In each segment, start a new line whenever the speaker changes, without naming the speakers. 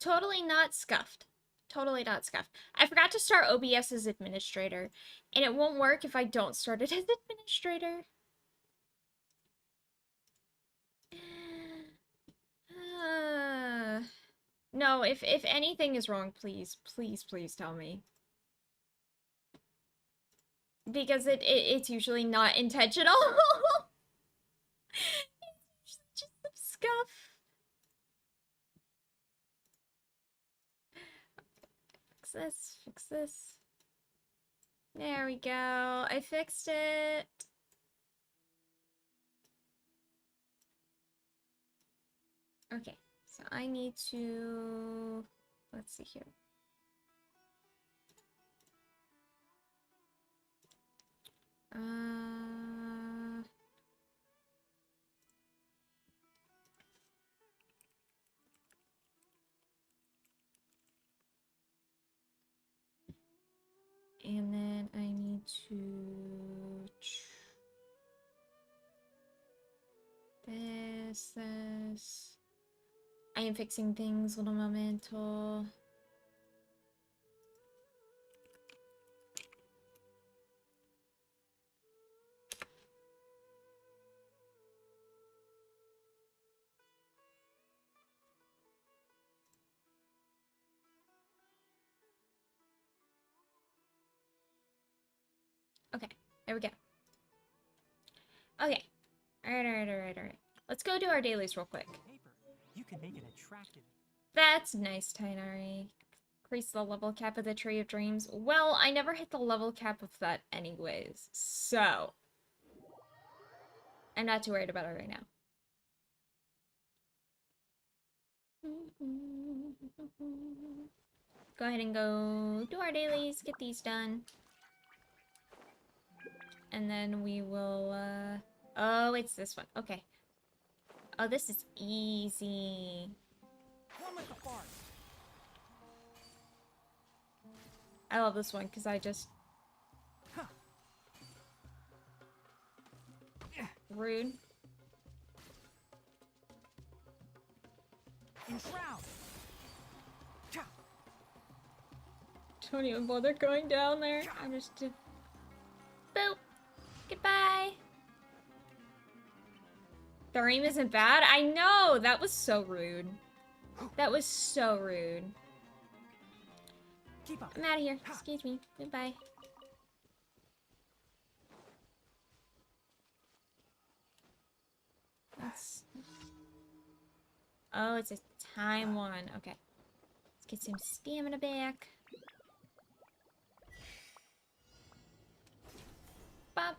Totally not scuffed. Totally not scuffed. I forgot to start OBS as administrator, and it won't work if I don't start it as administrator. No, if anything is wrong, please, please, please tell me. Because it's usually not intentional. It's usually just some scuff. Fix this, fix this. There we go. I fixed it. Okay, so I need to... Let's see here. And then I need to... This. I am fixing things, little momento. Okay, there we go. Okay. Alright. Let's go do our dailies real quick.
You can make it attractive.
That's nice, Tainari. Increase the level cap of the Tree of Dreams. Well, I never hit the level cap of that anyways, so... I'm not too worried about it right now. Go ahead and go do our dailies, get these done. And then we will, oh, it's this one. Okay. Oh, this is easy.
One with the farce.
I love this one because I just...
Huh.
Rude.
Enshroud.
Don't even bother going down there. I just did... Boop. Goodbye. The aim isn't bad? I know! That was so rude. That was so rude.
Keep up.
I'm out of here. Excuse me. Goodbye. That's... Oh, it's a time one. Okay. Let's get some stamina back. Bop.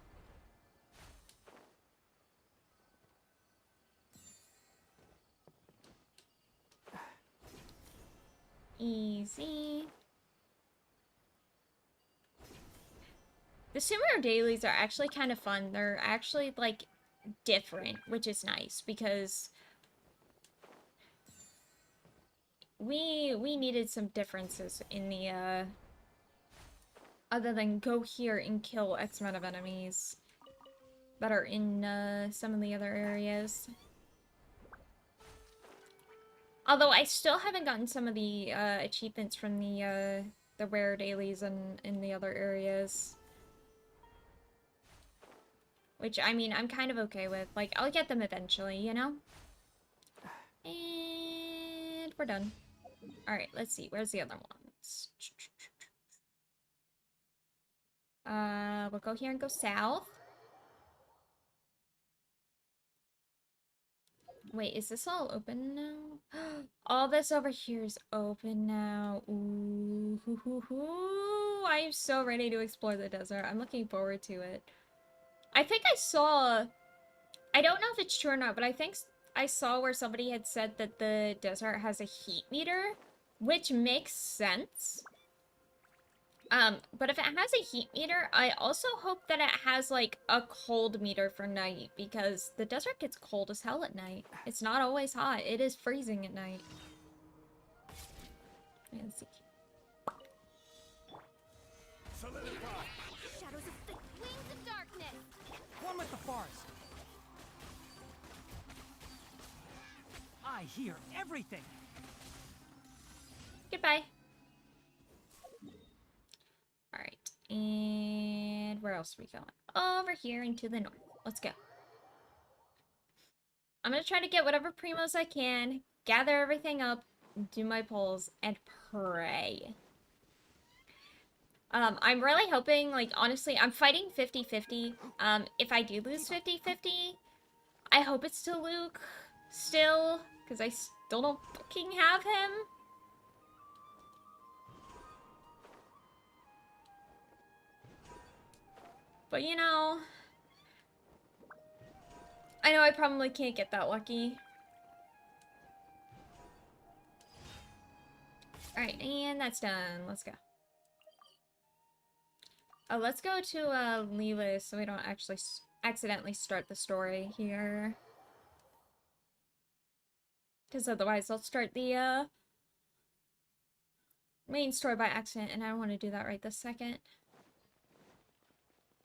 Easy. The sumo dailies are actually kind of fun. They're actually, like, different, which is nice, because we needed some differences in the, other than go here and kill X amount of enemies that are in, some of the other areas. Although I still haven't gotten some of the, achievements from the rare dailies in the other areas. Which, I mean, I'm kind of okay with. Like, I'll get them eventually, you know? And we're done. Alright, let's see. Where's the other ones? We'll go here and go south. Wait, is this all open now? All this over here is open now. Ooh, hoo, hoo, hoo. I'm so ready to explore the desert. I'm looking forward to it. I think I saw... I don't know if it's true or not, but I think I saw where somebody had said that the desert has a heat meter, which makes sense. But if it has a heat meter, I also hope that it has, like, a cold meter for night, because the desert gets cold as hell at night. It's not always hot. It is freezing at night. Let's see.
Solidify.
Shadows of thick wings of darkness.
One with the farce. I hear everything.
Goodbye. Alright, and where else are we going? Over here into the north. Let's go. I'm gonna try to get whatever primos I can, gather everything up, do my polls, and pray. I'm really hoping, like, honestly, I'm fighting 50-50. If I do lose 50-50, I hope it's to Luke still, because I still don't fucking have him. But, you know, I know I probably can't get that lucky. Alright, and that's done. Let's go. Oh, let's go to Leela so we don't actually accidentally start the story here. Because otherwise I'll start the main story by accident, and I don't want to do that right this second.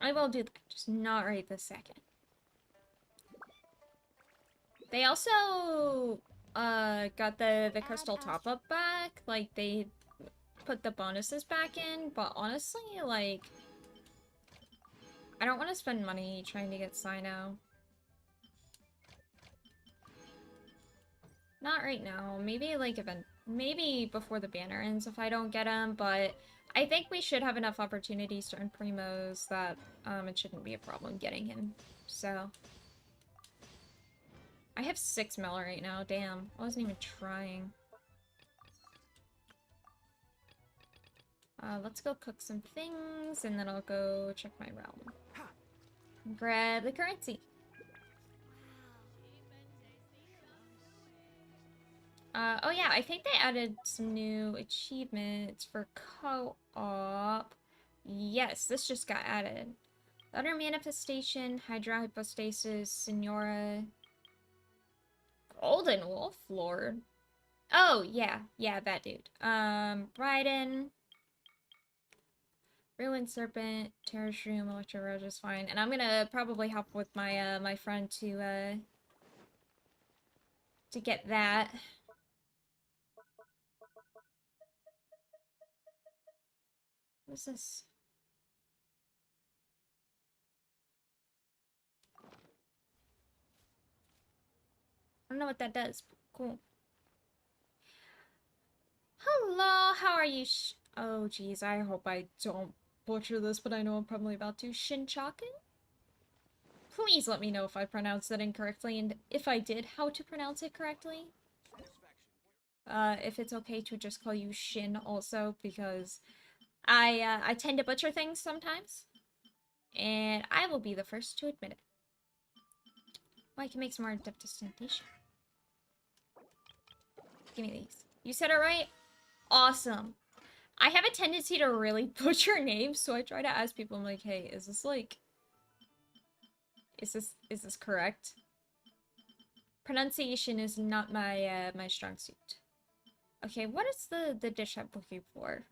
I will do that, just not right this second. They also got the crystal top-up back. Like, they put the bonuses back in, but honestly, like, I don't want to spend money trying to get Cyno. Not right now. Maybe, like, maybe before the banner ends if I don't get him, but I think we should have enough opportunities to earn primos that it shouldn't be a problem getting him. So I have 6 mil right now. Damn, I wasn't even trying. Let's go cook some things, and then I'll go check my realm. Grab the currency. Oh yeah, I think they added some new achievements for co-op. Yes, this just got added. Utter Manifestation, Hydra Hypostasis, Senora... Golden Wolf Lord. Oh, yeah. Yeah, that dude. Raiden. Ruined Serpent, Terror Shroom, Electro Roach is fine. And I'm gonna probably help with my, my friend to get that. What's this? I don't know what that does. Cool. Hello, how are you? Oh, geez, I hope I don't butcher this, but I know I'm probably about to. Shinchaken? Please let me know if I pronounced that incorrectly, and if I did, how to pronounce it correctly. If it's okay to just call you Shin also, because I tend to butcher things sometimes. And I will be the first to admit it. Well, I can make some more in-depth presentation. Give me these. You said it right? Awesome. I have a tendency to really butcher names, so I try to ask people, I'm like, hey, is this like... Is this correct? Pronunciation is not my, my strong suit. Okay, what is the dish I'm looking for?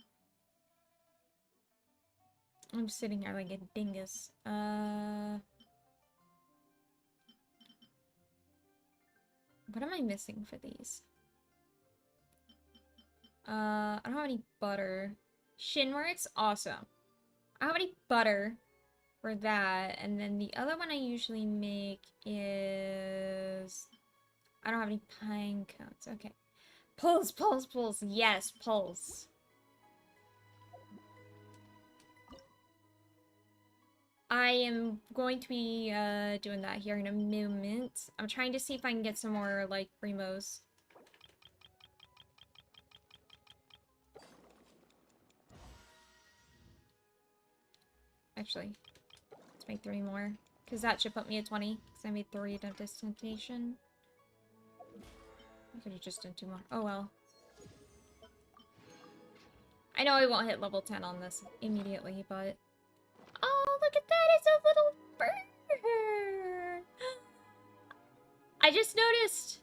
I'm sitting here like a dingus. What am I missing for these? I don't have any butter. Shinworks? Awesome. I don't have any butter for that. And then the other one I usually make is... I don't have any pine cones. Okay. Pulse, pulse, pulse. Yes, pulse. I am going to be doing that here in a moment. I'm trying to see if I can get some more, like, primos. Actually, let's make 3 more. Because that should put me at 20. Because I made 3 at destination. I could have just done 2 more. Oh well. I know I won't hit level 10 on this immediately, but... Oh, look at that! It's a little bird! I just noticed!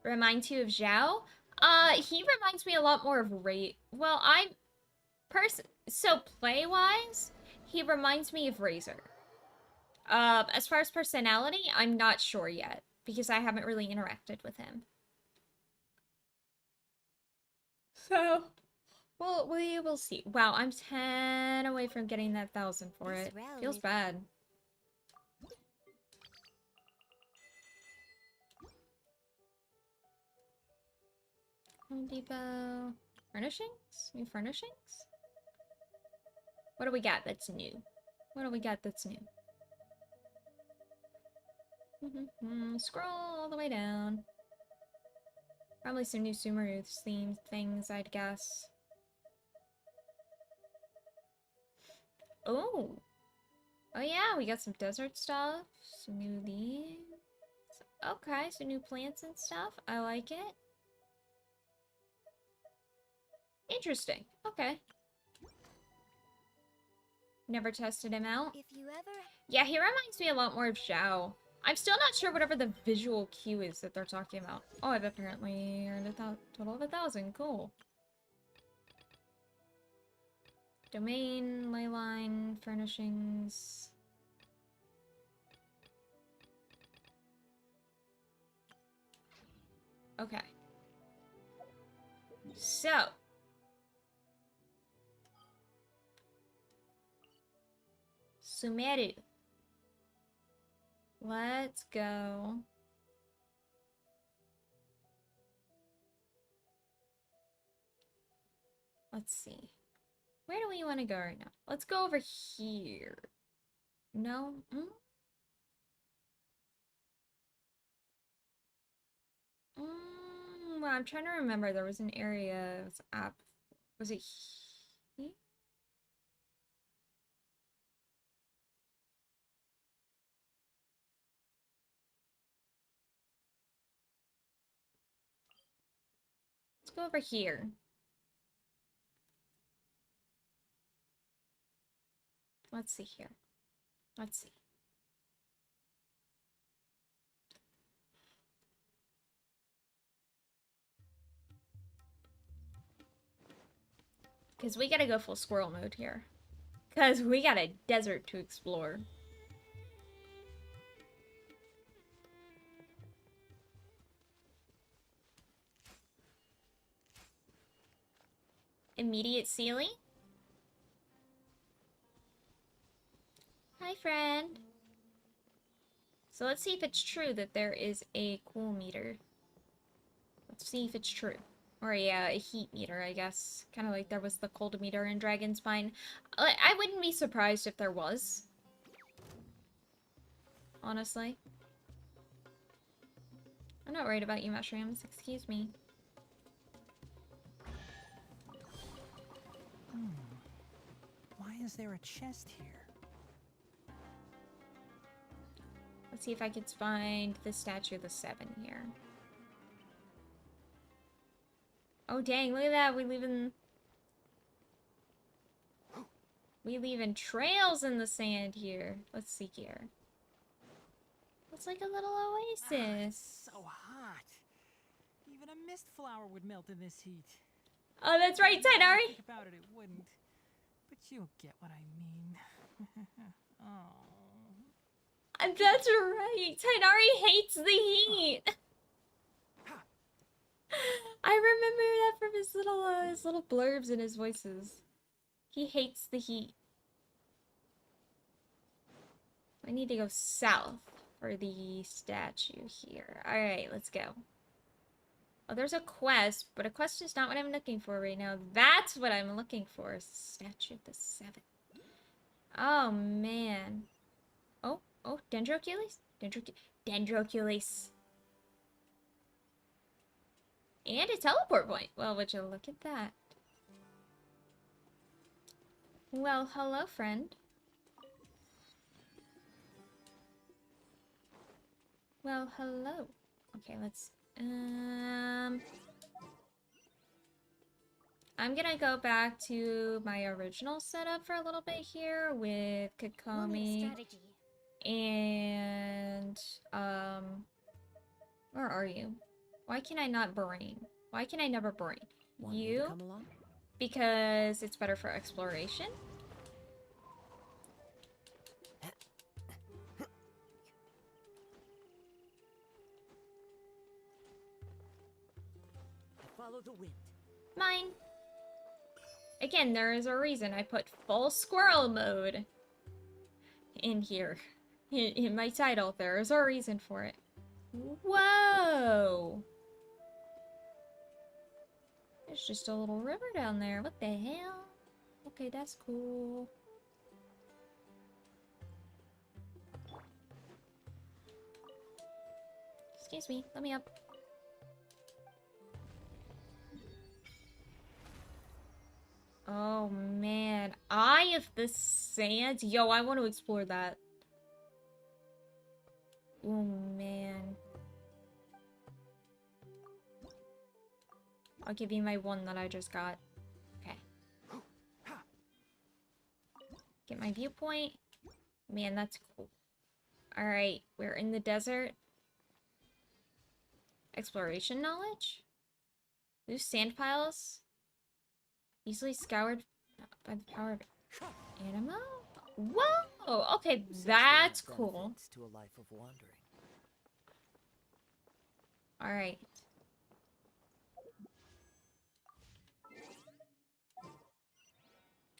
Reminds you of Zhao? He reminds me a lot more of Ray. Well, so play-wise, he reminds me of Razor. As far as personality, I'm not sure yet, because I haven't really interacted with him. So, well, we will see. Wow, I'm 10 away from getting that 1,000 for
This
it.
road
Feels
is-
bad. Home Depot. Furnishings? New furnishings? What do we got that's new? What do we got that's new? Scroll all the way down. Probably some new Sumeru themed things, I'd guess. Oh! Oh yeah, we got some desert stuff. Some new these. Okay, some new plants and stuff. I like it. Interesting. Okay. Never tested him out.
If you ever
Yeah, he reminds me a lot more of Xiao. I'm still not sure whatever the visual cue is that they're talking about. Oh, I've apparently earned a total of 1,000. Cool. Domain, leyline, furnishings. Okay. So. Sumeru. Let's go. Let's see. Where do we want to go right now? Let's go over here. No? Well, I'm trying to remember. There was an area. It was up. Was it here? Let's go over here. Let's see here. Let's see. Because we gotta go full squirrel mode here. Because we got a desert to explore. Immediate ceiling? Hi, friend. So let's see if it's true that there is a cool meter. Let's see if it's true. Or a heat meter, I guess. Kind of like there was the cold meter in Dragon's Spine. I wouldn't be surprised if there was. Honestly. I'm not worried about you, mushrooms. Excuse me.
Why is there a chest here?
Let's see if I could find the statue of the 7 here. Oh dang, look at that. We leaving trails in the sand here. Let's see here. It's like a little oasis.
So hot. Even a mist flower would melt in this heat.
Oh, that's right,
Now that I
Tainari.
think about it, it wouldn't. But you'll get what I mean. Oh.
That's right. Tainari hates the heat. I remember that from his little blurbs and his voices. He hates the heat. I need to go south for the statue here. Alright, let's go. Oh, there's a quest, but a quest is not what I'm looking for right now. That's what I'm looking for. Statue of the 7. Oh, man. Oh, Dendrocules? Dendrocules. And a teleport point. Well, would you look at that? Well, hello, friend. Well, hello. Okay, let's... I'm gonna go back to my original setup for a little bit here with Kokomi.
strategy.
And, where are you? Why can I not brain? Why can I never brain?
Want me to
You?
come along?
Because it's better for exploration?
Follow the wind.
Mine. Again, there is a reason I put full squirrel mode in here. In my title, there is a reason for it. Whoa! There's just a little river down there. What the hell? Okay, that's cool. Excuse me, let me up. Oh man, Eye of the Sands. Yo, I want to explore that. Oh man. I'll give you my one that I just got. Okay. Get my viewpoint. Man, that's cool. Alright, we're in the desert. Exploration knowledge? Loose sand piles? Easily scoured by the power of animo? Whoa! Okay, that's cool.
To a life of wandering.
Alright.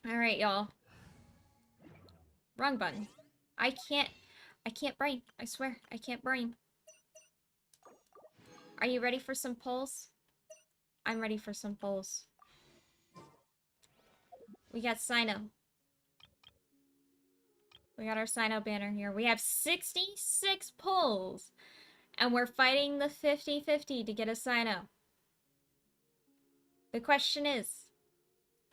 Alright, y'all. Wrong button. I can't brain. I swear, I can't brain. Are you ready for some polls? I'm ready for some polls. We got Cyno. We got our Cyno banner here. We have 66 polls. And we're fighting the 50-50 to get a Cyno. The question is,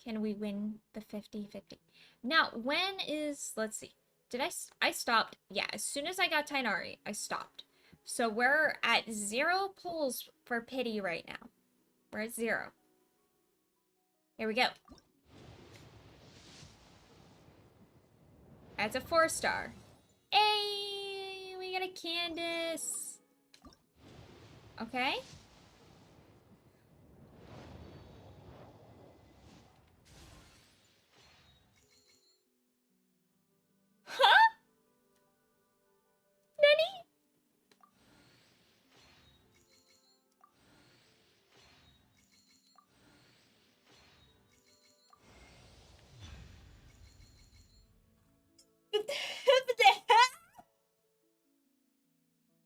can we win the 50-50? Now, when is... Let's see. Did I stopped. Yeah, as soon as I got Tainari, I stopped. So we're at 0 polls for pity right now. We're at 0. Here we go. That's a 4-star. Hey, we got a Candace. Okay. Huh? Nani? What the heck?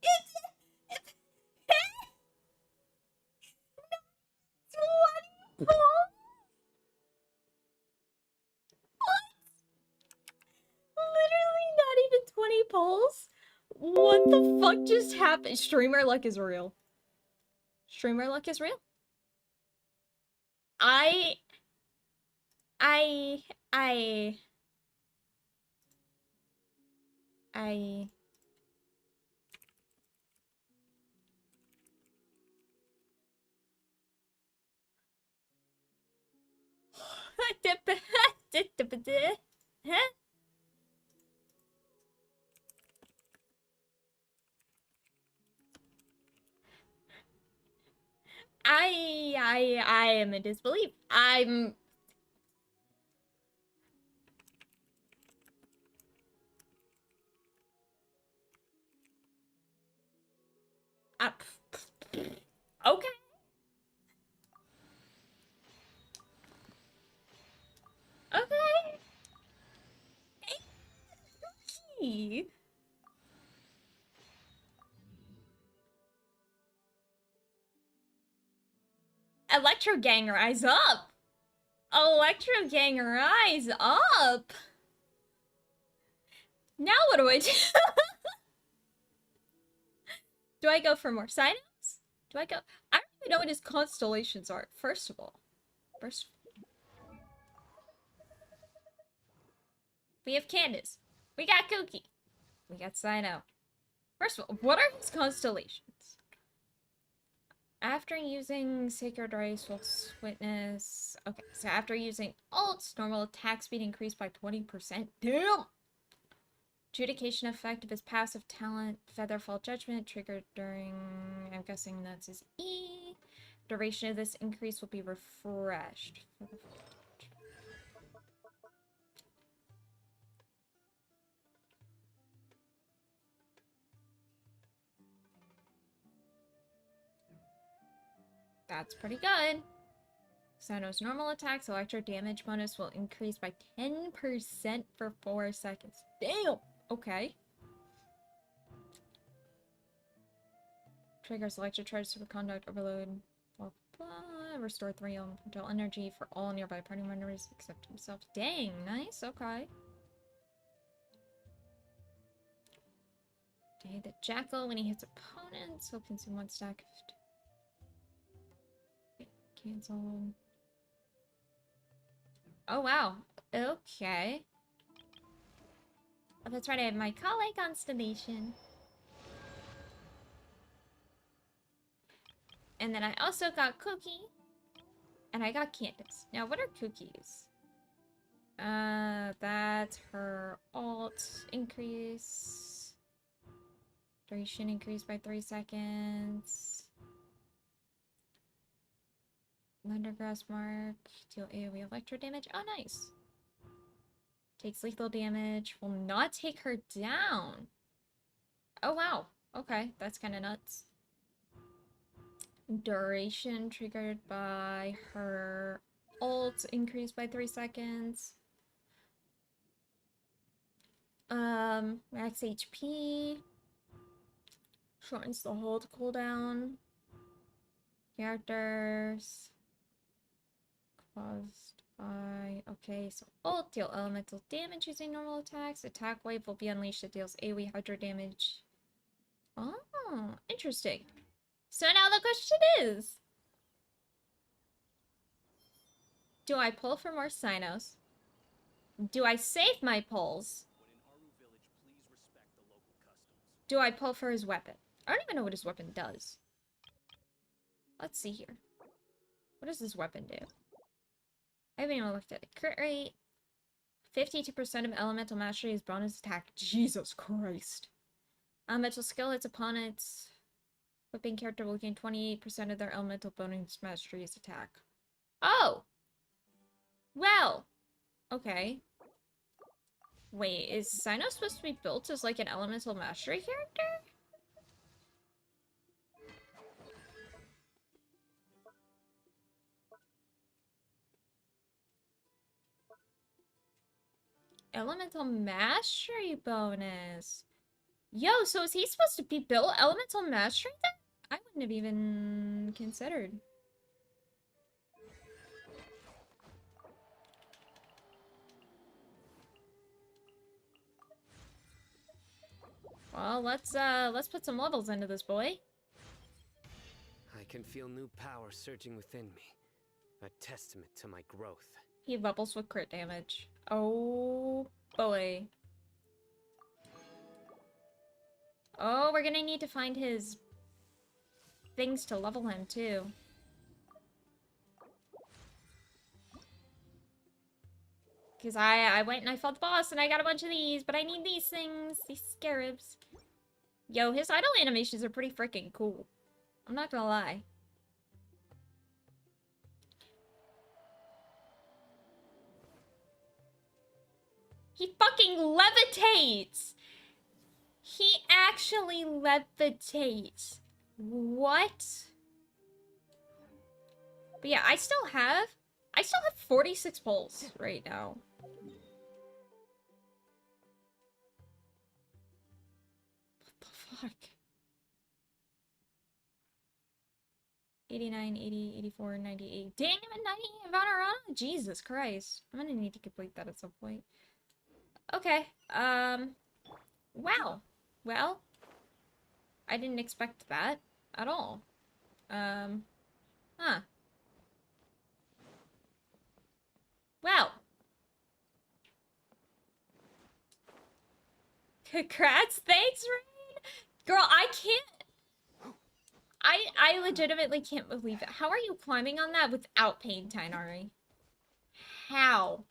It's 20 polls? Literally not even 20 polls? What the fuck just happened? Streamer luck is real. Streamer luck is real. I Huh? I am in disbelief. I'm up. Okay. Okay. Hey. Electro Gang, rise up! Electro Gang, rise up! Now what do I do? Do I go for more sign-ups? Do I go? I don't even know what his constellations are, first of all. We have Candace. We got Kooky. We got Cyno. First of all, what are his constellations? After using Sacred Rice, Wolf's Witness... Okay, so after using ults, normal attack speed increased by 20%. Damn! Adjudication effect of his passive talent, Featherfall Judgment, triggered during... I'm guessing that's his E. Duration of this increase will be refreshed. That's pretty good. Cyno's normal attacks, electro damage bonus will increase by 10% for 4 seconds. Damn! Okay. Triggers electro charge, superconduct, overload, blah, blah. Restore 3 elemental energy for all nearby party members except himself. Dang, nice, okay. Okay, the Jackal, when he hits opponents, he'll consume 1 stack of... Cancel. Oh, wow. Okay. Oh, that's right, I have my Kale Constellation. And then I also got Cookie. And I got Candace. Now, what are cookies? That's her alt increase. Duration increase by 3 seconds. Lendergrass mark. Deal AoE electro damage. Oh, nice. Takes lethal damage. Will not take her down. Oh, wow. Okay, that's kind of nuts. Duration triggered by her ult increased by 3 seconds. Max HP. Shortens the hold cooldown. Characters. Caused by... Okay, so ult deal elemental damage using normal attacks. Attack wave will be unleashed that deals AoE hydro damage. Oh, interesting. So now the question is... Do I pull for more Cynos? Do I save my pulls? Do I pull for his weapon? I don't even know what his weapon does. Let's see here. What does this weapon do? I haven't even looked at it. Crit rate. 52% of elemental mastery is bonus attack. Jesus Christ. Elemental skill hits opponents. Whipping character will gain 28% of their elemental bonus mastery's attack. Oh! Well. Okay. Wait, is Cyno supposed to be built as like an elemental mastery character? Elemental mastery bonus. Yo, so is he supposed to be built elemental mastery then? I wouldn't have even considered. Well, let's put some levels into this boy.
I can feel new power surging within me. A testament to my growth.
He levels with crit damage. Oh boy. Oh, we're gonna need to find his things to level him too. Because I went and I fought the boss and I got a bunch of these, but I need these things, these scarabs. Yo, his idle animations are pretty freaking cool. I'm not gonna lie. He fucking levitates! He actually levitates. What? But yeah, I still have 46 pulls right now. What the fuck? 89, 80, 84, 98. Dang, I'm at 90 Valorant? Jesus Christ. I'm gonna need to complete that at some point. Okay, wow. Well, I didn't expect that at all. Huh. Well. Congrats, thanks, Rain! Girl, I can't... I legitimately can't believe it. How are you climbing on that without pain, Tainari? How?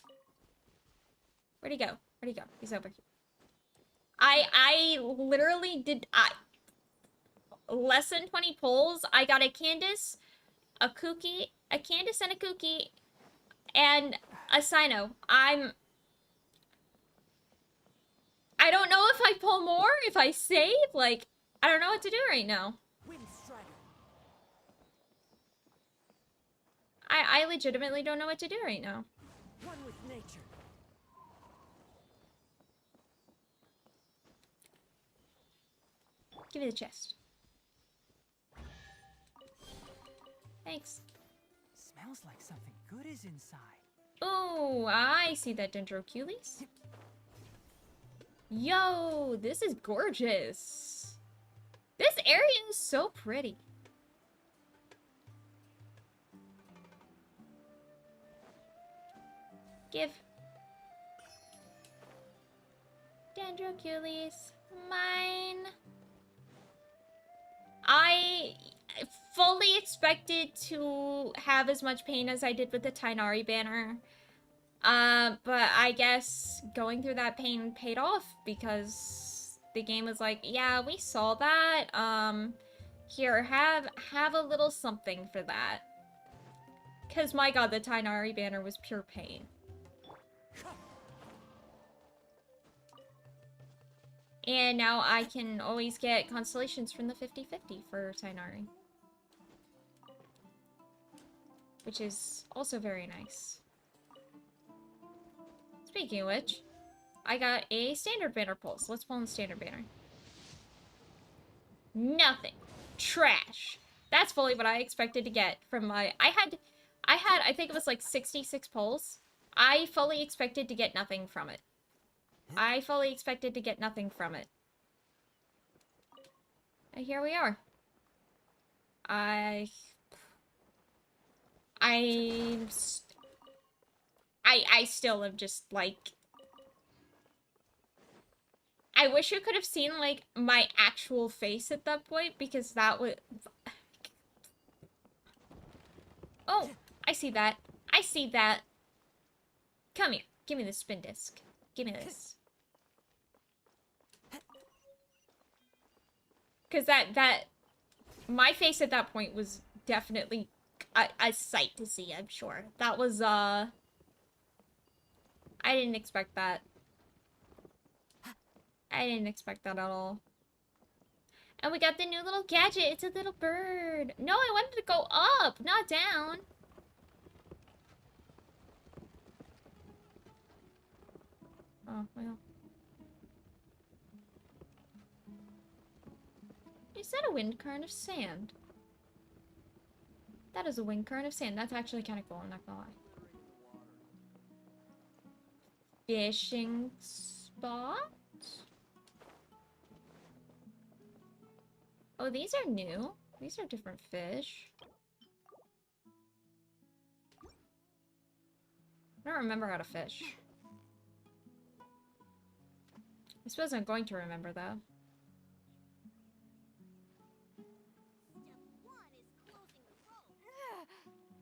Where'd he go? Where'd he go? He's over here. I literally did... less than 20 pulls. I got a Candace, a Kookie, a Candace and a Kookie, and a Cyno. I don't know if I pull more, if I save, like, I don't know what to do right now. I legitimately don't know what to do right now.
One with nature.
Give me the chest. Thanks.
Smells like something good is inside.
Oh, I see that Dendrocules. Yo, this is gorgeous. This area is so pretty. Give. Dendrocules. Mine. I fully expected to have as much pain as I did with the Tainari banner. But I guess going through that pain paid off because the game was like, yeah, we saw that. Here, have a little something for that. Cause my god, the Tainari banner was pure pain. And now I can always get constellations from the 50/50 for Tainari. Which is also very nice. Speaking of which, I got a standard banner pulse. Let's pull in the standard banner. Nothing. Trash. That's fully what I expected to get from my... I had, I think it was like 66 pulls. I fully expected to get nothing from it. I fully expected to get nothing from it. And here we are. I still am just like... I wish you could have seen, like, my actual face at that point, because that would... Oh, I see that. I see that. Come here. Give me the spin disc. Give me this. Because my face at that point was definitely a sight to see, I'm sure. That was, I didn't expect that. I didn't expect that at all. And we got the new little gadget. It's a little bird. No, I wanted to go up, not down. Oh, well. Is that a wind current of sand? That is a wind current of sand. That's actually kind of cool, I'm not gonna lie. Fishing spot? Oh, these are new. These are different fish. I don't remember how to fish. I suppose I'm going to remember, though.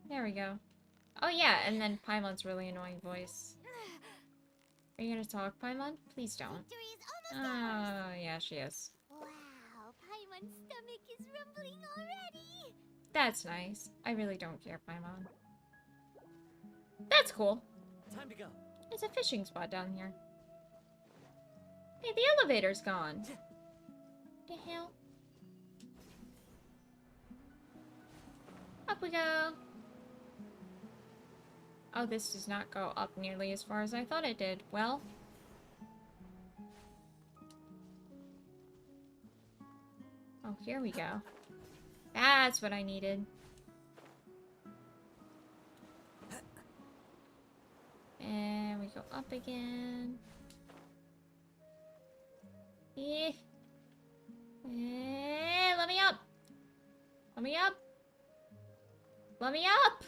There we go. Oh, yeah, and then Paimon's really annoying voice. Are you gonna talk, Paimon? Please don't. Oh, yeah, she is.
Wow, Paimon's stomach is rumbling already.
That's nice. I really don't care, Paimon. That's cool.
Time to go.
There's a fishing spot down here. Hey, the elevator's gone. The hell? Up we go. Oh, this does not go up nearly as far as I thought it did. Well. Oh, here we go. That's what I needed. And we go up again. Eh. Let me up. Let me up. Let me up.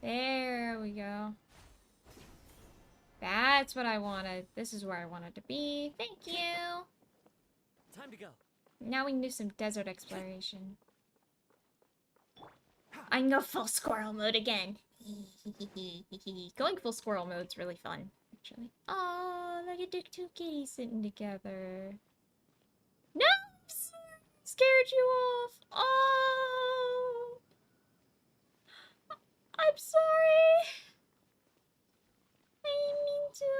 There we go. That's what I wanted. This is where I wanted to be. Thank you.
Time to go.
Now we can do some desert exploration. I can go full squirrel mode again. Going full squirrel mode's really fun, actually. Oh, look at the two kitties sitting together. No! Scared you off. Oh! I'm sorry. I didn't mean to.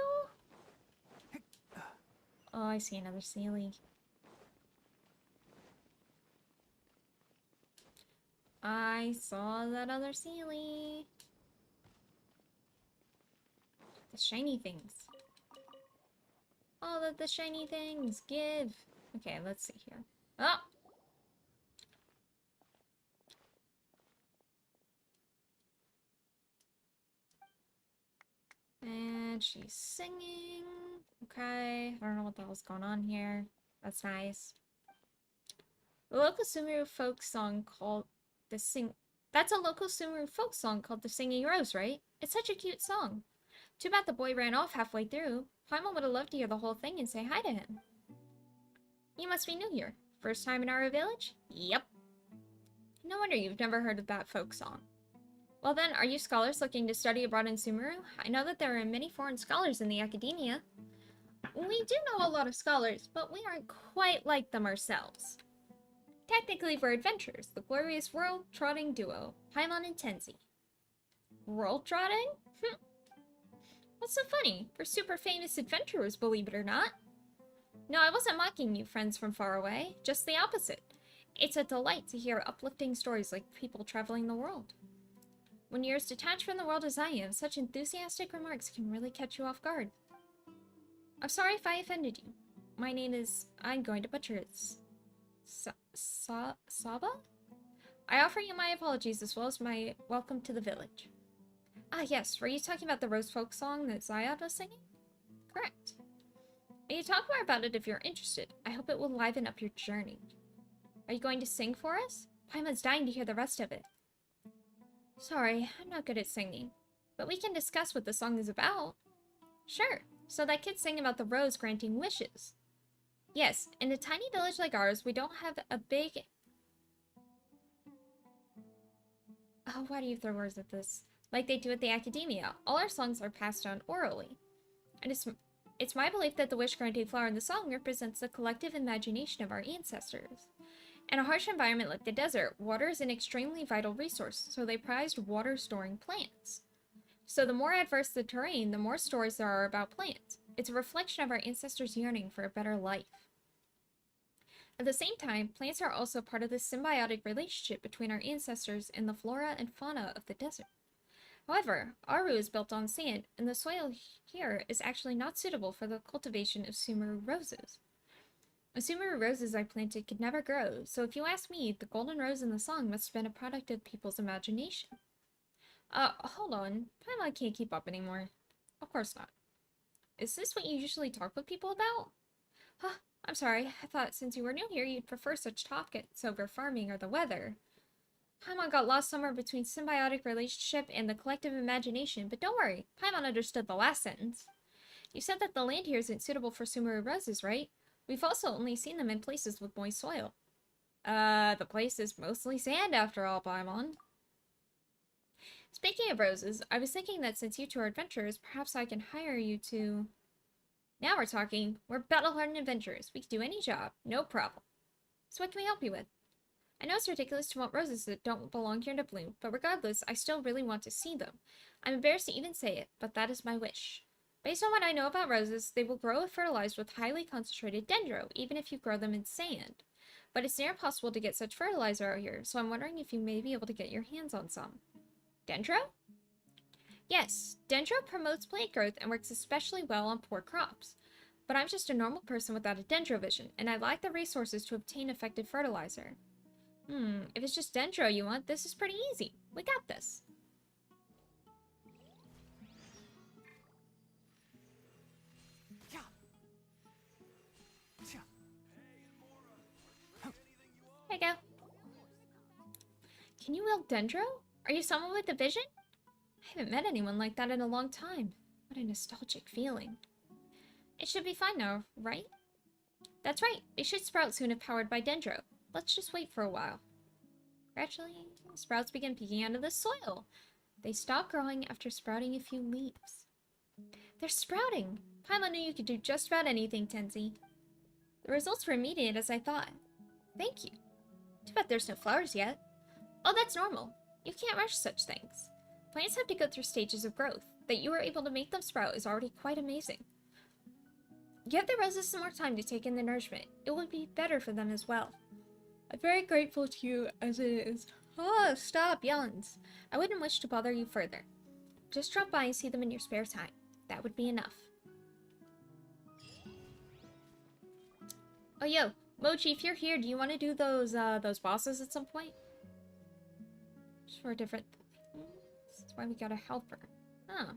Oh, I see another Sealy. I saw that other Sealy. The shiny things. All of the shiny things. Give. Okay, let's see here. Oh! And she's singing. Okay, I don't know what the hell's going on here. That's nice. The local Sumeru folk song called the Sing. That's a local Sumeru folk song called the Singing Rose, right? It's such a cute song. Too bad the boy ran off halfway through. Paimon would have loved to hear the whole thing and say hi to him. You must be new here. First time in our village? Yep. No wonder you've never heard of that folk song. Well then, are you scholars looking to study abroad in Sumeru? I know that there are many foreign scholars in the academia. We do know a lot of scholars, but we aren't quite like them ourselves. Technically, we're adventurers, the glorious world-trotting duo, Paimon and Tenzi. World-trotting? What's so funny? We're super famous adventurers, believe it or not. No, I wasn't mocking you, friends from far away. Just the opposite. It's a delight to hear uplifting stories like people traveling the world. When you're as detached from the world as I am, such enthusiastic remarks can really catch you off guard. I'm sorry if I offended you. My name is... I'm going to butcher it. Saba? I offer you my apologies as well as my welcome to the village. Ah yes, were you talking about the Rose folk song that Zayad was singing? Correct. You talk more about it if you're interested. I hope it will liven up your journey. Are you going to sing for us? Paimon's dying to hear the rest of it. Sorry, I'm not good at singing. But we can discuss what the song is about. Sure, so that kid's singing about the rose granting wishes. Yes, in a tiny village like ours, we don't have a big... Oh, why do you throw words at this? Like they do at the academia. All our songs are passed down orally. And it's my belief that the wish-granting flower in the song represents the collective imagination of our ancestors. In a harsh environment like the desert, water is an extremely vital resource, so they prized water-storing plants. So the more adverse the terrain, the more stories there are about plants. It's a reflection of our ancestors' yearning for a better life. At the same time, plants are also part of the symbiotic relationship between our ancestors and the flora and fauna of the desert. However, Aru is built on sand, and the soil here is actually not suitable for the cultivation of Sumeru roses. The Sumeru roses I planted could never grow, so if you ask me, the golden rose in the song must have been a product of people's imagination. Hold on. Paimon can't keep up anymore. Of course not. Is this what you usually talk with people about? Huh, I'm sorry. I thought since you were new here, you'd prefer such topics over farming or the weather. Paimon got lost somewhere between symbiotic relationship and the collective imagination, but don't worry. Paimon understood the last sentence. You said that the land here isn't suitable for Sumeru roses, right? We've also only seen them in places with moist soil. The place is mostly sand after all, Paimon. Speaking of roses, I was thinking that since you two are adventurers, perhaps I can hire you to... Now we're talking. We're battle-hardened adventurers. We can do any job. No problem. So what can we help you with? I know it's ridiculous to want roses that don't belong here to bloom, but regardless, I still really want to see them. I'm embarrassed to even say it, but that is my wish. Based on what I know about roses, they will grow if fertilized with highly concentrated dendro, even if you grow them in sand. But it's near impossible to get such fertilizer out here, so I'm wondering if you may be able to get your hands on some. Dendro? Yes, dendro promotes plant growth and works especially well on poor crops. But I'm just a normal person without a dendro vision, and I lack the resources to obtain effective fertilizer. If it's just dendro you want, this is pretty easy. We got this.
Yeah. Yeah.
Here you go. Can you wield dendro? Are you someone with a vision? I haven't met anyone like that in a long time. What a nostalgic feeling. It should be fine now, right? That's right. They should sprout soon if powered by dendro. Let's just wait for a while. Gradually, sprouts begin peeking out of the soil. They stop growing after sprouting a few leaves. They're sprouting! Paimon knew you could do just about anything, Tenzi. The results were immediate as I thought. Thank you. Too bad there's no flowers yet. Oh, that's normal. You can't rush such things. Plants have to go through stages of growth. That you were able to make them sprout is already quite amazing. Give the roses some more time to take in the nourishment. It will be better for them as well. I'm very grateful to you as it is. Oh, stop, yawns. I wouldn't wish to bother you further. Just drop by and see them in your spare time. That would be enough. Oh, yo, Mochi, if you're here, do you want to do those bosses at some point? Just for a different... That's why we got a helper. Huh.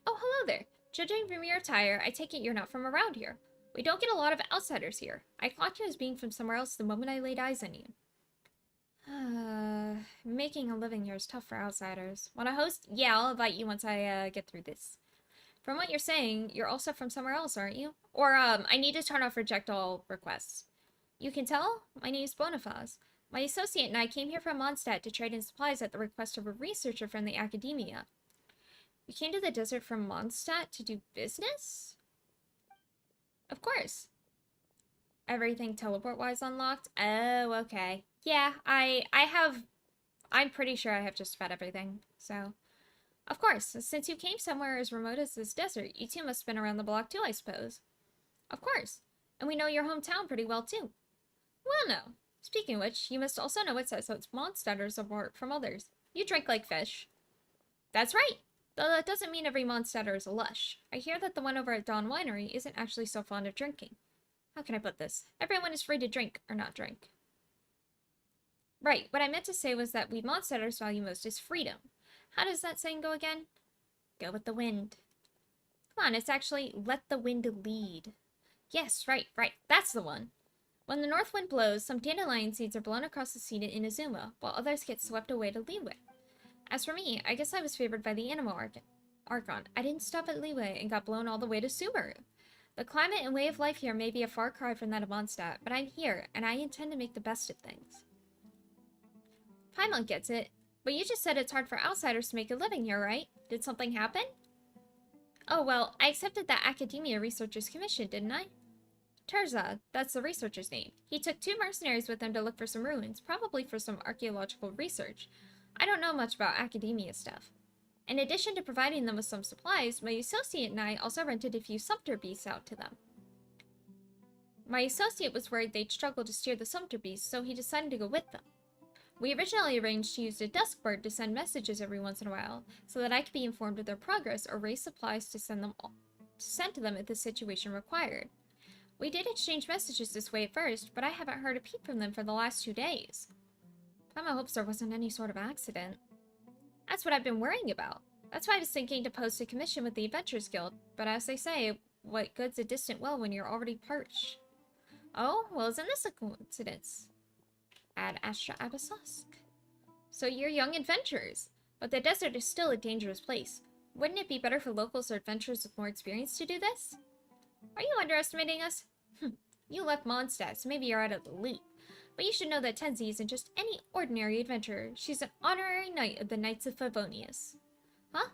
Oh, hello there. Judging from your attire, I take it you're not from around here. We don't get a lot of outsiders here. I clocked you as being from somewhere else the moment I laid eyes on you. Making a living here is tough for outsiders. Want to host? Yeah, I'll invite you once I get through this. From what you're saying, you're also from somewhere else, aren't you? Or, I need to turn off reject all requests. You can tell? My name's Bonifaz. My associate and I came here from Mondstadt to trade in supplies at the request of a researcher from the academia. You came to the desert from Mondstadt to do business? Of course. Everything teleport-wise unlocked? Oh, okay. Yeah, I'm pretty sure I have just about everything, so... Of course, since you came somewhere as remote as this desert, you two must have been around the block too, I suppose. Of course. And we know your hometown pretty well too. Well, no. Speaking of which, you must also know what sets Mondstadters apart from others. You drink like fish. That's right! Though that doesn't mean every Mondstadter is a lush. I hear that the one over at Dawn Winery isn't actually so fond of drinking. How can I put this? Everyone is free to drink or not drink. Right, what I meant to say was that we Mondstadters value most is freedom. How does that saying go again? Go with the wind. Come on, it's actually let the wind lead. Yes, right, that's the one. When the north wind blows, some dandelion seeds are blown across the sea to Inazuma, while others get swept away to Liyue. As for me, I guess I was favored by the animal Archon. I didn't stop at Liyue and got blown all the way to Sumeru. The climate and way of life here may be a far cry from that of Mondstadt, but I'm here, and I intend to make the best of things. Paimon gets it, but you just said it's hard for outsiders to make a living here, right? Did something happen? Oh, well, I accepted that academia researcher's commission, didn't I? Terza, that's the researcher's name. He took 2 mercenaries with him to look for some ruins, probably for some archaeological research. I don't know much about academia stuff. In addition to providing them with some supplies, my associate and I also rented a few sumpter beasts out to them. My associate was worried they'd struggle to steer the sumpter beasts, so he decided to go with them. We originally arranged to use a dusk bird to send messages every once in a while, so that I could be informed of their progress or raise supplies to send to them if the situation required. We did exchange messages this way at first, but I haven't heard a peep from them for the last 2 days. Paimon hopes there wasn't any sort of accident. That's what I've been worrying about. That's why I was thinking to post a commission with the Adventurers Guild, but as they say, what good's a distant well when you're already parched? Oh, well, isn't this a coincidence? Ad Astra Abyssosk. So you're young adventurers, but the desert is still a dangerous place. Wouldn't it be better for locals or adventurers with more experience to do this? Are you underestimating us? You left Mondstadt, so maybe you're out of the loop. But you should know that Tenzi isn't just any ordinary adventurer. She's an honorary knight of the Knights of Favonius. Huh?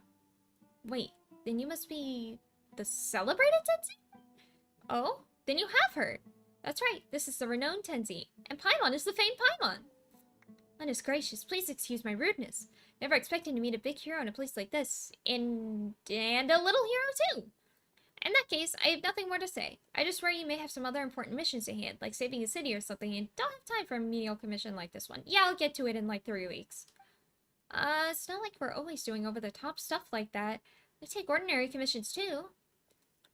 Wait, then you must be the celebrated Tenzi? Oh, then you have heard. That's right, this is the renowned Tenzi, and Paimon is the famed Paimon. Goodness gracious, please excuse my rudeness. Never expecting to meet a big hero in a place like this, and a little hero too. In that case, I have nothing more to say. I just worry you may have some other important missions at hand, like saving a city or something, and don't have time for a menial commission like this one. Yeah, I'll get to it in like 3 weeks. It's not like we're always doing over-the-top stuff like that. We take ordinary commissions too.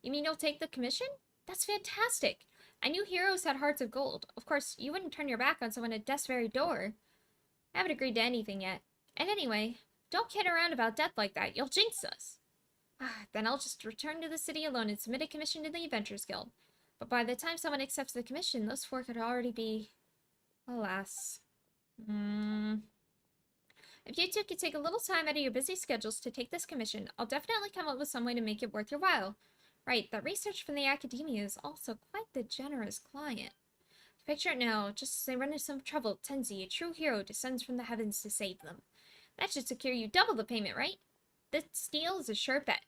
You mean you'll take the commission? That's fantastic. I knew heroes had hearts of gold. Of course, you wouldn't turn your back on someone at death's very door. I haven't agreed to anything yet. And anyway, don't kid around about death like that. You'll jinx us. Then I'll just return to the city alone and submit a commission to the Adventurers Guild. But by the time someone accepts the commission, those 4 could already be... Alas. If you two could take a little time out of your busy schedules to take this commission, I'll definitely come up with some way to make it worth your while. Right, that research from the academia is also quite the generous client. Picture it now, just as they run into some trouble, Tenzi, a true hero, descends from the heavens to save them. That should secure you double the payment, right? This deal is a sure bet.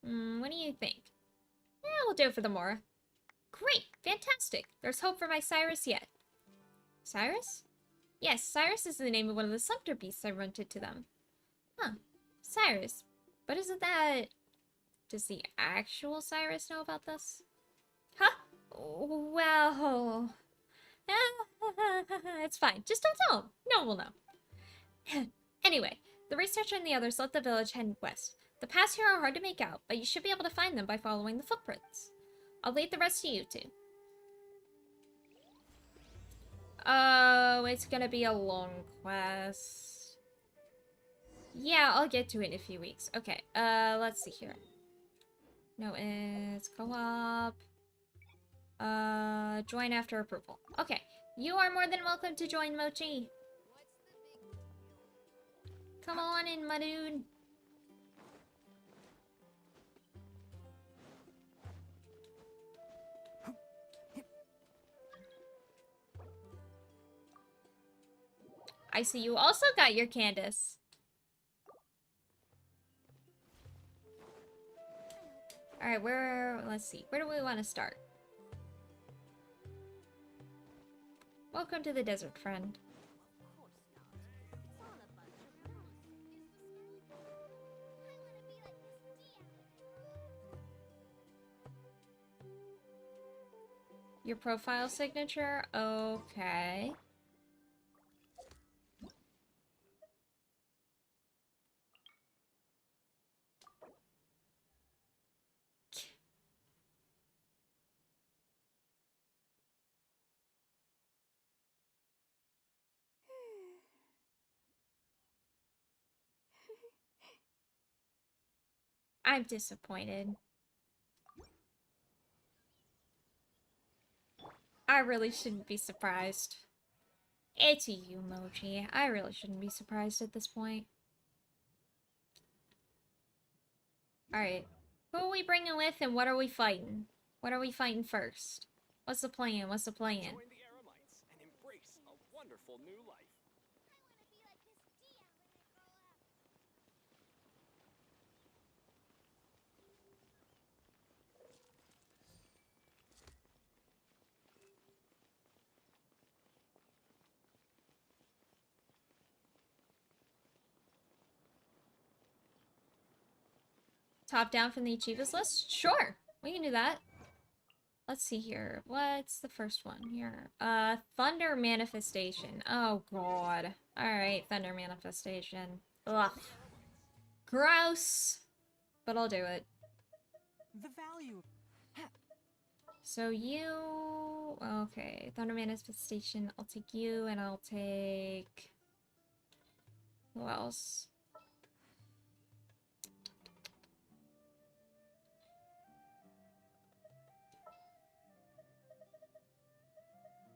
What do you think? Yeah, we'll do it for the Mora. Great! Fantastic! There's hope for my Cyrus yet. Cyrus? Yes, Cyrus is the name of one of the sumpter beasts I rented to them. Huh. Cyrus. But isn't that... Does the actual Cyrus know about this? Huh? Well... That's fine. Just don't tell him. No one will know. Anyway, the researcher and the others let the village head west. The paths here are hard to make out, but you should be able to find them by following the footprints. I'll leave the rest to you two. Oh, it's gonna be a long quest. Yeah, I'll get to it in a few weeks. Okay, let's see here. No, it's co-op. Join after approval. Okay, you are more than welcome to join, Mochi. Come on in, my dude. I see you also got your Candace. Alright, let's see. Where do we want to start? Welcome to the desert, friend. Your profile signature? Okay. I'm disappointed. I really shouldn't be surprised. It's you, Mochi. I really shouldn't be surprised at this point. Alright. Who are we bringing with and what are we fighting? What are we fighting first? What's the plan? What's the plan?
Join the Eremites and embrace a wonderful new life.
Top down from the achievers list? Sure, we can do that. Let's see here. What's the first one here? Thunder Manifestation. Oh, God. Alright, Thunder Manifestation. Ugh. Gross. But I'll do it.
The value.
So you... Okay, Thunder Manifestation. I'll take you, and I'll take... Who else?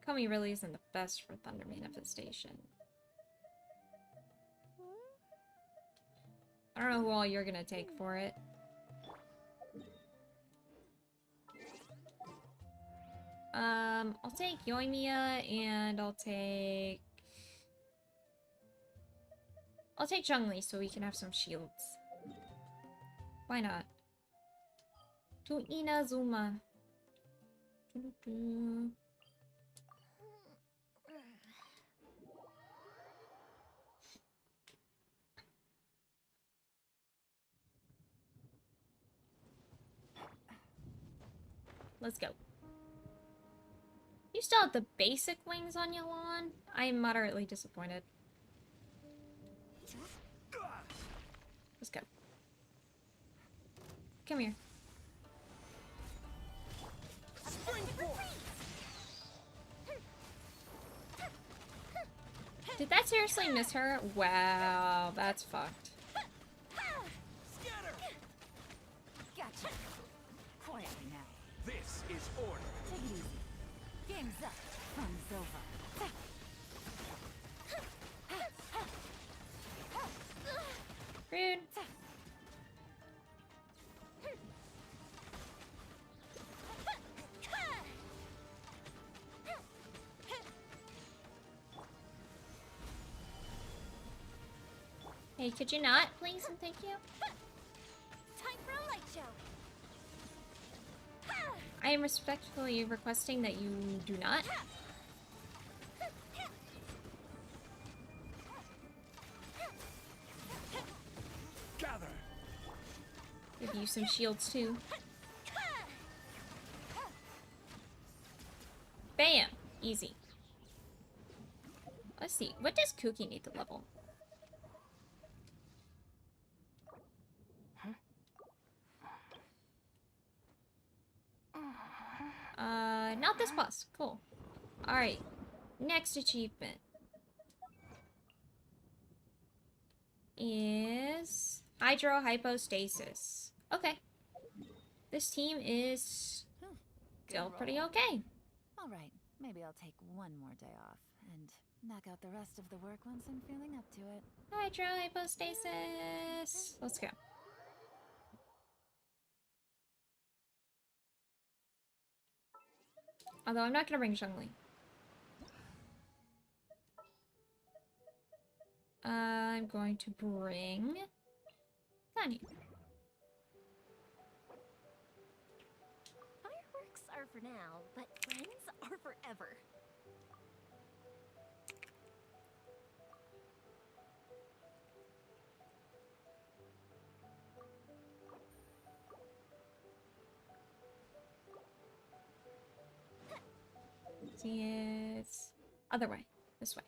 Kami really isn't the best for Thunder Manifestation. I don't know who all you're gonna take for it. I'll take Yoimiya and I'll take Zhongli so we can have some shields. Why not? To Inazuma. Let's go. You still have the basic wings on your lawn? I am moderately disappointed. Let's go. Come here. Did that seriously miss her? Wow, that's fucked.
Gotcha. Quietly now.
This is order.
Take it easy. Game's up. Fun's over.
Rude. Hey, could you not, please, and thank you?
Time for a light show.
I am respectfully requesting that you do not.
Gather.
Give you some shields too. Bam! Easy. Let's see. What does Cookie need to level? Not this boss. Cool. Alright. Next achievement is hydrohypostasis. Okay. This team is still pretty okay.
Alright, maybe I'll take one more day off and knock out the rest of the work once I'm feeling up to it.
Hydrohypostasis. Let's go. Although I'm not gonna bring Zhongli. I'm going to bring Ganyu.
Fireworks are for now, but friends are forever.
See, it's other way. This way.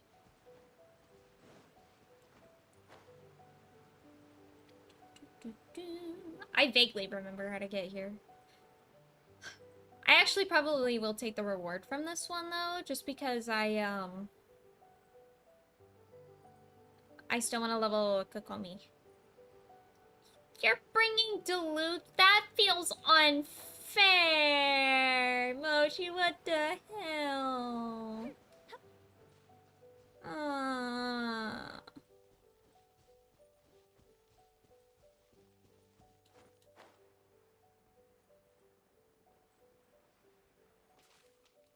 I vaguely remember how to get here. I actually probably will take the reward from this one though, just because I still want to level Kokomi. You're bringing Duluth? That feels unfair! Mochi, what the hell?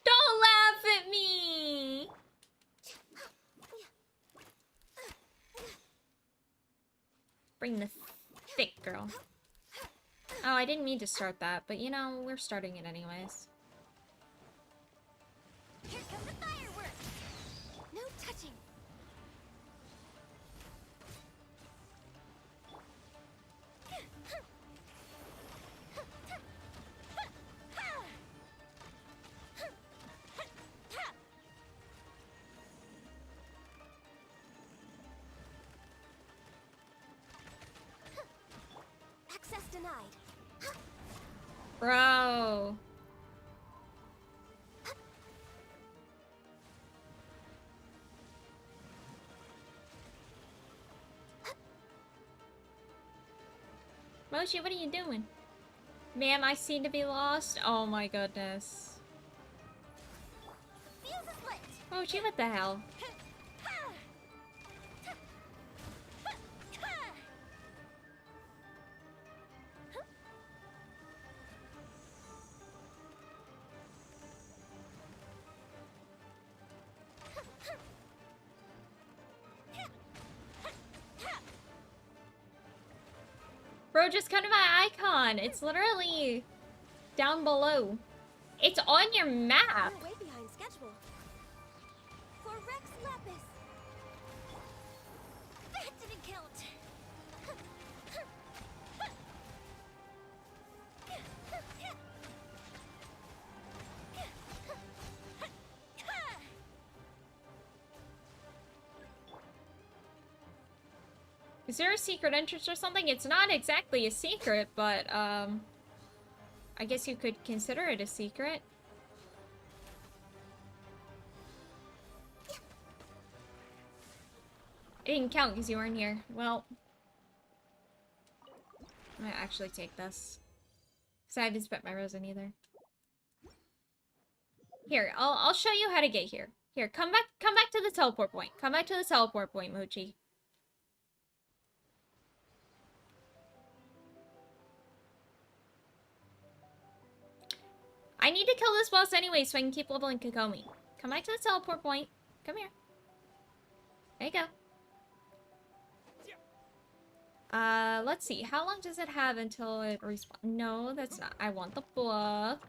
Don't laugh at me! Bring the thick girl. Oh, I didn't mean to start that, but you know, we're starting it anyways.
Here come the fireworks! No touching! Access denied.
Bro. Mochi, what are you doing? Ma'am, I seem to be lost. Oh my goodness.
Fuse is lit!
Mochi, what the hell? Bro, just come to my icon. It's literally down below. It's on your map.
We're way behind schedule. For Rex Lapis. That didn't count.
Is there a secret entrance or something? It's not exactly a secret, but, I guess you could consider it a secret. It didn't count because you weren't here. Well, I might actually take this. Because I haven't spent my Rosen either. Here, I'll show you how to get here. Here, come back to the teleport point. Come back to the teleport point, Mochi. I need to kill this boss anyway so I can keep leveling Kokomi. Come back to the teleport point. Come here. There you go. Let's see. How long does it have until it respawns? No, that's not. I want the book.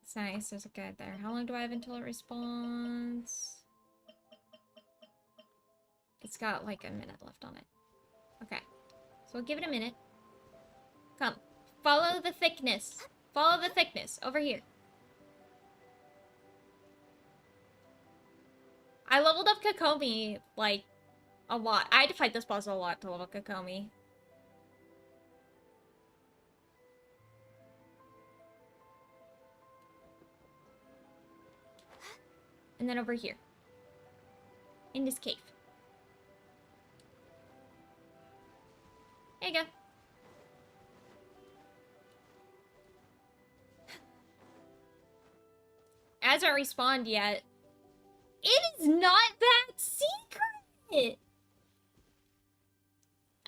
It's nice. There's a guide there. How long do I have until it respawns? It's got like a minute left on it. Okay. So we'll give it a minute. Come. Follow the thickness. Follow the thickness. Over here. I leveled up Kokomi, like, a lot. I had to fight this boss a lot to level Kokomi. And then over here. In this cave. There you go. Hasn't respawned yet. It is not that secret!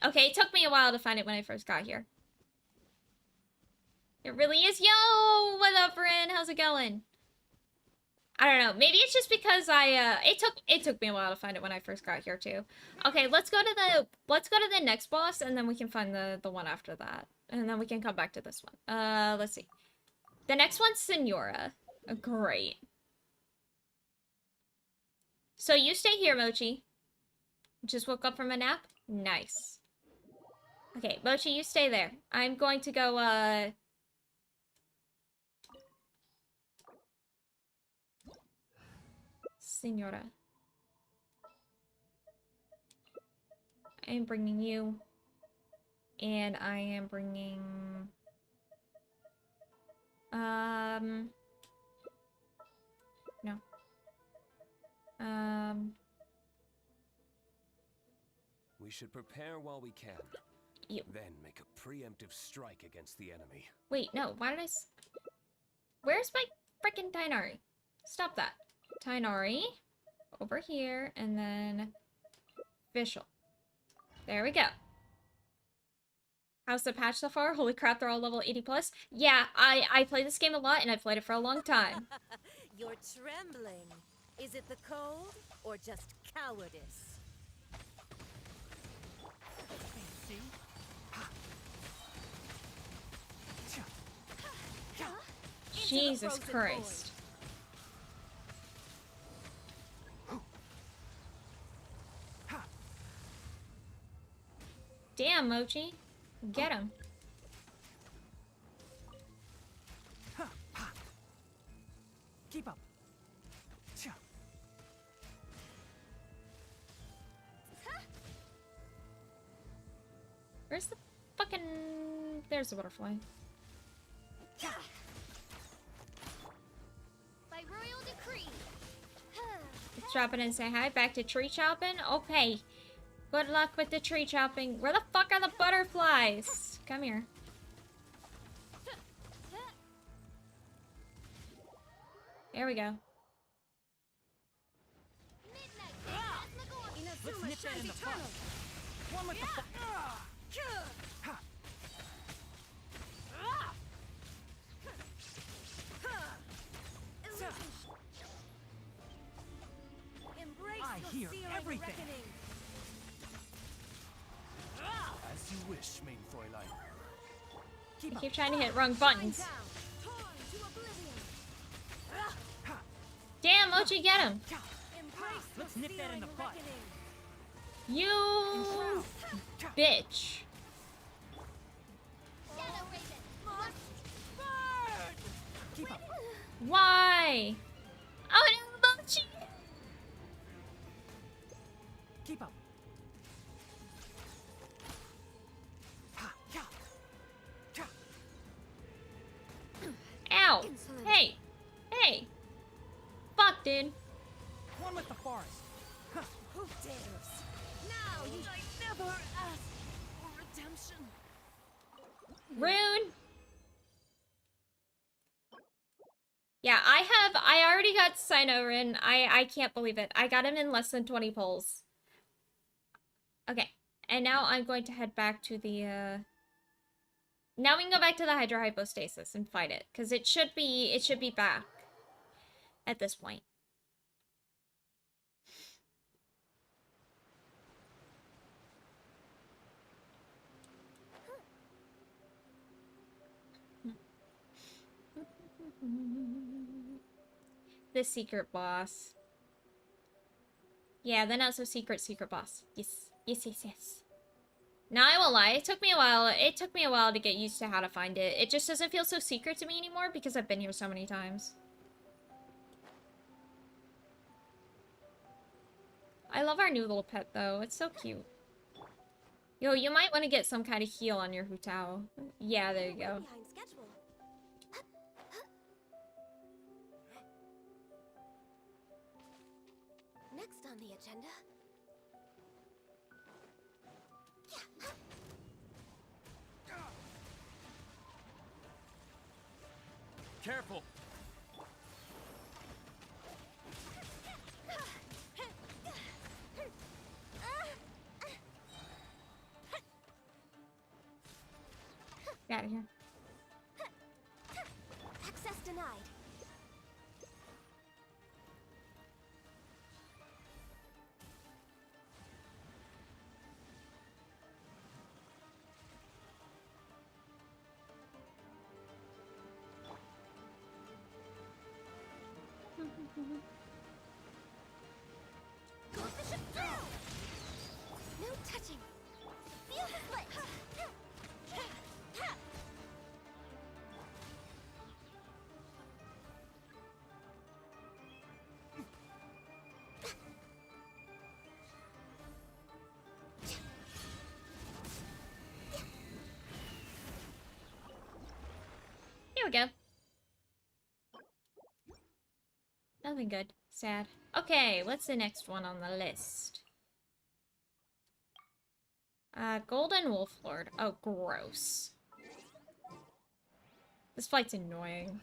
Okay, it took me a while to find it when I first got here. It really is. Yo! What up, Rin? How's it going? I don't know. Maybe it's just because it took me a while to find it when I first got here too. Okay, let's go to the next boss and then we can find the one after that. And then we can come back to this one. Let's see. The next one's Senora. Great. So you stay here, Mochi. Just woke up from a nap? Nice. Okay, Mochi, you stay there. I'm going to go, Senora. I am bringing you. And I am bringing... No.
We should prepare while we can.
You.
Then make a preemptive strike against the enemy.
Wait, no. Why did I... Where's my frickin' Tainari? Stop that. Tainari. Over here. And then... Vishal. There we go. How's the patch so far? Holy crap, they're all level 80 plus. Yeah, I play this game a lot and I've played it for a long time.
You're trembling. Is it the cold or just cowardice?
See?
Jesus Christ. Damn, Mochi. Get him.
Keep up.
Where's the fucking... There's the butterfly.
By royal decree.
Let's drop it and say hi. Back to tree chopping? Okay. Good luck with the tree chopping. Where the fuck are the butterflies? Come here. There we go.
Let's nip that in the bud. One with the I hear everything.
As you wish, main Fräulein.
I keep trying to hit wrong buttons. Damn, Mochi, get him.
Let's nip that in the bud.
You bitch.
Keep up.
Why? Oh no, Mochi.
Keep up.
Ow. Hey. Hey. Fuck, dude.
One with the forest.
Who dares? Now you never ask for redemption.
Rune. Yeah, I already got Cyno Rin. I can't believe it. I got him in less than 20 pulls. Okay. And now I'm going to head back to the, Now we can go back to the Hydra Hypostasis and fight it. Because it should be back. At this point. The secret boss. Yeah, the not so secret boss. Yes. Yes, yes, yes. Now I won't lie, it took me a while to get used to how to find it. It just doesn't feel so secret to me anymore because I've been here so many times. I love our new little pet, though. It's so cute. Yo, you might want to get some kind of heal on your Hutao. Yeah, there you
We're
go.
behind schedule. Next on the agenda.
Careful!
Get out of here.
Access denied. Coefficient through! No touching. Feel the split.
Here we go. Nothing good. Sad. Okay, what's the next one on the list? Golden Wolf Lord. Oh, gross. This fight's annoying.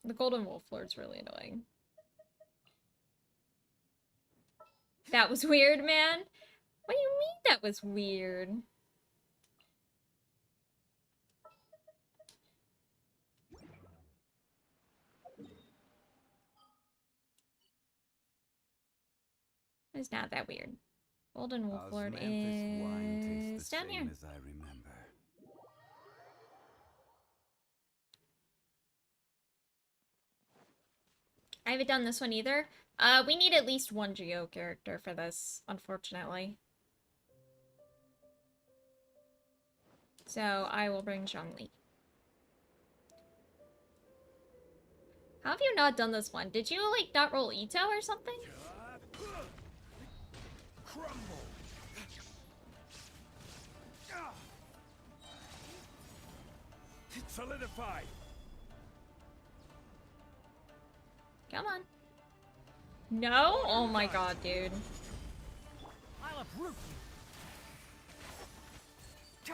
The Golden Wolf Lord's really annoying. That was weird, man. What do you mean that was weird? It's not that weird. Golden Wolf Lord is down here.
As I remember.
I haven't done this one either. We need at least one Geo character for this, unfortunately. So I will bring Zhongli. How have you not done this one? Did you, like, not roll Ito or something?
Crumble! Solidified!
Come on. No? Oh my god, dude.
I'll uproot you.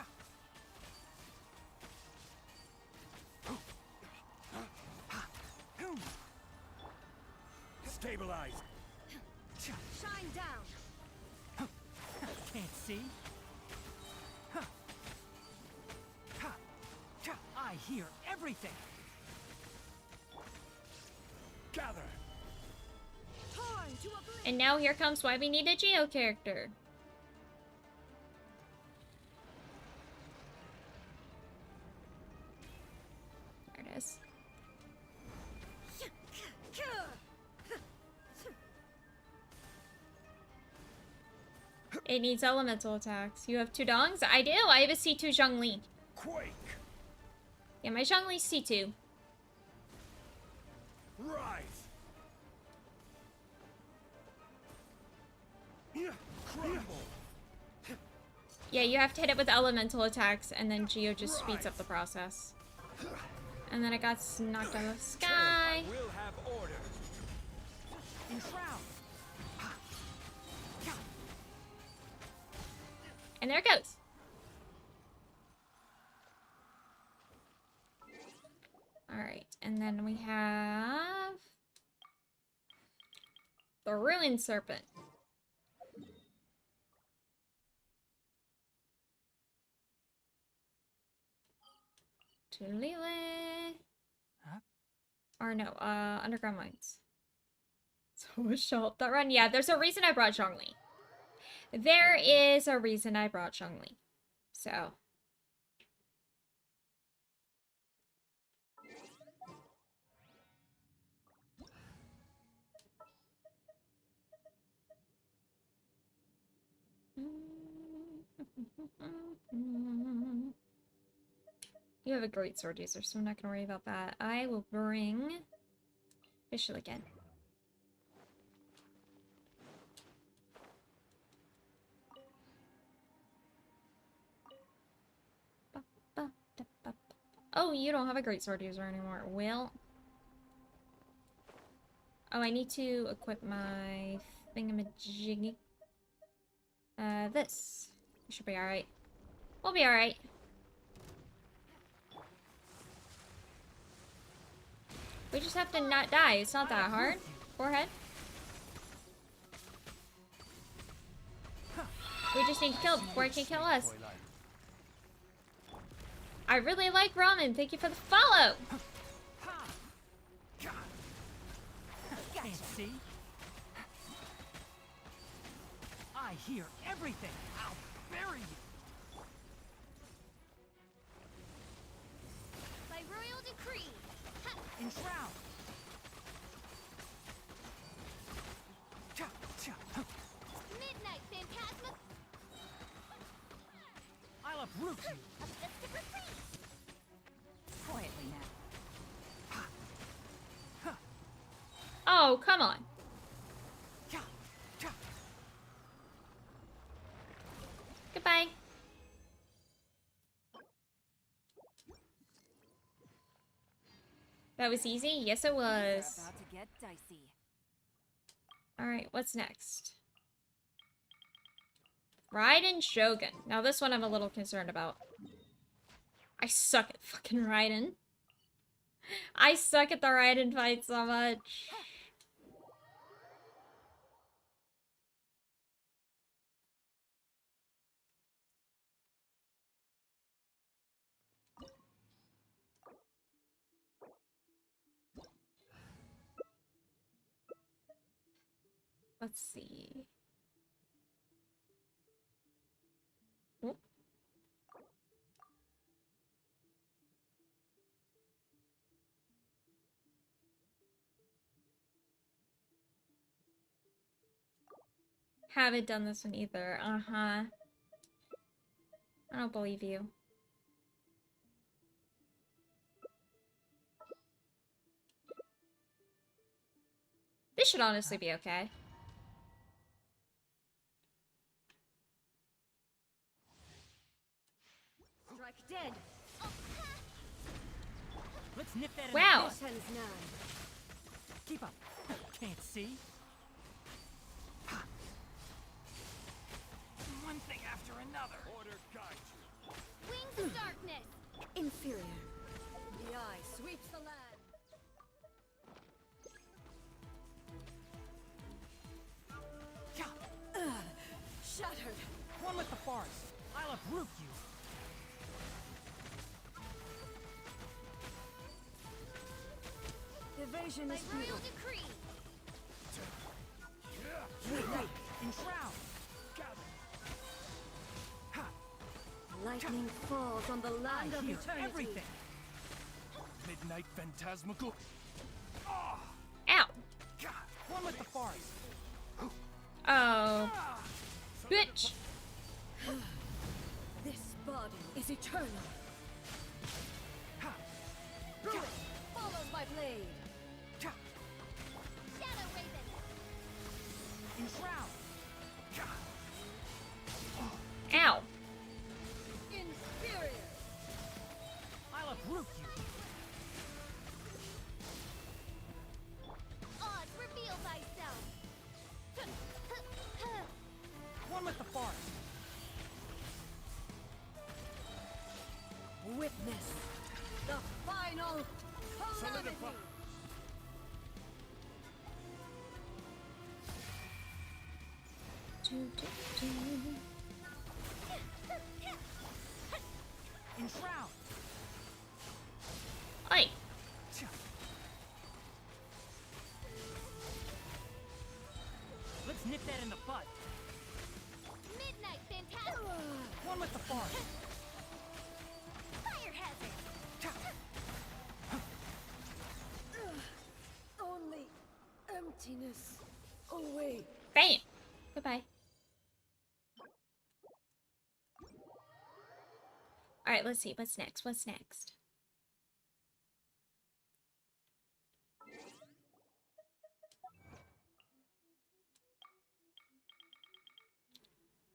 Stabilize!
Shine down.
Can't see. I hear everything.
Gather!
Torn to oblivion.
And now here comes why we need a Geo character. There it is. It needs elemental attacks. You have two dongs? I do. I have a C2 Zhongli.
Quake!
Yeah, my Zhongli's C2.
Rise! Crumble!
Yeah, you have to hit it with elemental attacks, and then Geo just speeds up the process. And then it got knocked out of the sky.
We'll have order.
Enshroud.
And there it goes. Alright, and then we have the Ruined Serpent. Tulile.
Huh?
Or no, Underground Mines. So show up that run. Yeah, there's a reason I brought Zhongli. There is a reason I brought Zhongli. So. You have a great sword user, so I'm not going to worry about that. I will bring Fischl again. you don't have a great sword user anymore. Well. Oh, I need to equip my thingamajiggy. This. Should be alright. We'll be alright. We just have to not die. It's not that hard. Forehead. We just need to kill before it can kill us. I really like ramen. Thank you for the follow.
Can't see? I hear everything. I'll bury you.
By royal decree. Ha!
Enshroud.
Midnight phantasma.
I'll uproot you.
A festive retreat.
Quietly now.
Oh, come on. Goodbye. That was easy? Yes, it was.
Things are about to get dicey.
Alright, what's next? Raiden Shogun. Now this one I'm a little concerned about. I suck at fucking Raiden. I suck at the Raiden fight so much. Let's see. Oop. Haven't done this one either. Uh-huh. I don't believe you. This should honestly be okay.
Strike dead.
Let's nip that in
Wow.
This ends now.
the Keep up. Can't see? One thing after another.
Order guide you.
Wings of darkness.
Inferior. The eye sweeps the land. Shattered.
One with the forest. I'll uproot you.
Evasion
By
is
royal
futile.
decree.
Midnight. Enshroud.
Lightning falls on the land
I
of
hear
eternity.
everything.
Midnight phantasmical.
Ow.
One with the forest.
Oh. Bitch.
This body is eternal. Ruin follows my blade.
Shadow Raven.
Enshroud.
Ow.
Inferior.
I'll uproot you.
Odds, reveal thyself.
One with the forest.
Witness the final calamity.
Solidify.
Enshroud.
Oi.
Let's nip that in the bud.
Midnight phantasma.
One with the forest.
Fire hazard.
Only emptiness away.
Bam. Goodbye. Alright, let's see. What's next? What's next?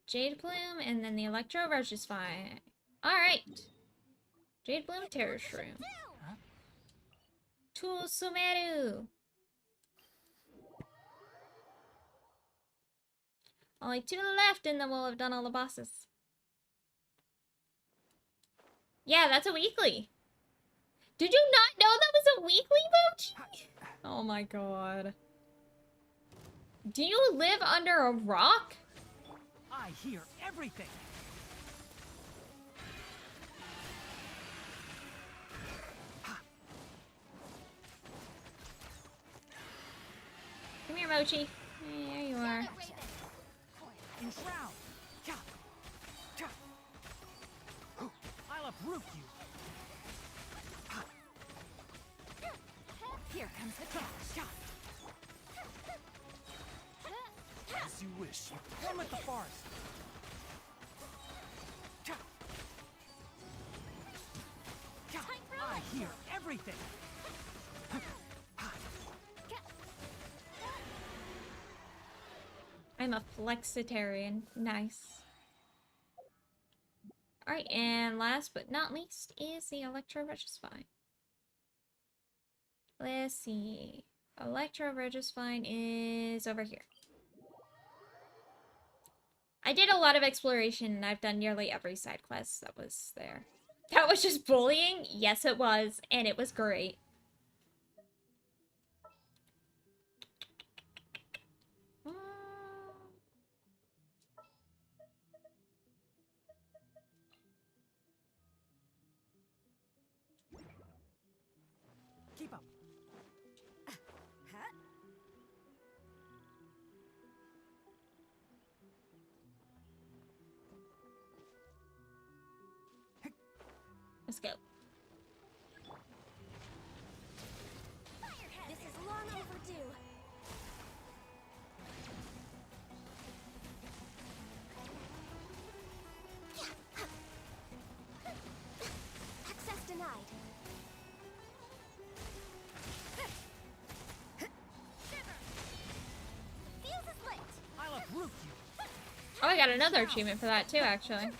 Jade Plume, and then the Electro Roach is fine. Alright. Jade Bloom Terror Shroom. Tool Sumeru. Only 2 left and then we'll have done all the bosses. Yeah, that's a weekly. Did you not know that was a weekly, Mochi? Oh my god. Do you live under a rock?
I hear everything.
Come here, Mochi. There you are.
Enshroud. I'll uproot you.
Here comes the catch.
As you wish.
One with the forest. I hear everything.
I'm a flexitarian. Nice. Alright, and last but not least is the Electro Regisvine. Let's see. Electro Regisvine is over here. I did a lot of exploration and I've done nearly every side quest that was there. That was just bullying? Yes, it was. And it was great.
Keep up.
Let's go.
This is long overdue. Access denied. Fuse is lit.
I'll uproot you.
Oh, I got another achievement for that too, actually.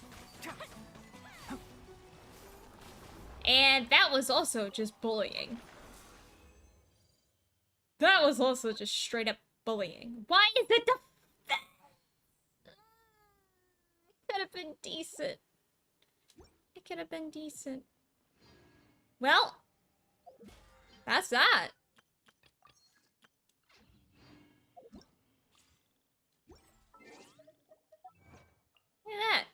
And that was also just bullying. That was also just straight up bullying. Why is it the... It could have been decent. It could have been decent. Well, that's that. Look at that.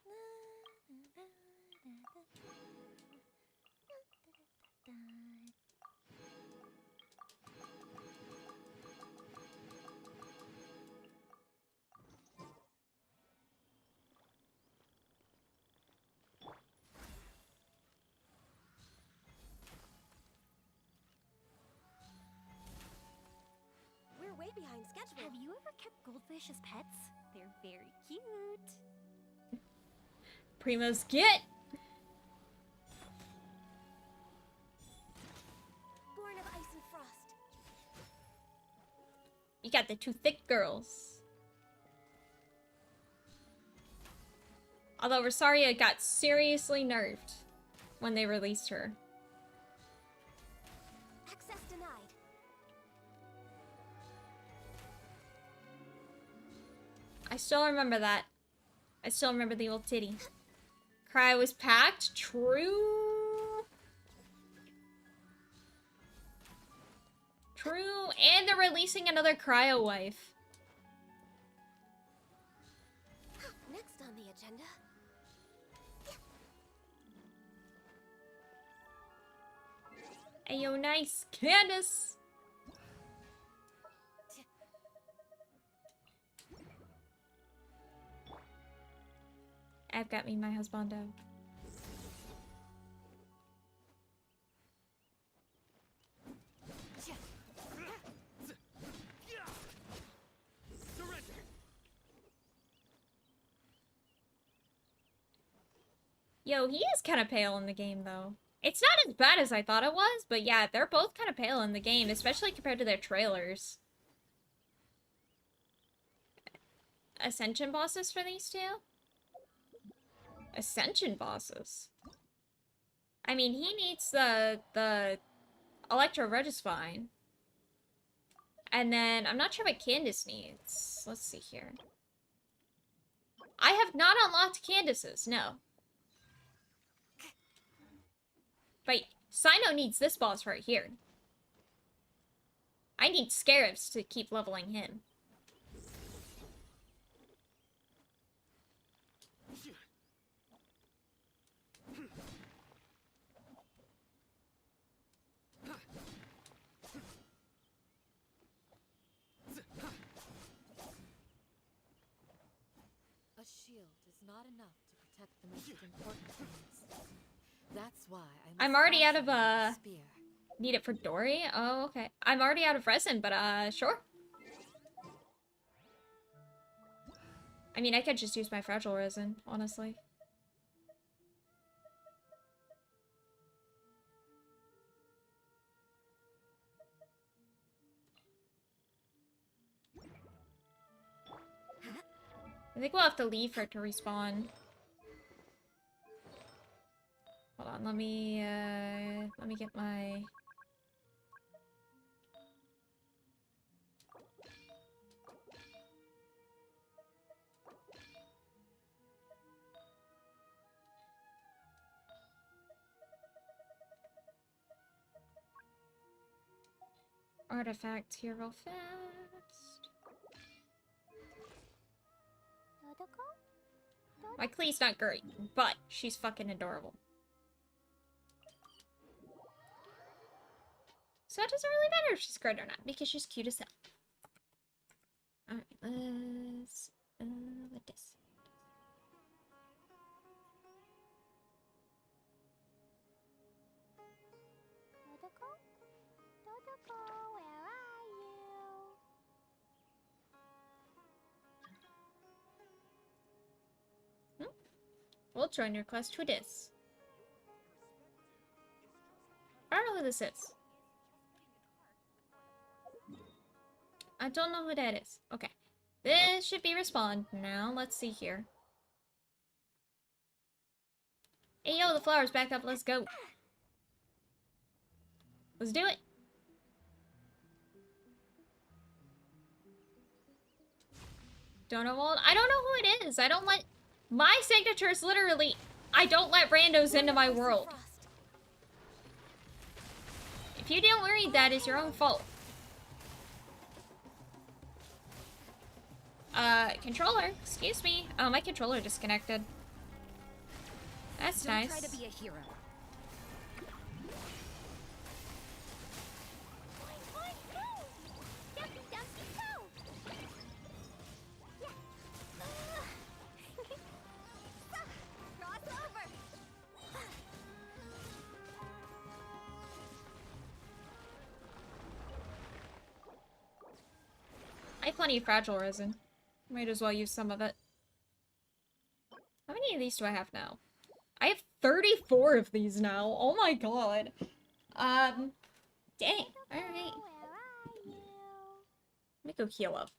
We're way behind schedule. Have you ever kept goldfish as pets? They're very cute.
Primo's get.
Born of ice and frost.
You got the 2 thick girls. Although Rosaria got seriously nerfed when they released her.
Access denied.
I still remember that. I still remember the old titty. Cry was packed. True. True. And they're releasing another Cryo wife.
Next on the agenda.
Ayo, nice. Candace. I've got me my husbando. Yo, he is kind of pale in the game, though. It's not as bad as I thought it was, but yeah, they're both kind of pale in the game, especially compared to their trailers. Ascension bosses for these two? Ascension bosses? I mean, he needs the Electro Registine. And then, I'm not sure what Candace needs. Let's see here. I have not unlocked Candace's, no. But Cyno needs this boss right here. I need Scarabs to keep leveling him.
A shield is not enough to protect the most important things. That's why
I'm already out of,
spear.
Need it for Dory? Oh, okay. I'm already out of resin, but, sure. I mean, I could just use my fragile resin, honestly. I think we'll have to leave for it to respawn. Hold on, let me get my... artifact here real fast. My Klee's not great, but she's fucking adorable. So it doesn't really matter if she's great or not, because she's cute as hell. Alright, let's... with this.
Where are you?
We'll join your quest. Who dis? I don't know who this is. I don't know who that is. Okay. This should be respawned now. Let's see here. Hey, yo, the flower's back up. Let's go. Let's do it. Don't know old. I don't know who it is. I don't let... My signature is literally... I don't let randos into my world. If you didn't read that, it's your own fault. Controller. Excuse me. Oh, my controller disconnected. That's nice.
Try to be a hero.
I have plenty of fragile resin. Might as well use some of it. How many of these do I have now? I have 34 of these now. Oh my god. Dang. Alright. Let me go heal up.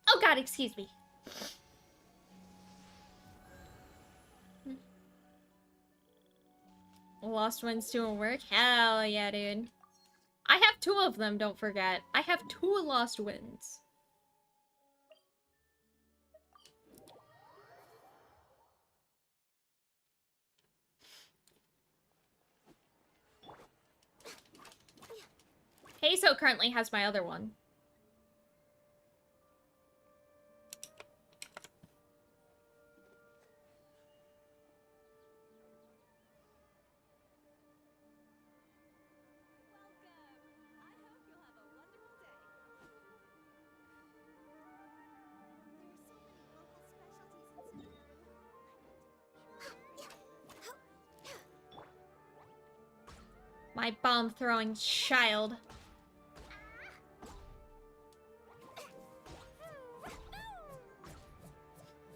Oh god, excuse me. Lost Winds doing work? Hell yeah, dude. I have 2 of them, don't forget. I have 2 Lost Winds. Hazo currently has my other one. My bomb-throwing child.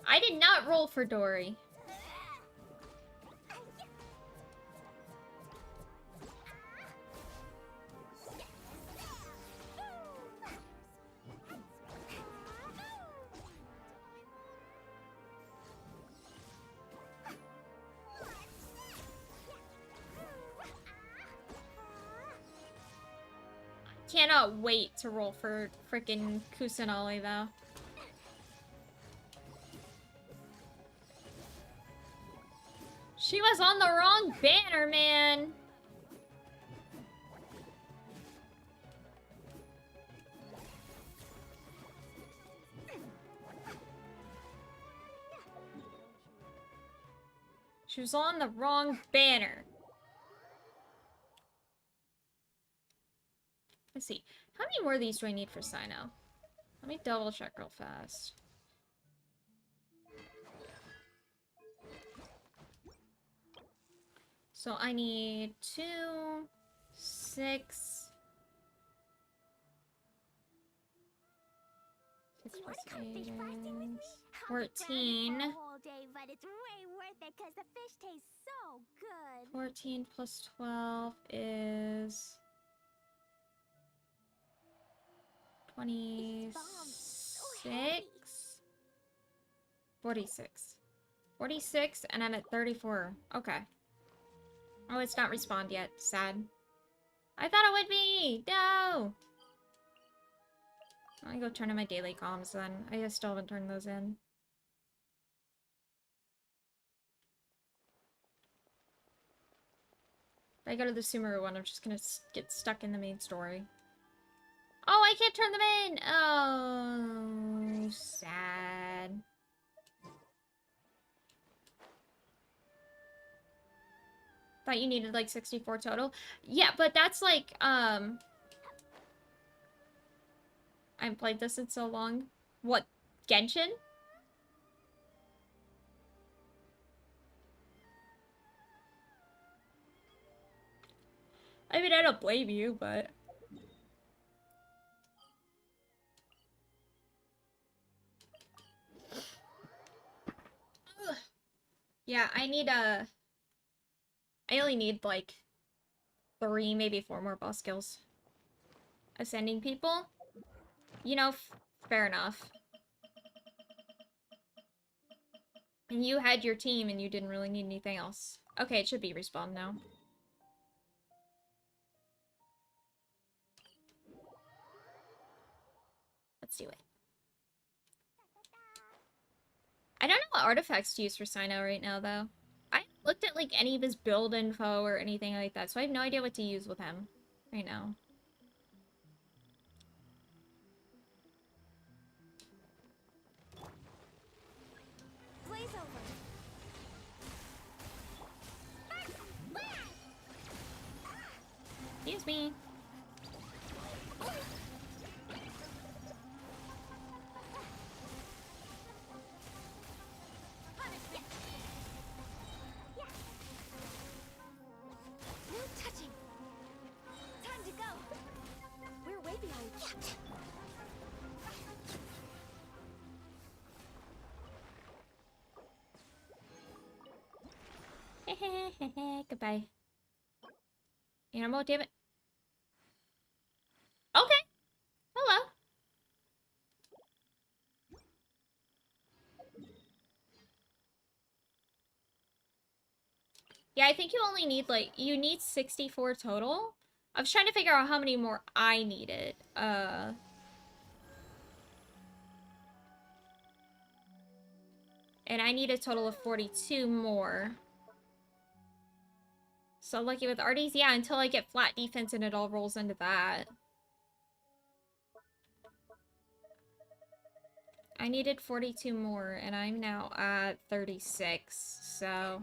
I did not roll for Dory. Cannot wait to roll for frickin' Kusanali, though. She was on the wrong banner, man! She was on the wrong banner. Let's see. How many more of these do I need for Cyno? Let me double check real fast. So I need 2, 6... 6 plus 8 is 14.
Whole day, but it's way worth it because the fish tastes so good.
14 plus 12 is 26. 46. 46, and I'm at 34. Okay. Oh, it's not respawned yet. Sad. I thought it would be! No! Let me go turn in my daily comms then. I still haven't turned those in. If I go to the Sumeru one, I'm just gonna get stuck in the main story. Oh, I can't turn them in! Oh, sad. Thought you needed like 64 total. Yeah, but that's like, I haven't played this in so long. What, Genshin? I mean, I don't blame you, but... Ugh. Yeah, I need I only need, like, 3, maybe 4 more boss skills. Ascending people? You know, fair enough. And you had your team and you didn't really need anything else. Okay, it should be respawned now. Let's do it. I don't know what artifacts to use for Cyno right now, though. I haven't looked at, like, any of his build info or anything like that, so I have no idea what to use with him right now.
Blaze over.
Excuse me.
No touching. Time to go. We're way behind.
Goodbye. Animal, damn it. Okay. Hello. Yeah, I think you only need, like, you need 64 total. I was trying to figure out how many more I needed. And I need a total of 42 more. So lucky with Arties, yeah, until I get flat defense and it all rolls into that. I needed 42 more, and I'm now at 36, so...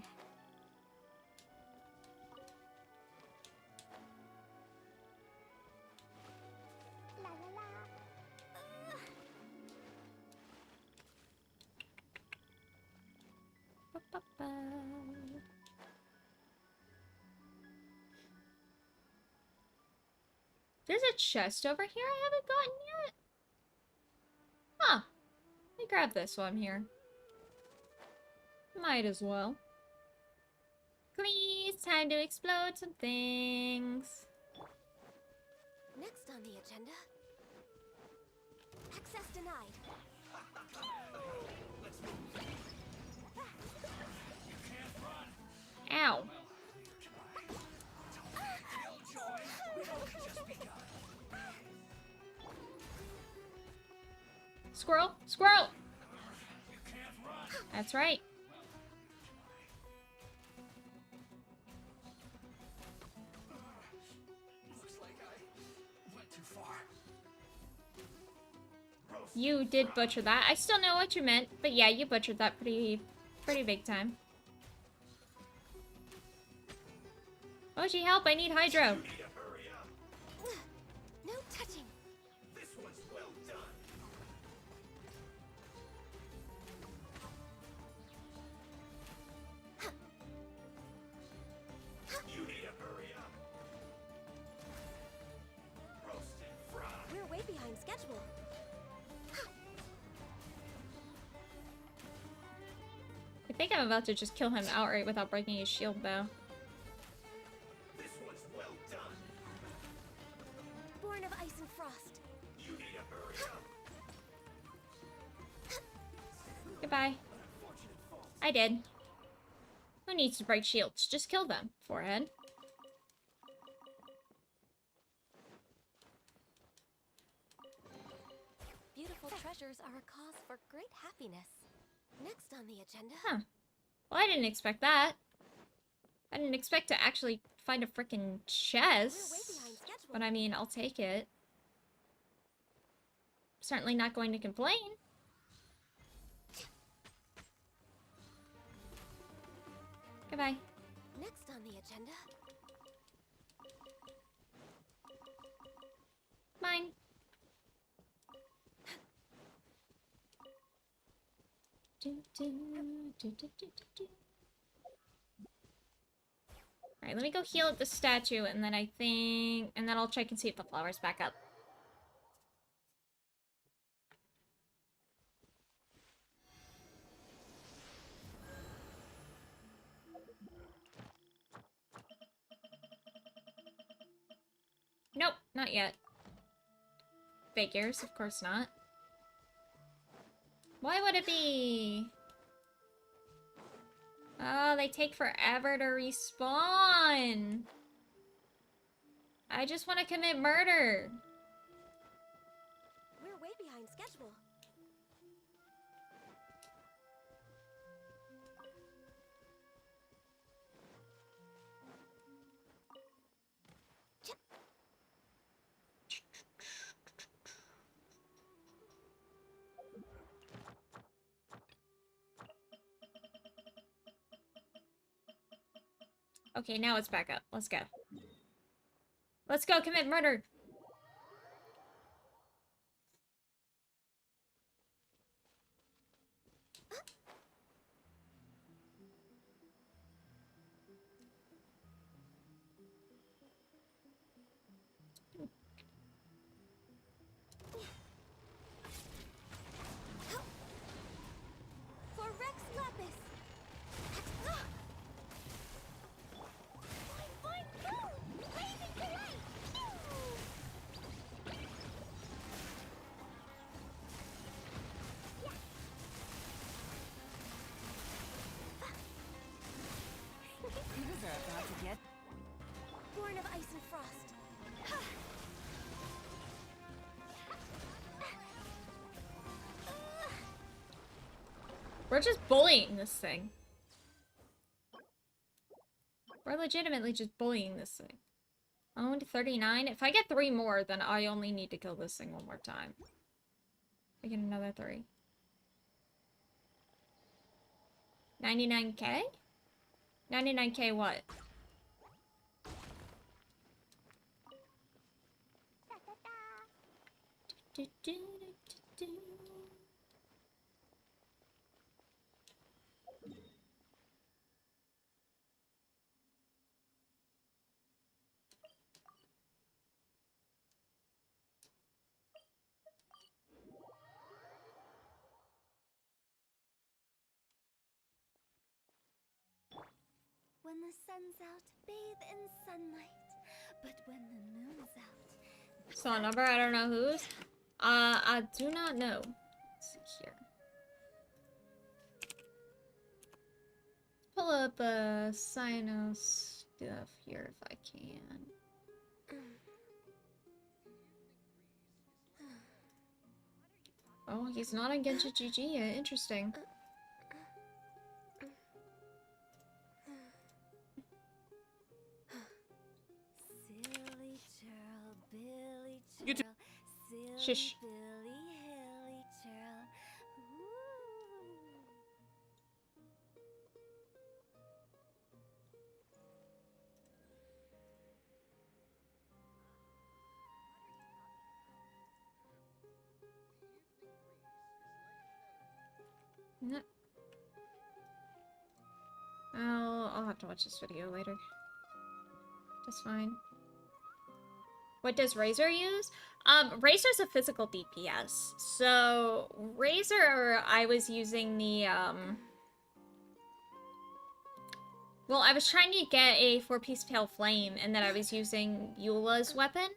La la la.
Ba-ba-ba. There's a chest over here I haven't gotten yet? Huh. Let me grab this while I'm here. Might as well. Please, time to explode some things.
Next on the agenda. Access denied.
Ow. Squirrel! Squirrel! That's right.
Looks like I went too far.
You did butcher that. I still know what you meant, but yeah, you butchered that pretty big time. Oh, gee, help! I need hydro.
No touching.
This one's well done. You need to hurry up. Roasted fried.
We're way behind schedule.
I think I'm about to just kill him outright without breaking his shield, though.
This one's well done.
Born of ice and frost.
You need to hurry up.
Goodbye. I did. Who needs to break shields? Just kill them. Forehead.
Beautiful treasures are a cause for great happiness. Next on the agenda.
Huh. Well, I didn't expect that. I didn't expect to actually find a frickin'
We're way
chest.
behind schedule.
But I mean, I'll take it. Certainly not going to complain. Goodbye.
Next on the agenda.
Mine. Alright, let me go heal at the statue, and then and then I'll check and see if the flower's back up. Nope, not yet. Figures, of course not. Why would it be? Oh, they take forever to respawn. I just want to commit murder.
We're way behind schedule.
Okay, now it's back up. Let's go. Let's go commit murder.
For Rex Lapis. Fine, go! Blazing delight!
Things are about to get...
Born of ice and frost.
We're just bullying this thing. We're legitimately just bullying this thing. Owned 39. If I get 3 more, then I only need to kill this thing one more time. I get another 3. 99k? 99k what?
When the sun's out, bathe in sunlight. But when the moon's out,
Saw a number, I don't know whose. I do not know. Let's see here. Pull up Cyno stuff here if I can. Oh, he's not on Genshin GG yet. Interesting.
Silly churl, Billy
You
churl, silly
Shush.
Billy Hilly churl. Ooh.
No. I'll have to watch this video later. That's fine. What does Razor use? Razor's a physical DPS. So, Razor, I was using the, well, I was trying to get a 4-piece Pale Flame, and then I was using Eula's weapon.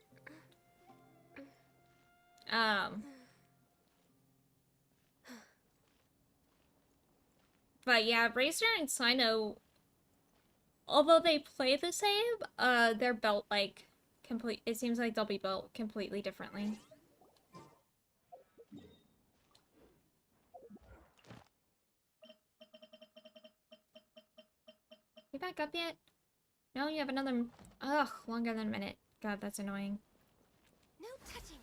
But yeah, Razor and Cyno, although they play the same, they're built, like, it seems like they'll be built completely differently. You back up yet? No, you have another... Ugh, longer than a minute. God, that's annoying.
No touching.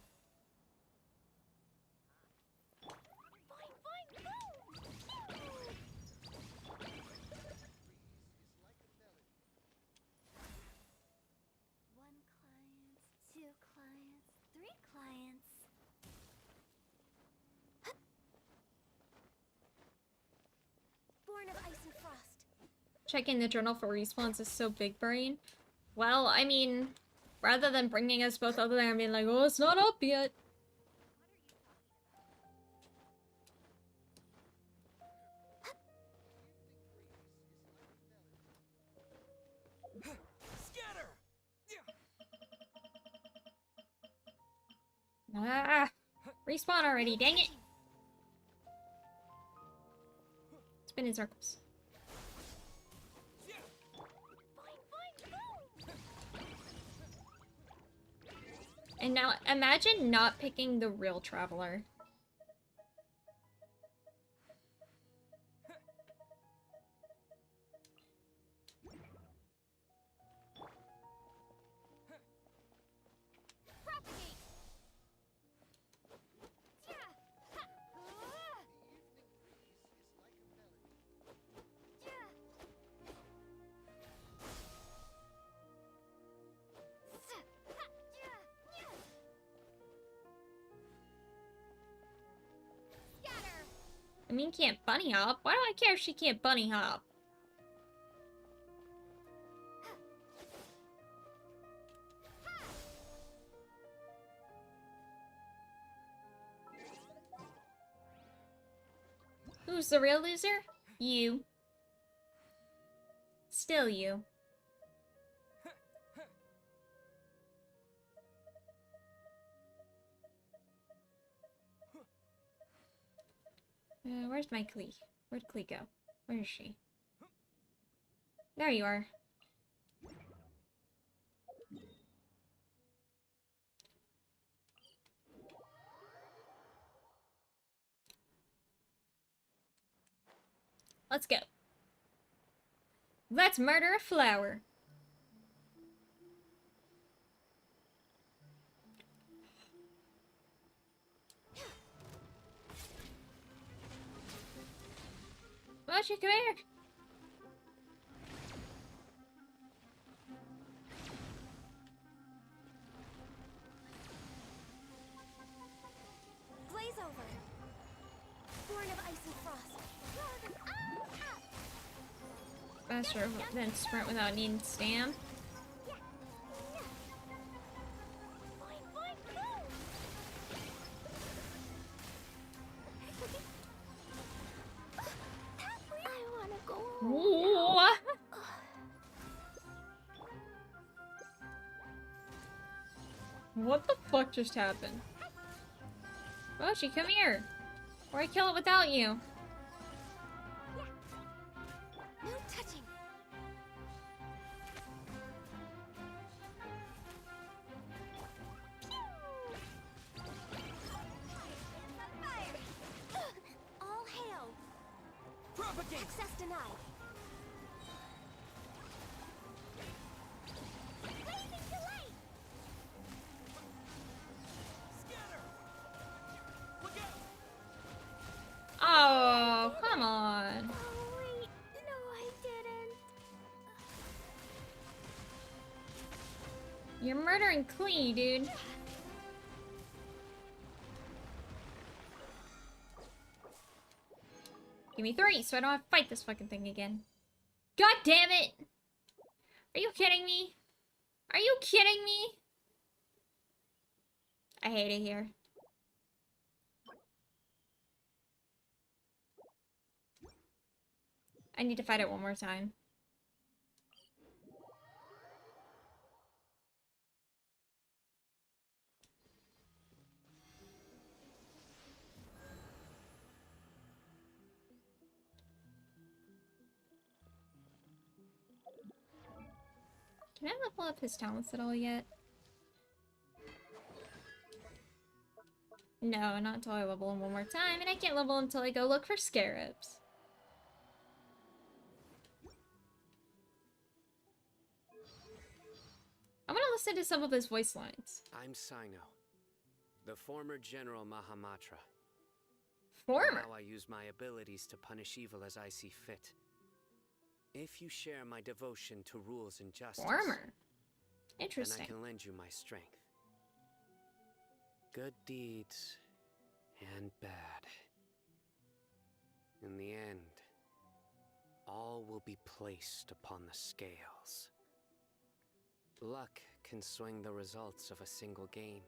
One client, two clients, three clients. Born of ice and frost.
Checking the journal for respawns is so big brain. Well, I mean, rather than bringing us both over there and being like, oh, it's not up yet.
Scatter!
Ah, respawn already, dang it. Spin in circles. And now, imagine not picking the real traveler.
Propagate.
I mean, can't bunny hop. Why do I care if she can't bunny hop? Who's the real loser? You. Still you. Where's my Klee? Where'd Klee go? Where is she? There you are. Let's go. Let's murder a flower. Mochi, come here.
Blaze over. Born of ice and frost.
Faster than sprint without needing stam.
I wanna go home.
Ooh. What the fuck just happened? Mochi, come here. Or I kill it without you.
No touching. Fire. Access denied. Blazing delay.
Oh, come on.
Oh wait, no, I didn't.
You're murdering Klee, dude. Give me 3 so I don't have to fight this fucking thing again. God damn it! Are you kidding me? Are you kidding me? I hate it here. I need to fight it one more time. Can I level up his talents at all yet? No, not until I level him one more time, and I can't level until I go look for scarabs. I want to listen to some of his voice lines.
I'm Cyno, the former General Mahamatra.
Former?
Now I use my abilities to punish evil as I see fit. If you share my devotion to rules and justice,
Former.
then I
Interesting.
can lend you my strength. Good deeds and bad. In the end, all will be placed upon the scales. Luck can swing the results of a single game,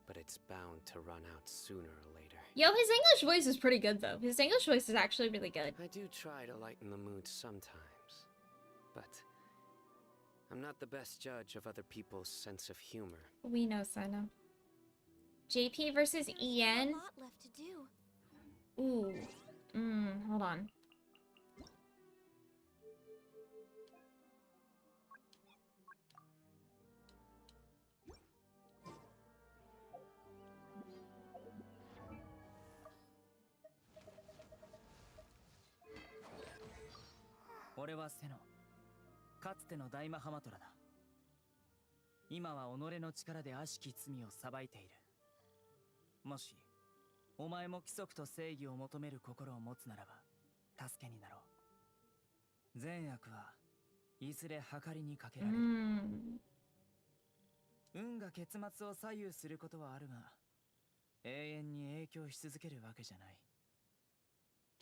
but it's bound to run out sooner or later.
Yo, his English voice is pretty good, though. His English voice is actually really good.
I do try to lighten the mood sometimes, but I'm not the best judge of other people's sense of humor.
We know, Cyno. JP versus
There's
EN?
a lot left to do.
Ooh. Hold on.
俺はセノ、かつての大マハマトラだ。今は己の力で悪しき罪を裁いている。もしお前も規則と正義を求める心を持つならば助けになろう。善悪はいずれ計りにかけられる。運が結末を左右することはあるが、永遠に影響し続けるわけじゃない。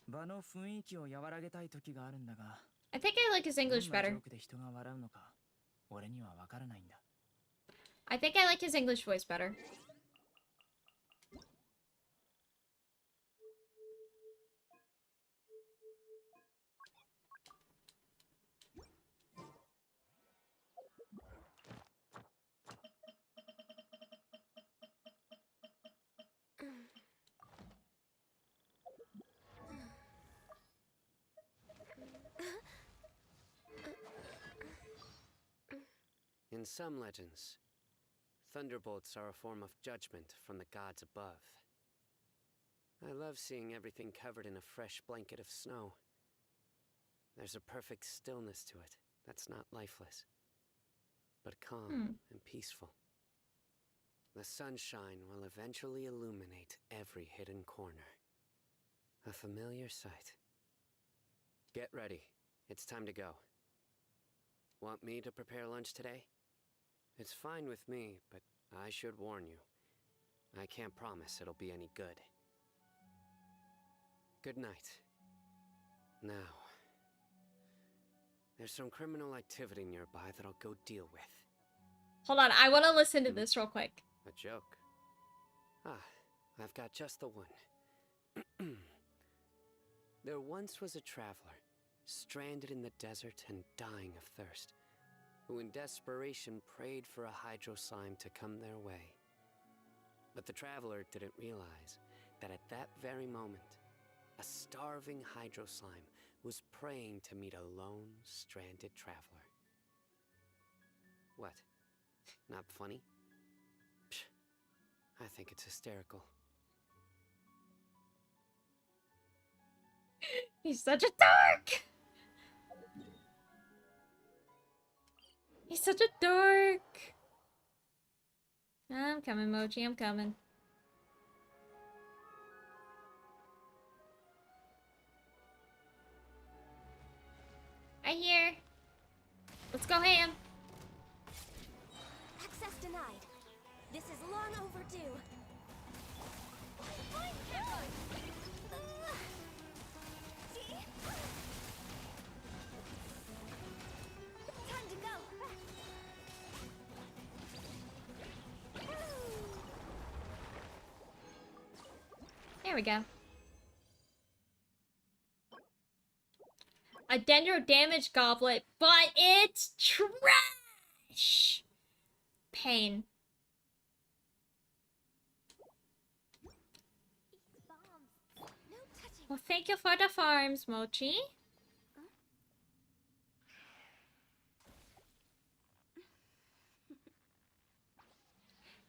場の雰囲気を和らげたい時があるんだが、
I think I like his English
どんなジョ
better.
ークで人が笑うのか、俺にはわからないんだ。
I think I like his English voice better.
In some legends, thunderbolts are a form of judgment from the gods above. I love seeing everything covered in a fresh blanket of snow. There's a perfect stillness to it that's not lifeless, but calm and peaceful. The sunshine will eventually illuminate every hidden corner. A familiar sight. Get ready. It's time to go. Want me to prepare lunch today? It's fine with me, but I should warn you. I can't promise it'll be any good. Good night. Now, there's some criminal activity nearby that I'll go deal with.
Hold on, I want to listen to this real quick.
A joke? Ah, I've got just the one. There once was a traveler, stranded in the desert and dying of thirst, who in desperation prayed for a hydro slime to come their way. But the traveler didn't realize that at that very moment, a starving hydro slime was praying to meet a lone, stranded traveler. What? Not funny? Psh, I think it's hysterical.
He's such a dork! He's such a dork! I'm coming, Mochi, I'm coming. I hear. Let's go ham.
Access denied. This is long overdue. Time to go.
There we go. A dendro damage goblet, but it's trash! Pain.
Bombs. No touching.
Well, thank you for the farms, Mochi.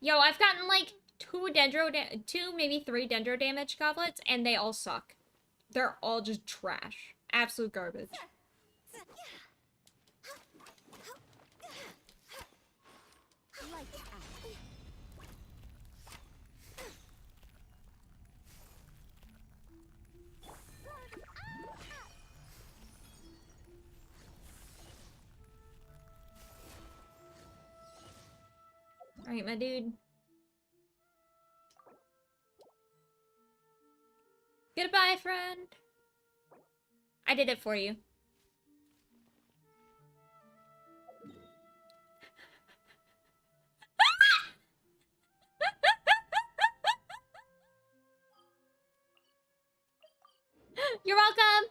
Yo, I've gotten like two, maybe three dendro damage goblets, and they all suck. They're all just trash. Absolute garbage.
Lights out.
Alright, my dude. Goodbye, friend. I did it for you. You're welcome.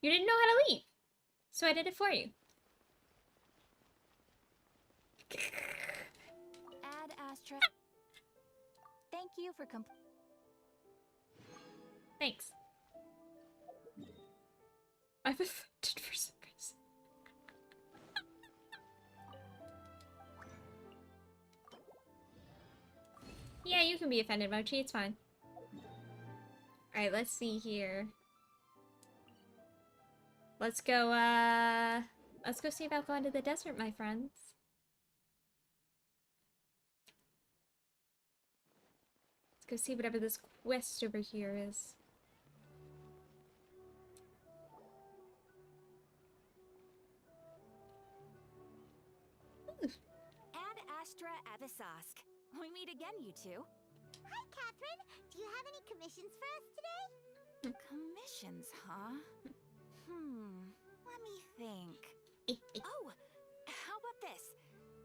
You didn't know how to leave, so I did it for you.
Ad Astra. Thank you for
Thanks. I'm offended for some reason. Yeah, you can be offended, Mochi. It's fine. Alright, let's see here. Let's go see about going to the desert, my friends. Let's go see whatever this quest over here is.
Ad Astra Abyssosque. We meet again, you two.
Hi, Catherine. Do you have any commissions for us today?
Commissions, huh? Let me think. Oh, how about this?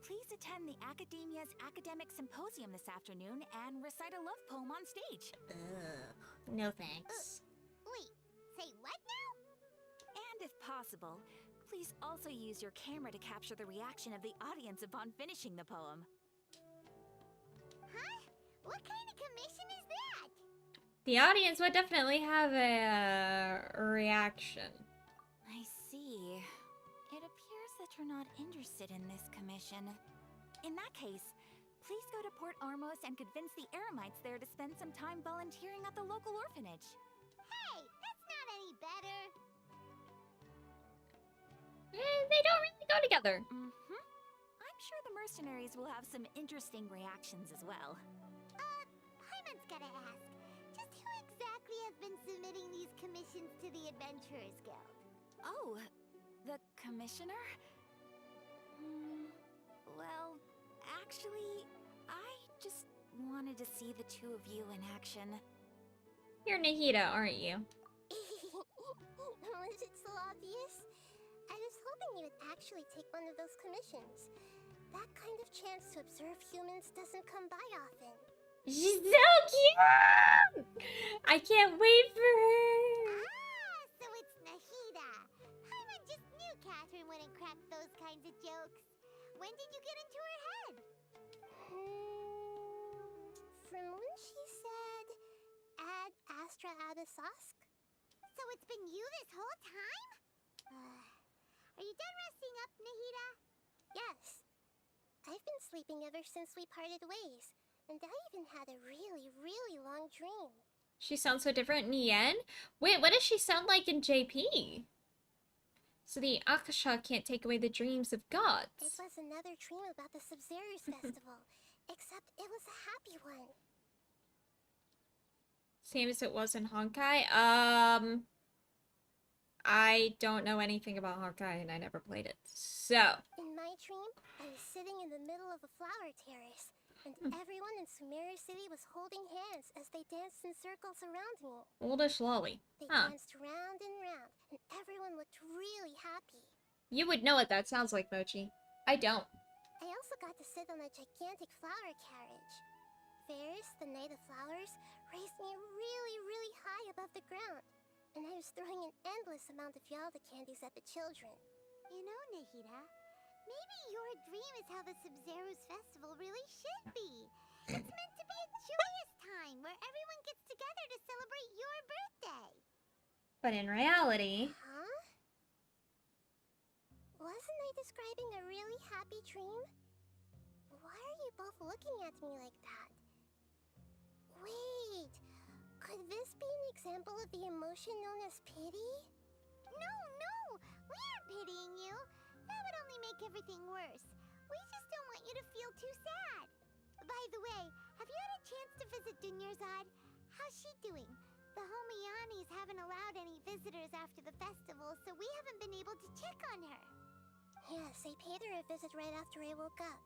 Please attend the Academia's Academic Symposium this afternoon and recite a love poem on stage.
No thanks.
Wait, say what now?
And if possible, please also use your camera to capture the reaction of the audience upon finishing the poem.
Huh? What kind of commission is that?
The audience would definitely have a reaction.
I see. It appears that you're not interested in this commission. In that case, please go to Port Armos and convince the Eremites there to spend some time volunteering at the local orphanage.
Hey, that's not any better.
They don't really go together.
I'm sure the mercenaries will have some interesting reactions as well.
Hyman's gotta ask, just who exactly has been submitting these commissions to the Adventurers Guild?
Oh, the commissioner? Well, actually, I just wanted to see the two of you in action.
You're Nahida, aren't you?
Was it so obvious? I was hoping you would actually take one of those commissions. That kind of chance to observe humans doesn't come by often.
She's so cute! I can't wait for her!
Ah, so it's Nahida. Hyman just knew Catherine wouldn't crack those kinds of jokes. When did you get into her head? From when she said, Ad Astra Abyssosque? So it's been you this whole time? Are you done resting up, Nahida? Yes. I've been sleeping ever since we parted ways, and I even had a really, really long dream.
She sounds so different in Yen. Wait, what does she sound like in JP? So the Akasha can't take away the dreams of
It
gods.
was another dream about the Sub-Zero's festival, except it was a happy one.
Same as it was in Honkai. I don't know anything about Honkai and I never played it. So,
In my dream, I was sitting in the middle of a flower terrace, and everyone in Sumeru City was holding hands as they danced in circles around me.
oldish lolly.
They
Huh.
danced round and round, and everyone looked really happy.
You would know what that sounds like, Mochi. I don't.
I also got to sit on a gigantic flower carriage. Ferris, the Knight of Flowers, raised me really, really high above the ground, and I was throwing an endless amount of Yalda candies at the children. You know, Nahida, maybe your dream is how the Sub-Zero's festival really should be. It's meant to be a joyous time where everyone gets together to celebrate your birthday.
But in reality...
Huh? Wasn't I describing a really happy dream? Why are you both looking at me like that? Wait, could this be an example of the emotion known as pity? No, we aren't pitying you. That would only make everything worse. We just don't want you to feel too sad. By the way, have you had a chance to visit Dunyarzad? How's she doing? The Homiyanis haven't allowed any visitors after the festival, so we haven't been able to check on her. Yes, I paid her a visit right after I woke up.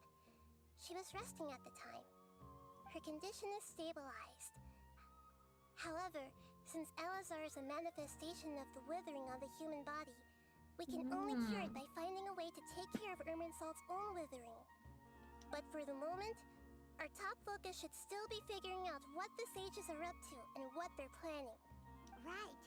She was resting at the time. Her condition is stabilized. However, since Elazar is a manifestation of the withering on the human body, we can only cure it by finding a way to take care of Irminsul's own withering. But for the moment, our top focus should still be figuring out what the sages are up to and what they're planning. Right.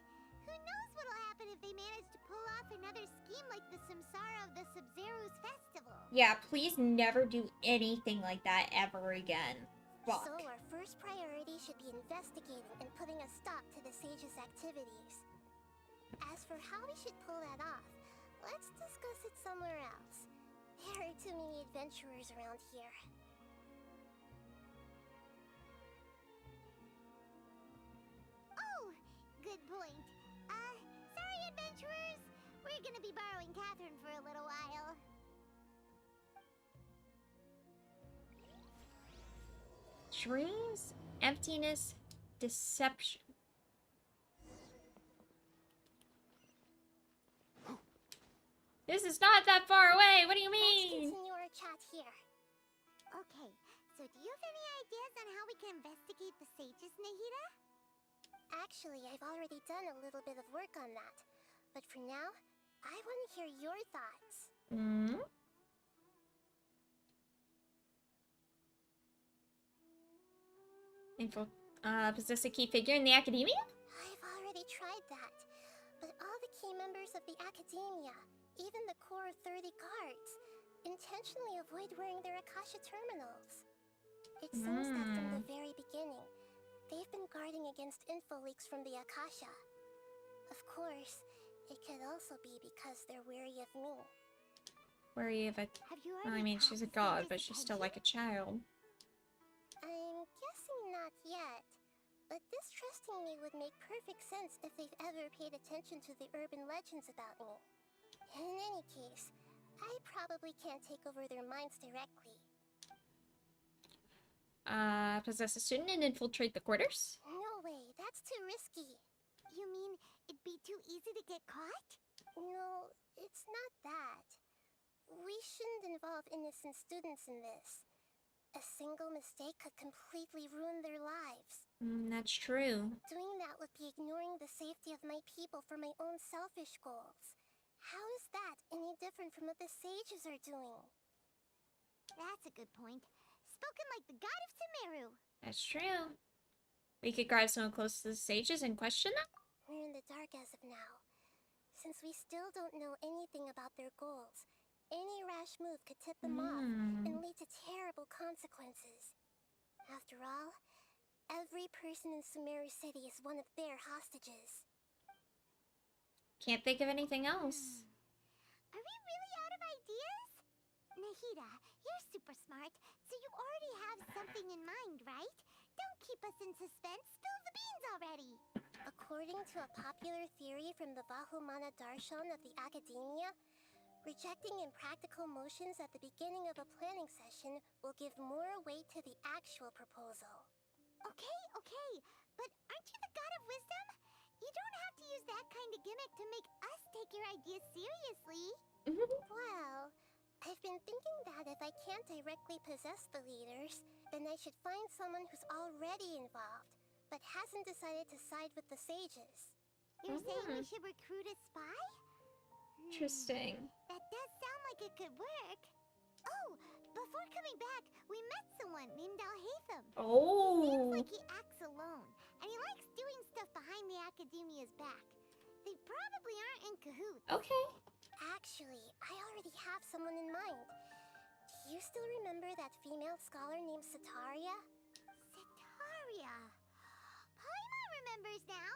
Who knows what'll happen if they manage to pull off another scheme like the Samsara of the Sub-Zero's festival.
Yeah, please never do anything like that ever again. Fuck.
So our first priority should be investigating and putting a stop to the sages' activities. As for how we should pull that off, let's discuss it somewhere else. There are too many adventurers around here. Oh, good point. Sorry, adventurers. We're gonna be borrowing Catherine for a little while.
Dreams, emptiness, deception. This is not that far away. What do you
Let's
mean?
continue our chat here. Okay, so do you have any ideas on how we can investigate the sages, Nahida? Actually, I've already done a little bit of work on that. But for now, I want to hear your thoughts.
Hmm? Possess a key figure in the academia?
I've already tried that. But all the key members of the academia, even the core 30 guards, intentionally avoid wearing their Akasha terminals. It seems that from the very beginning, they've been guarding against info leaks from the Akasha. Of course, it could also be because they're wary of me.
Wary of a...
Have you
I mean, she's a god, but she's still like a child.
I'm guessing not yet. But distrusting me would make perfect sense if they've ever paid attention to the urban legends about me. In any case, I probably can't take over their minds directly.
Possess a student and infiltrate the quarters?
No way, that's too risky. You mean it'd be too easy to get caught? No, it's not that. We shouldn't involve innocent students in this. A single mistake could completely ruin their lives.
That's true.
Doing that would be ignoring the safety of my people for my own selfish goals. How is that any different from what the sages are doing? That's a good point. Spoken like the god of Sumeru.
That's true. We could grab someone close to the sages and question them?
We're in the dark as of now. Since we still don't know anything about their goals, any rash move could tip them off and lead to terrible consequences. After all, every person in Sumeru City is one of their hostages.
Can't think of anything else.
Are we really out of ideas? Nahida, you're super smart, so you already have something in mind, right? don't keep us in suspense. Spill the beans already. According to a popular theory from the Vahumana Darshan of the Academia, rejecting impractical motions at the beginning of a planning session will give more weight to the actual proposal. Okay, but aren't you the god of wisdom? You don't have to use that kind of gimmick to make us take your ideas seriously. Well, I've been thinking that if I can't directly possess the leaders, then I should find someone who's already involved, but hasn't decided to side with the sages. You're saying we should recruit a spy?
Interesting.
That does sound like it could work. Oh, before coming back, we met someone named Alhaitham.
Oh.
He seems like he acts alone, and he likes doing stuff behind the Academia's back. They probably aren't in cahoots.
Okay.
Actually, I already have someone in mind. Do you still remember that female scholar named Sitaria? Sitaria? Paimon remembers now.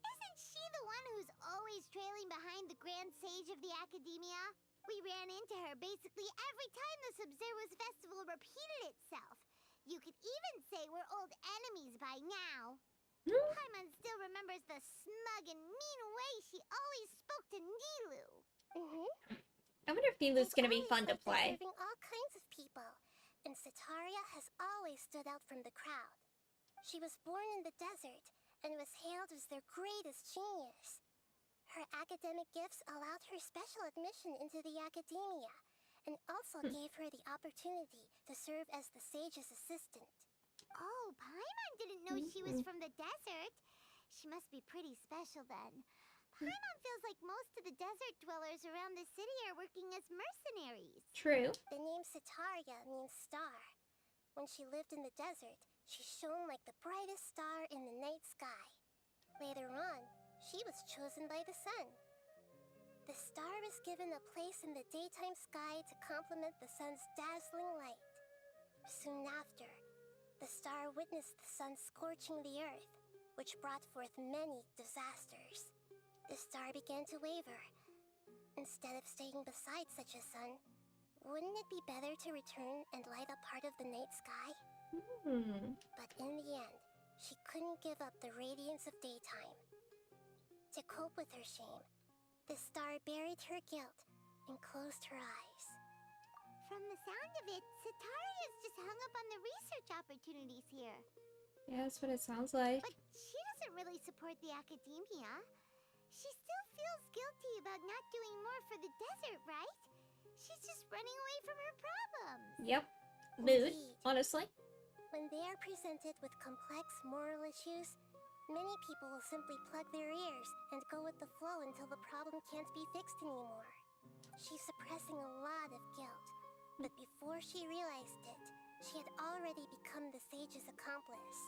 Isn't she the one who's always trailing behind the Grand Sage of the Academia? We ran into her basically every time the Sub-Zero's festival repeated itself. You could even say we're old enemies by now. Paimon still remembers the smug and mean way she always spoke to Nilu.
I wonder if Nilu's gonna be fun to play.
Serving all kinds of people, and Sitaria has always stood out from the crowd. She was born in the desert and was hailed as their greatest genius. Her academic gifts allowed her special admission into the Academia, and also gave her the opportunity to serve as the sage's assistant. Oh, Paimon didn't know she was from the desert. She must be pretty special then. Paimon feels like most of the desert dwellers around the city are working as mercenaries.
True.
The name Sitaria means star. When she lived in the desert, she shone like the brightest star in the night sky. Later on, she was chosen by the sun. The star was given a place in the daytime sky to complement the sun's dazzling light. Soon after, the star witnessed the sun scorching the earth, which brought forth many disasters. The star began to waver. Instead of staying beside such a sun, wouldn't it be better to return and light up part of the night sky? But in the end, she couldn't give up the radiance of daytime. To cope with her shame, the star buried her guilt and closed her eyes. From the sound of it, Sitaria's just hung up on the research opportunities here.
Yeah, that's what it sounds like.
But she doesn't really support the Academia. She still feels guilty about not doing more for the desert, right? She's just running away from her problems.
Yep. Mood,
Indeed.
honestly.
When they are presented with complex moral issues, many people will simply plug their ears and go with the flow until the problem can't be fixed anymore. She's suppressing a lot of guilt, but before she realized it, she had already become the sage's accomplice.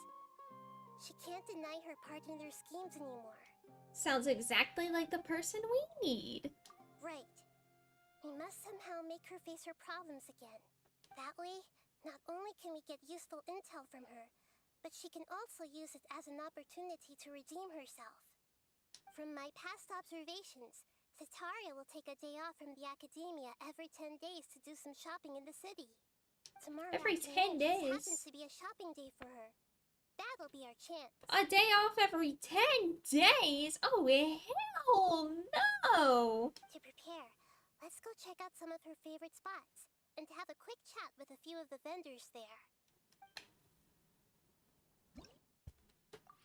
She can't deny her part in their schemes anymore.
Sounds exactly like the person we need.
Right. We must somehow make her face her problems again. That way, not only can we get useful intel from her, but she can also use it as an opportunity to redeem herself. From my past observations, Sitaria will take a day off from the Academia every 10 days to do some shopping in the city. Tomorrow
Every 10
afternoon just
days?
happens to be a shopping day for her. That'll be our chance.
A day off every 10 days? Oh, hell no!
To prepare, let's go check out some of her favorite spots and have a quick chat with a few of the vendors there.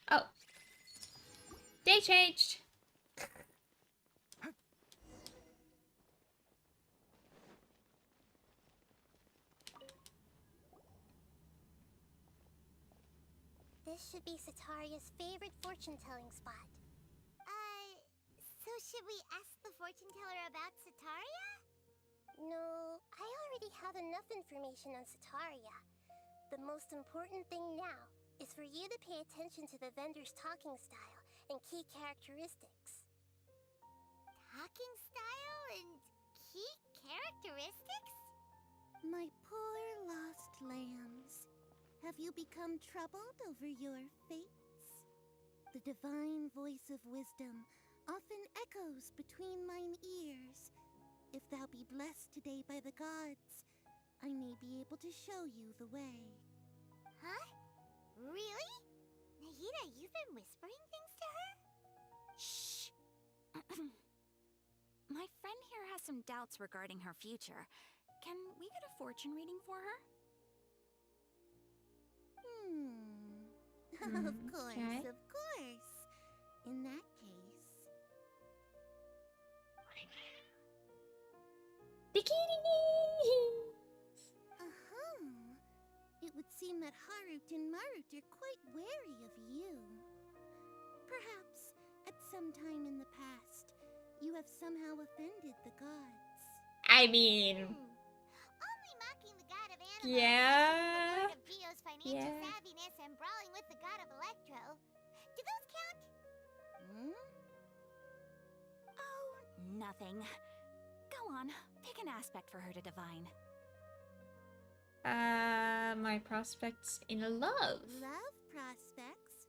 Oh. Day changed.
This should be Sitaria's favorite fortune-telling spot. So should we ask the fortune teller about Sitaria? No, I already have enough information on Sitaria. The most important thing now is for you to pay attention to the vendor's talking style and key characteristics. Talking style and key characteristics?
My poor lost lambs, have you become troubled over your fates? The divine voice of wisdom often echoes between mine ears. If thou be blessed today by the gods, I may be able to show you the way.
Huh? Really? Nahida, you've been whispering things to her?
Shh. My friend here has some doubts regarding her future. Can we get a fortune reading for her?
Of course,
Okay.
of course. In that case,
Bikini!
it would seem that Harut and Marut are quite wary of you. Perhaps, at some time in the past, you have somehow offended the gods.
I mean,
Only mocking the god of animals,
Yeah.
questioning the lord of Geo's financial
Yeah.
savviness, and brawling with the god of Electro. Do those count?
Hmm?
Oh, nothing. Go on, pick an aspect for her to divine.
My prospects in love.
Love prospects?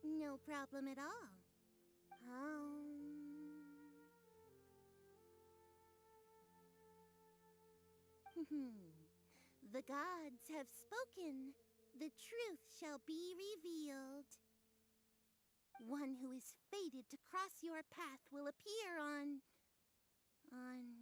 No problem at all. The gods have spoken. The truth shall be revealed. One who is fated to cross your path will appear on... Huh?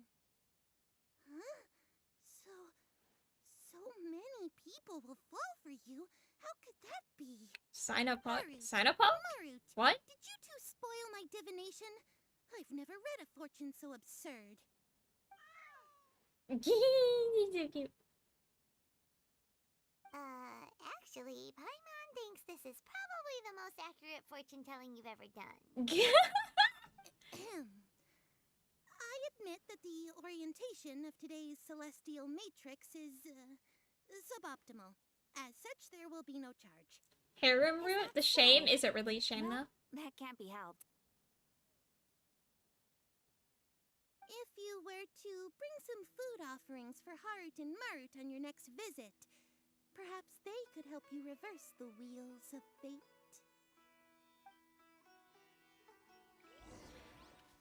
So many people will fall for you. How could that be?
Cyno?
Marut,
Marut? What?
did you two spoil my divination? I've never read a fortune so absurd.
Actually, Paimon thinks this is probably the most accurate fortune telling you've ever done.
I admit that the orientation of today's celestial matrix is suboptimal. As such, there will be no charge.
Harem root? The
so?
shame? Is it really shame
Well,
though?
that can't be helped.
If you were to bring some food offerings for Harut and Marut on your next visit, perhaps they could help you reverse the wheels of fate.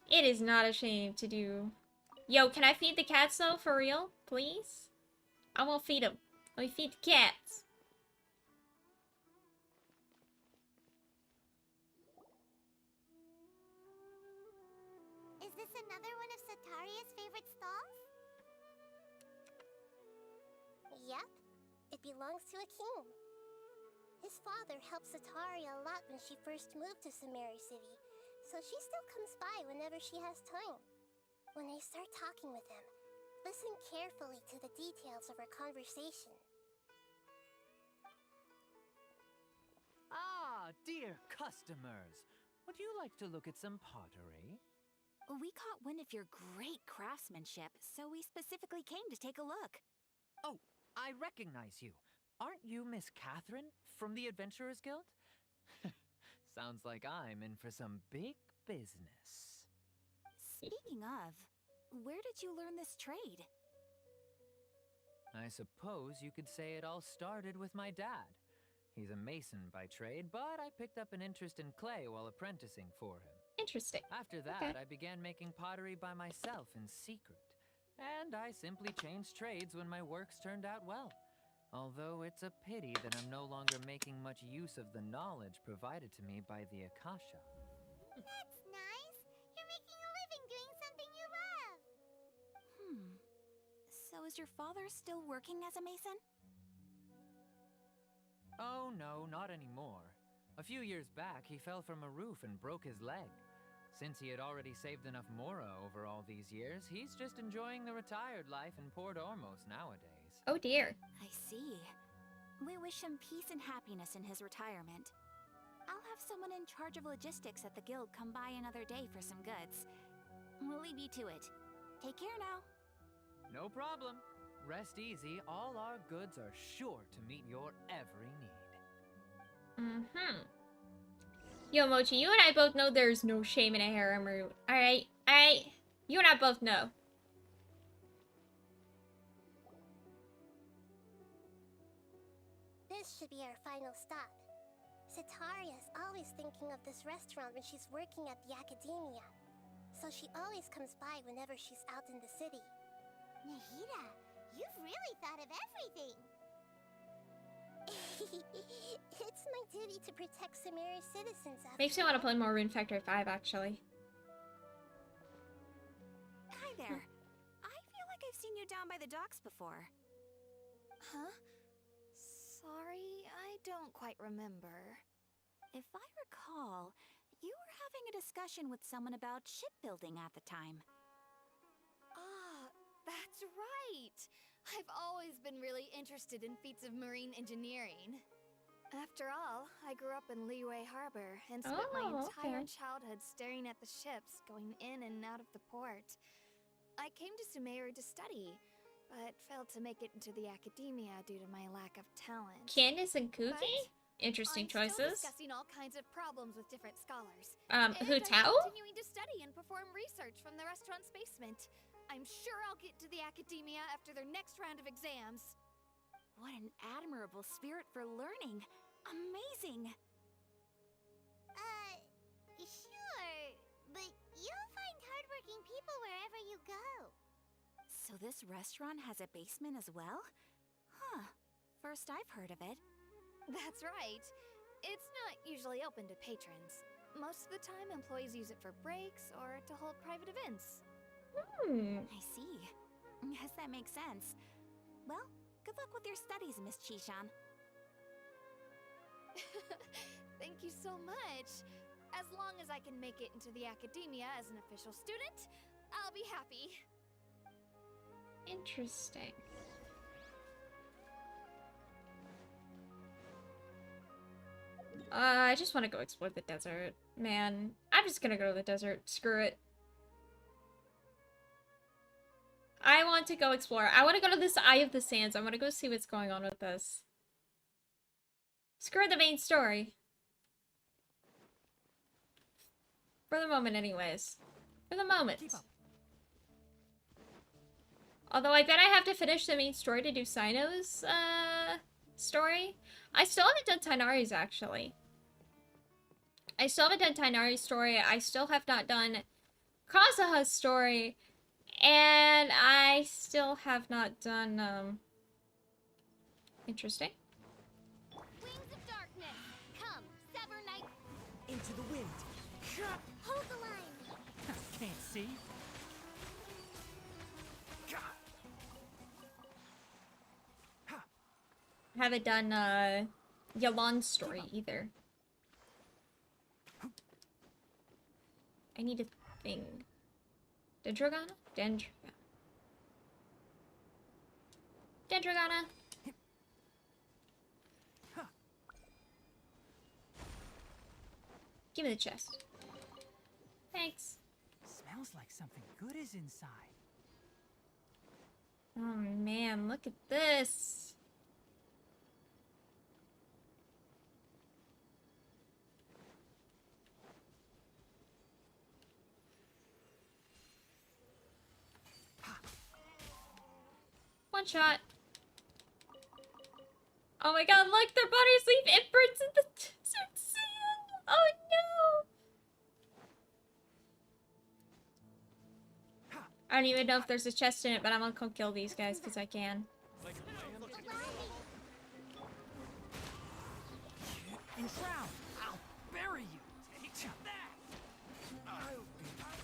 It is not a shame to do. Yo, can I feed the cats though? For real? Please? I won't feed them. Let me feed the cats.
Is this another one of Sataria's favorite stalls? Yep. It belongs to a king. His father helped Sataria a lot when she first moved to Samari City, so she still comes by whenever she has time. When I start talking with him, listen carefully to the details of our conversation.
Ah, dear customers. Would you like to look at some pottery?
We caught wind of your great craftsmanship, so we specifically came to take a look.
Oh, I recognize you. Aren't you Miss Catherine from the Adventurers Guild? Sounds like I'm in for some big business.
Speaking of, where did you learn this trade?
I suppose you could say it all started with my dad. He's a mason by trade, but I picked up an interest in clay while apprenticing for him.
Interesting.
After that, I began making pottery by myself in secret. And I simply changed trades when my works turned out well. Although it's a pity that I'm no longer making much use of the knowledge provided to me by the Akasha.
That's nice. You're making a living doing something you love.
So is your father still working as a mason?
Oh no, not anymore. A few years back, he fell from a roof and broke his leg. Since he had already saved enough mora over all these years, he's just enjoying the retired life in Port Ormos nowadays.
Oh dear.
I see. We wish him peace and happiness in his retirement. I'll have someone in charge of logistics at the guild come by another day for some goods. We'll leave you to it. Take care now.
No problem. Rest easy, all our goods are sure to meet your every need.
Yo, Mochi, you and I both know there's no shame in a harem root. Alright? Alright? You and I both know.
This should be our final stop. Sataria's always thinking of this restaurant when she's working at the academia, so she always comes by whenever she's out in the city. Nahida, you've really thought of everything! It's my duty to protect Samari's citizens.
Makes me want to play more Rune Factory 5, actually.
Hi there. I feel like I've seen you down by the docks before.
Huh? Sorry, I don't quite remember.
If I recall, you were having a discussion with someone about shipbuilding at the time.
Ah, that's right! I've always been really interested in feats of marine engineering. After all, I grew up in Liyue Harbor and spent my entire childhood staring at the ships going in and out of the port. I came to Sumeru to study, but failed to make it into the academia due to my lack of talent.
Candace and Kuki? Interesting
I'm still
choices.
discussing all kinds of problems with different scholars.
Hu Tao?
I'm continuing to study and perform research from the restaurant's basement. I'm sure I'll get to the academia after their next round of exams.
What an admirable spirit for learning. Amazing.
Sure, but you'll find hardworking people wherever you go.
So this restaurant has a basement as well? Huh. First I've heard of it.
That's right. It's not usually open to patrons. Most of the time, employees use it for breaks or to hold private events.
I see. Guess that makes sense. Well, good luck with your studies, Miss Chishan.
Thank you so much. As long as I can make it into the academia as an official student, I'll be happy.
Interesting. I just want to go explore the desert. Man, I'm just gonna go to the desert. Screw it. I want to go explore. I want to go to this Eye of the Sands. I want to go see what's going on with this. Screw the main story. For the moment, anyways. For the moment. Although I bet I have to finish the main story to do Cyno's, story. I still haven't done Tainari's, actually. I still haven't done Tainari's story. I still have not done Kazuha's story. And I still have not done, interesting.
Wings of darkness, come, sever night.
Into the wind.
Hold the line.
Can't see.
Haven't done, Yalan's story either. I need a thing. Dendrogana? Dendrogana! Give me the chest. Thanks.
Smells like something good is inside.
Oh man, look at this. One shot. Oh my god, look, their bodies leave imprints in the desert sand. Oh no. I don't even know if there's a chest in it, but I'm gonna go kill these guys because I can.
And drown. I'll bury you. Take that. I'll be back.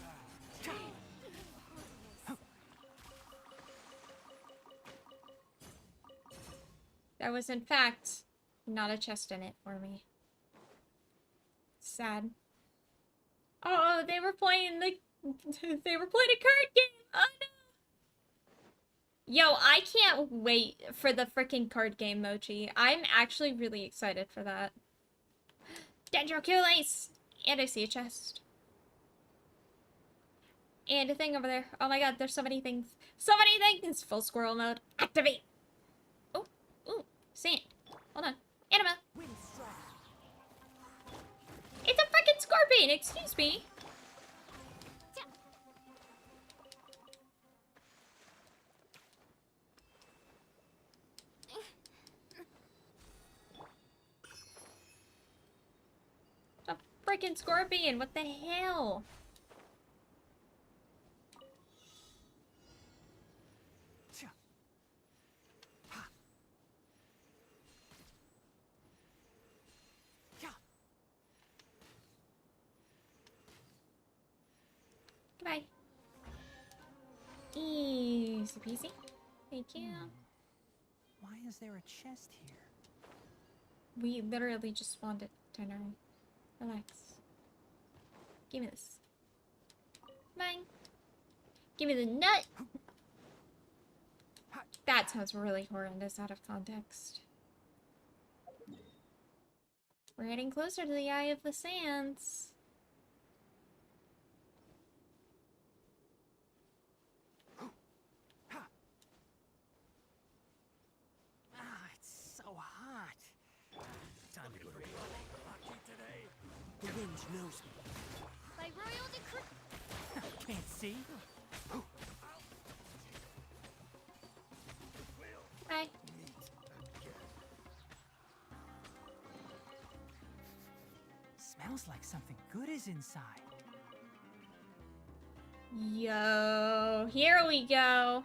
There was, in fact, not a chest in it for me. Sad. Oh, they were playing the... they were playing a card game! Oh no! Yo, I can't wait for the freaking card game, Mochi. I'm actually really excited for that. Dendroculase! And I see a chest. And a thing over there. Oh my god, there's so many things. So many things! Full squirrel mode. Activate! Oh, ooh, sand. Hold on. Anima! It's a freaking scorpion! Excuse me! A freaking scorpion! What the hell? Easy peasy. Thank you.
Why is there a chest here?
We literally just spawned it. Dinner. Relax. Give me this. Bang. Give me the nut. That sounds really horrendous out of context. We're getting closer to the Eye of the Sands.
It's so hot. Time to go to bed. Lucky today. The wind knows me.
By royal decree.
Can't see.
Hi.
Smells like something good is inside.
Yo, here we go.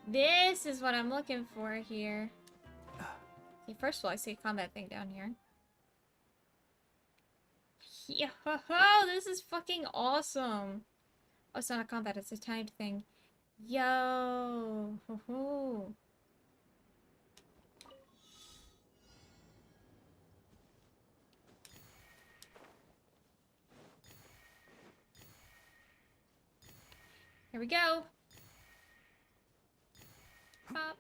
This is what I'm looking for here. Okay, first of all, I see a combat thing down here. Yo, this is fucking awesome. Oh, it's not a combat, it's a timed thing. Yo, ho ho. Here we go. Pop.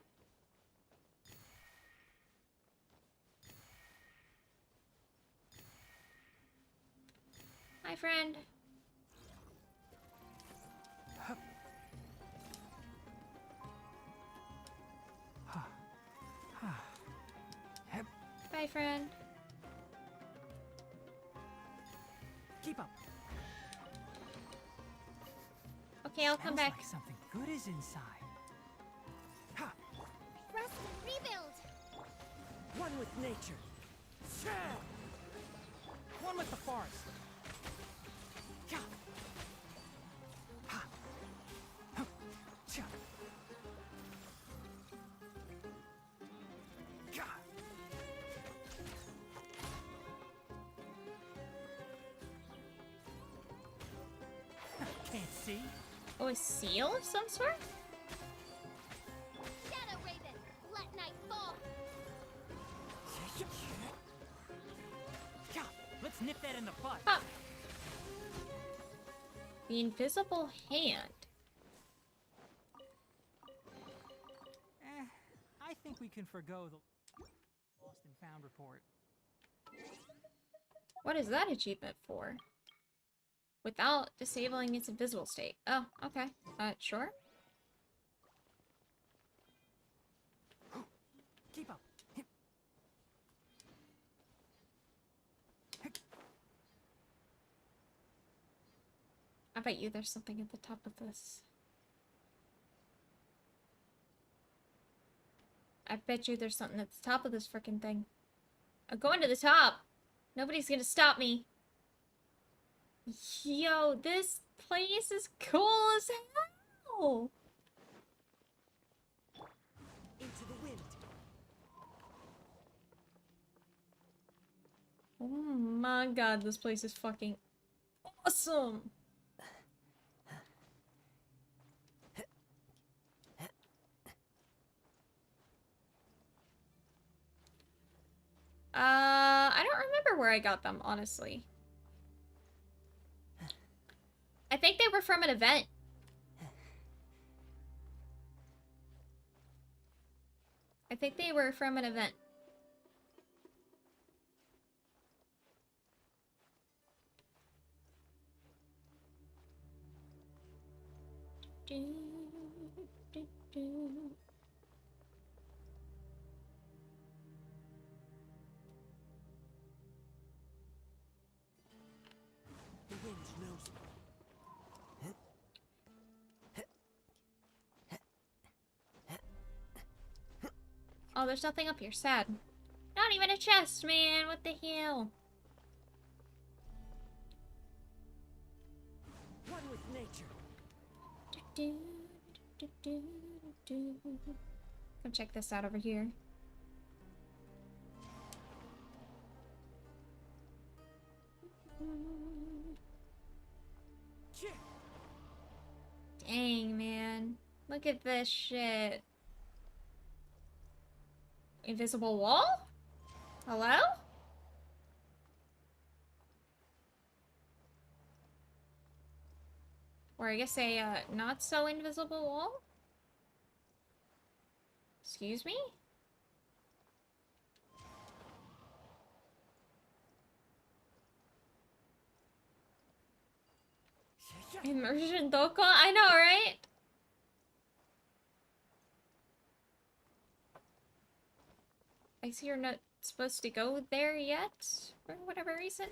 Hi, friend. Bye, friend.
Keep up.
Okay, I'll come back.
Like something good is inside. Ha!
Rest and rebuild.
One with nature. One with the forest. Ha! Ha! Cha! Ka! Can't see.
Oh, a seal of some sort?
Shadow Raven, let night fall.
Yeah, let's nip that in the bud.
Pop. The invisible hand.
I think we can forgo the lost and found report.
What is that achievement for? Without disabling its invisible state. Oh, okay. Sure.
Keep up.
I bet you there's something at the top of this. I bet you there's something at the top of this frickin' thing. I'm going to the top. Nobody's gonna stop me. Yo, this place is cool as hell.
Into the wind.
Oh my god, this place is fucking awesome. I don't remember where I got them, honestly. I think they were from an event. I think they were from an event.
The wind knows me.
Oh, there's nothing up here. Sad. Not even a chest, man. What the hell?
One with nature.
Come check this out over here. Dang, man. Look at this shit. Invisible wall? Hello? Or I guess a, not so invisible wall? Excuse me? Immersion Dokkan? I know, right? I see you're not supposed to go there yet, for whatever reason.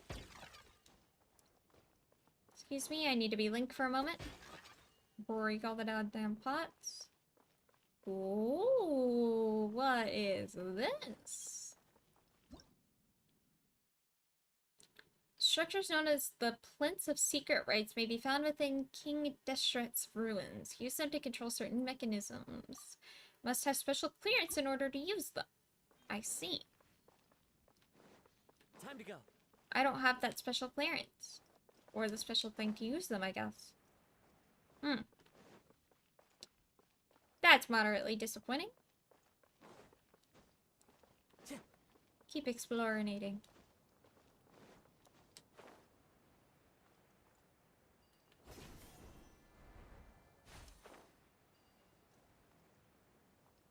Excuse me, I need to be Link for a moment. Break all the goddamn pots. Ooh, what is this? Structures known as the Plinths of Secret Rites may be found within King Deshret's ruins. Use them to control certain mechanisms. Must have special clearance in order to use them. I see.
Time to go.
I don't have that special clearance. Or the special thing to use them, I guess. That's moderately disappointing. Keep exploring.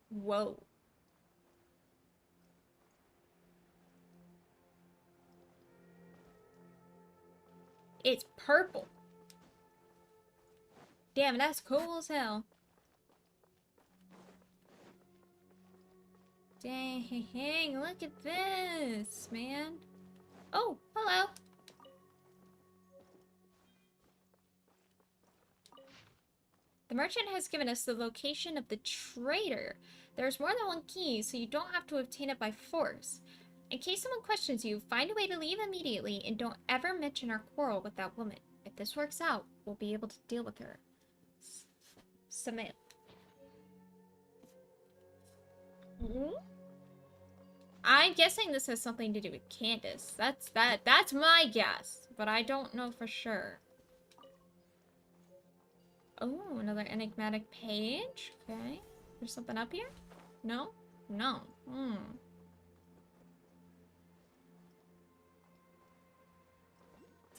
Whoa. It's purple. Damn, that's cool as hell. Dang, look at this, man. Oh, hello. The merchant has given us the location of the traitor. There's more than one key, so you don't have to obtain it by force. In case someone questions you, find a way to leave immediately and don't ever mention our quarrel with that woman. If this works out, we'll be able to deal with her. Submit. I'm guessing this has something to do with Candace. That's my guess, but I don't know for sure. Oh, another enigmatic page. Okay. There's something up here? No? No.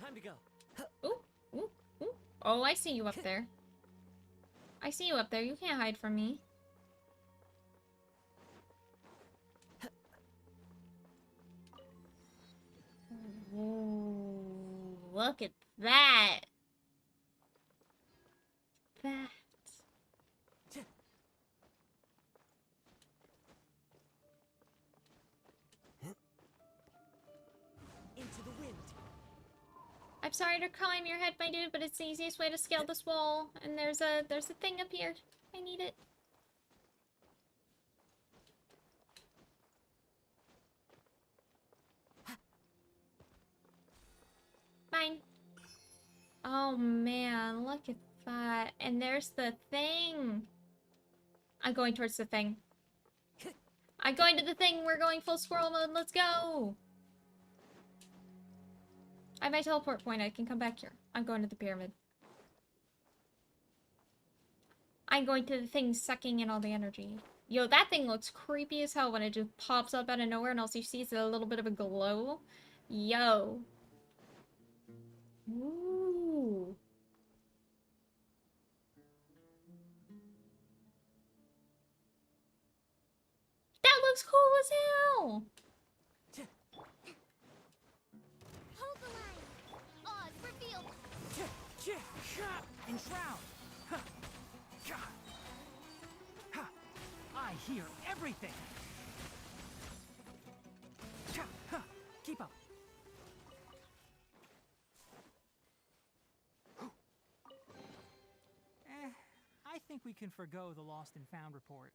Time to go.
Ooh. Oh, I see you up there. I see you up there. You can't hide from me. Ooh, look at that.
Into the wind.
I'm sorry to climb your head, my dude, but it's the easiest way to scale this wall. And there's a thing up here. I need it. Fine. Oh man, look at that. And there's the thing. I'm going towards the thing. I'm going to the thing. We're going full squirrel mode. Let's go. I have my teleport point. I can come back here. I'm going to the pyramid. I'm going to the thing sucking in all the energy. Yo, that thing looks creepy as hell when it just pops up out of nowhere and all you see is a little bit of a glow. Yo. Ooh. That looks cool as hell.
Hold the line. Oz, reveal.
Enshroud. I hear everything. Keep up. I think we can forgo the lost and found report.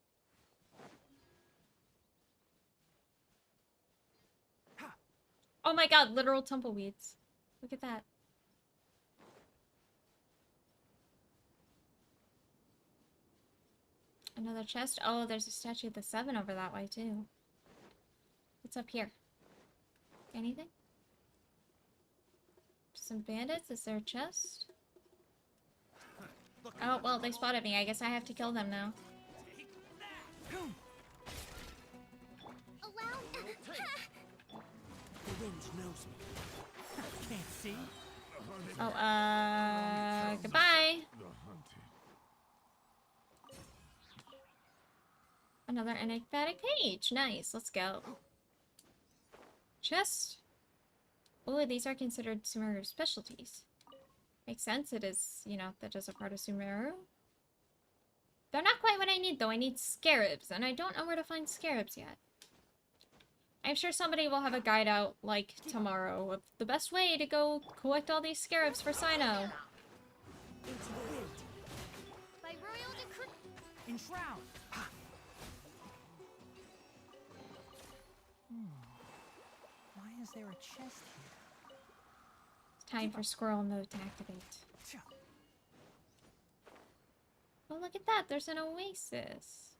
Oh my god, literal tumbleweeds. Look at that. Another chest. Oh, there's a statue of the 7 over that way, too. What's up here? Anything? Some bandits? Is there a chest? Oh, well, they spotted me. I guess I have to kill them now.
Allow
The wind knows me. Can't see.
Oh, goodbye. Another enigmatic page. Nice. Let's go. Chest. Oh, these are considered Sumeru specialties. Makes sense. It is, you know, that is a part of Sumeru. They're not quite what I need, though. I need scarabs, and I don't know where to find scarabs yet. I'm sure somebody will have a guide out, like, tomorrow of the best way to go collect all these scarabs for Cyno.
Into the wind.
by royal decree.
Enshroud. Why is there a chest here?
It's time for Squirrel mode to activate. Oh, look at that. There's an oasis.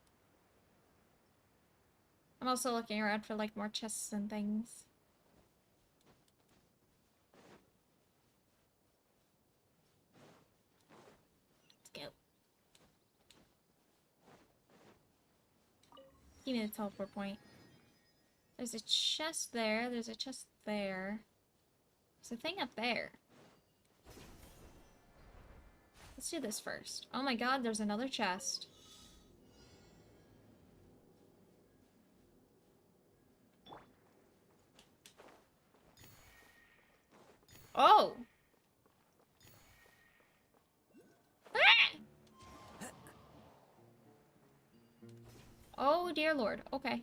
I'm also looking around for, like, more chests and things. Let's go. Give me the teleport point. There's a chest there. There's a chest there. There's a thing up there. Let's do this first. Oh my god, there's another chest. Oh! Ah! Oh dear lord. Okay.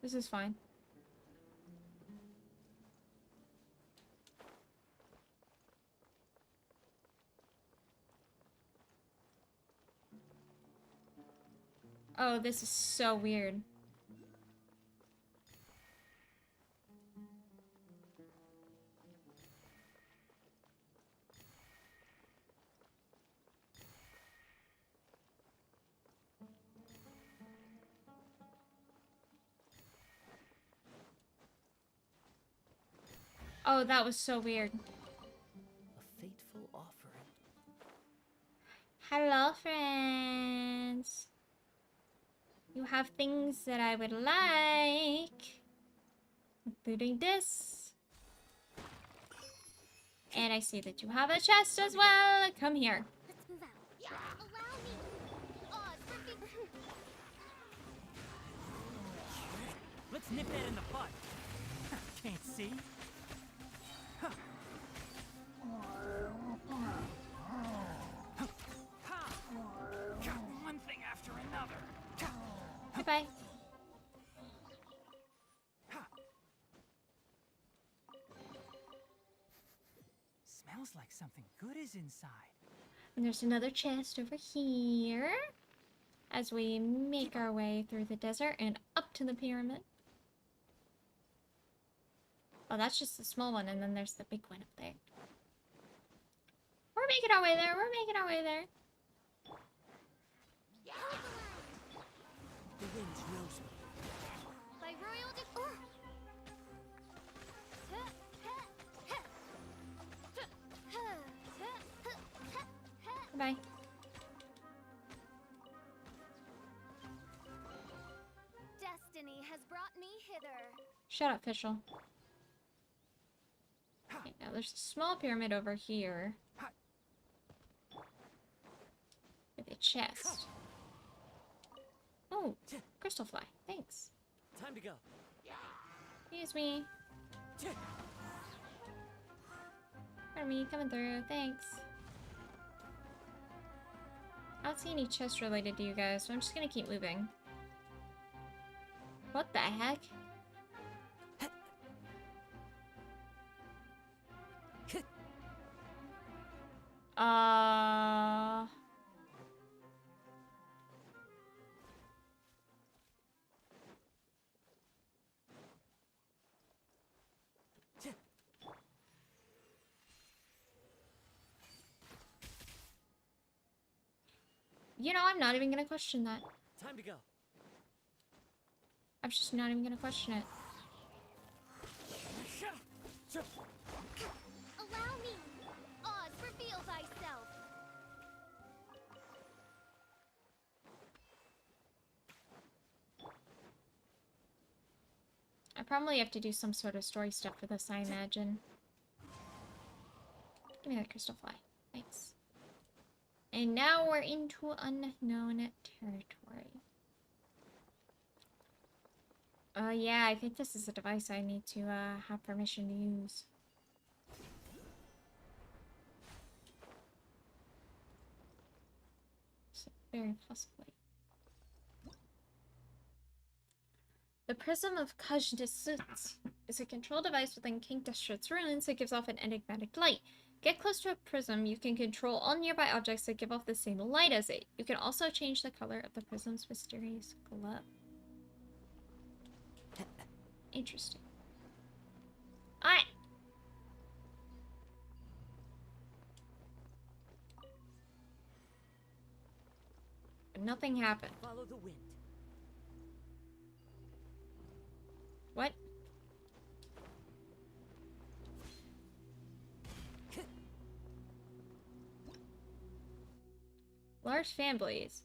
This is fine. Oh, this is so weird. Oh, that was so weird.
A fateful offering.
Hello, friends. You have things that I would like, including this. And I see that you have a chest as well. Come here.
Let's move out. Yeah. Allow me. Oz, for big.
Let's nip that in the bud. Can't see. One thing after another.
Bye-bye.
Smells like something good is inside.
And there's another chest over here. As we make our way through the desert and up to the pyramid. Oh, that's just the small one, and then there's the big one up there. We're making our way there. We're making our way there.
The wind knows me.
By royal decree.
Bye.
Destiny has brought me hither.
Shut up, Fischl. Okay, now there's a small pyramid over here. With a chest. Oh, crystal fly. Thanks.
Time to go.
Excuse me. Pardon me, coming through. Thanks. I don't see any chests related to you guys, so I'm just gonna keep moving. What the heck? You know, I'm not even gonna question that.
Time to go.
I'm just not even gonna question it.
Allow me. Oz, reveal thyself.
probably have to do some sort of story stuff for this, I imagine. Give me that crystal fly. Thanks. And now we're into unknown territory. Yeah, I think this is a device I need to have permission to use. So, very possibly. The Prism of Kaj'Desut is a control device within King Deshret's ruins that gives off an enigmatic light. Get close to a prism, you can control all nearby objects that give off the same light as it. You can also change the color of the prism's mysterious glow. Interesting. Alright. Nothing happened.
Follow the wind.
What? Large fan blades.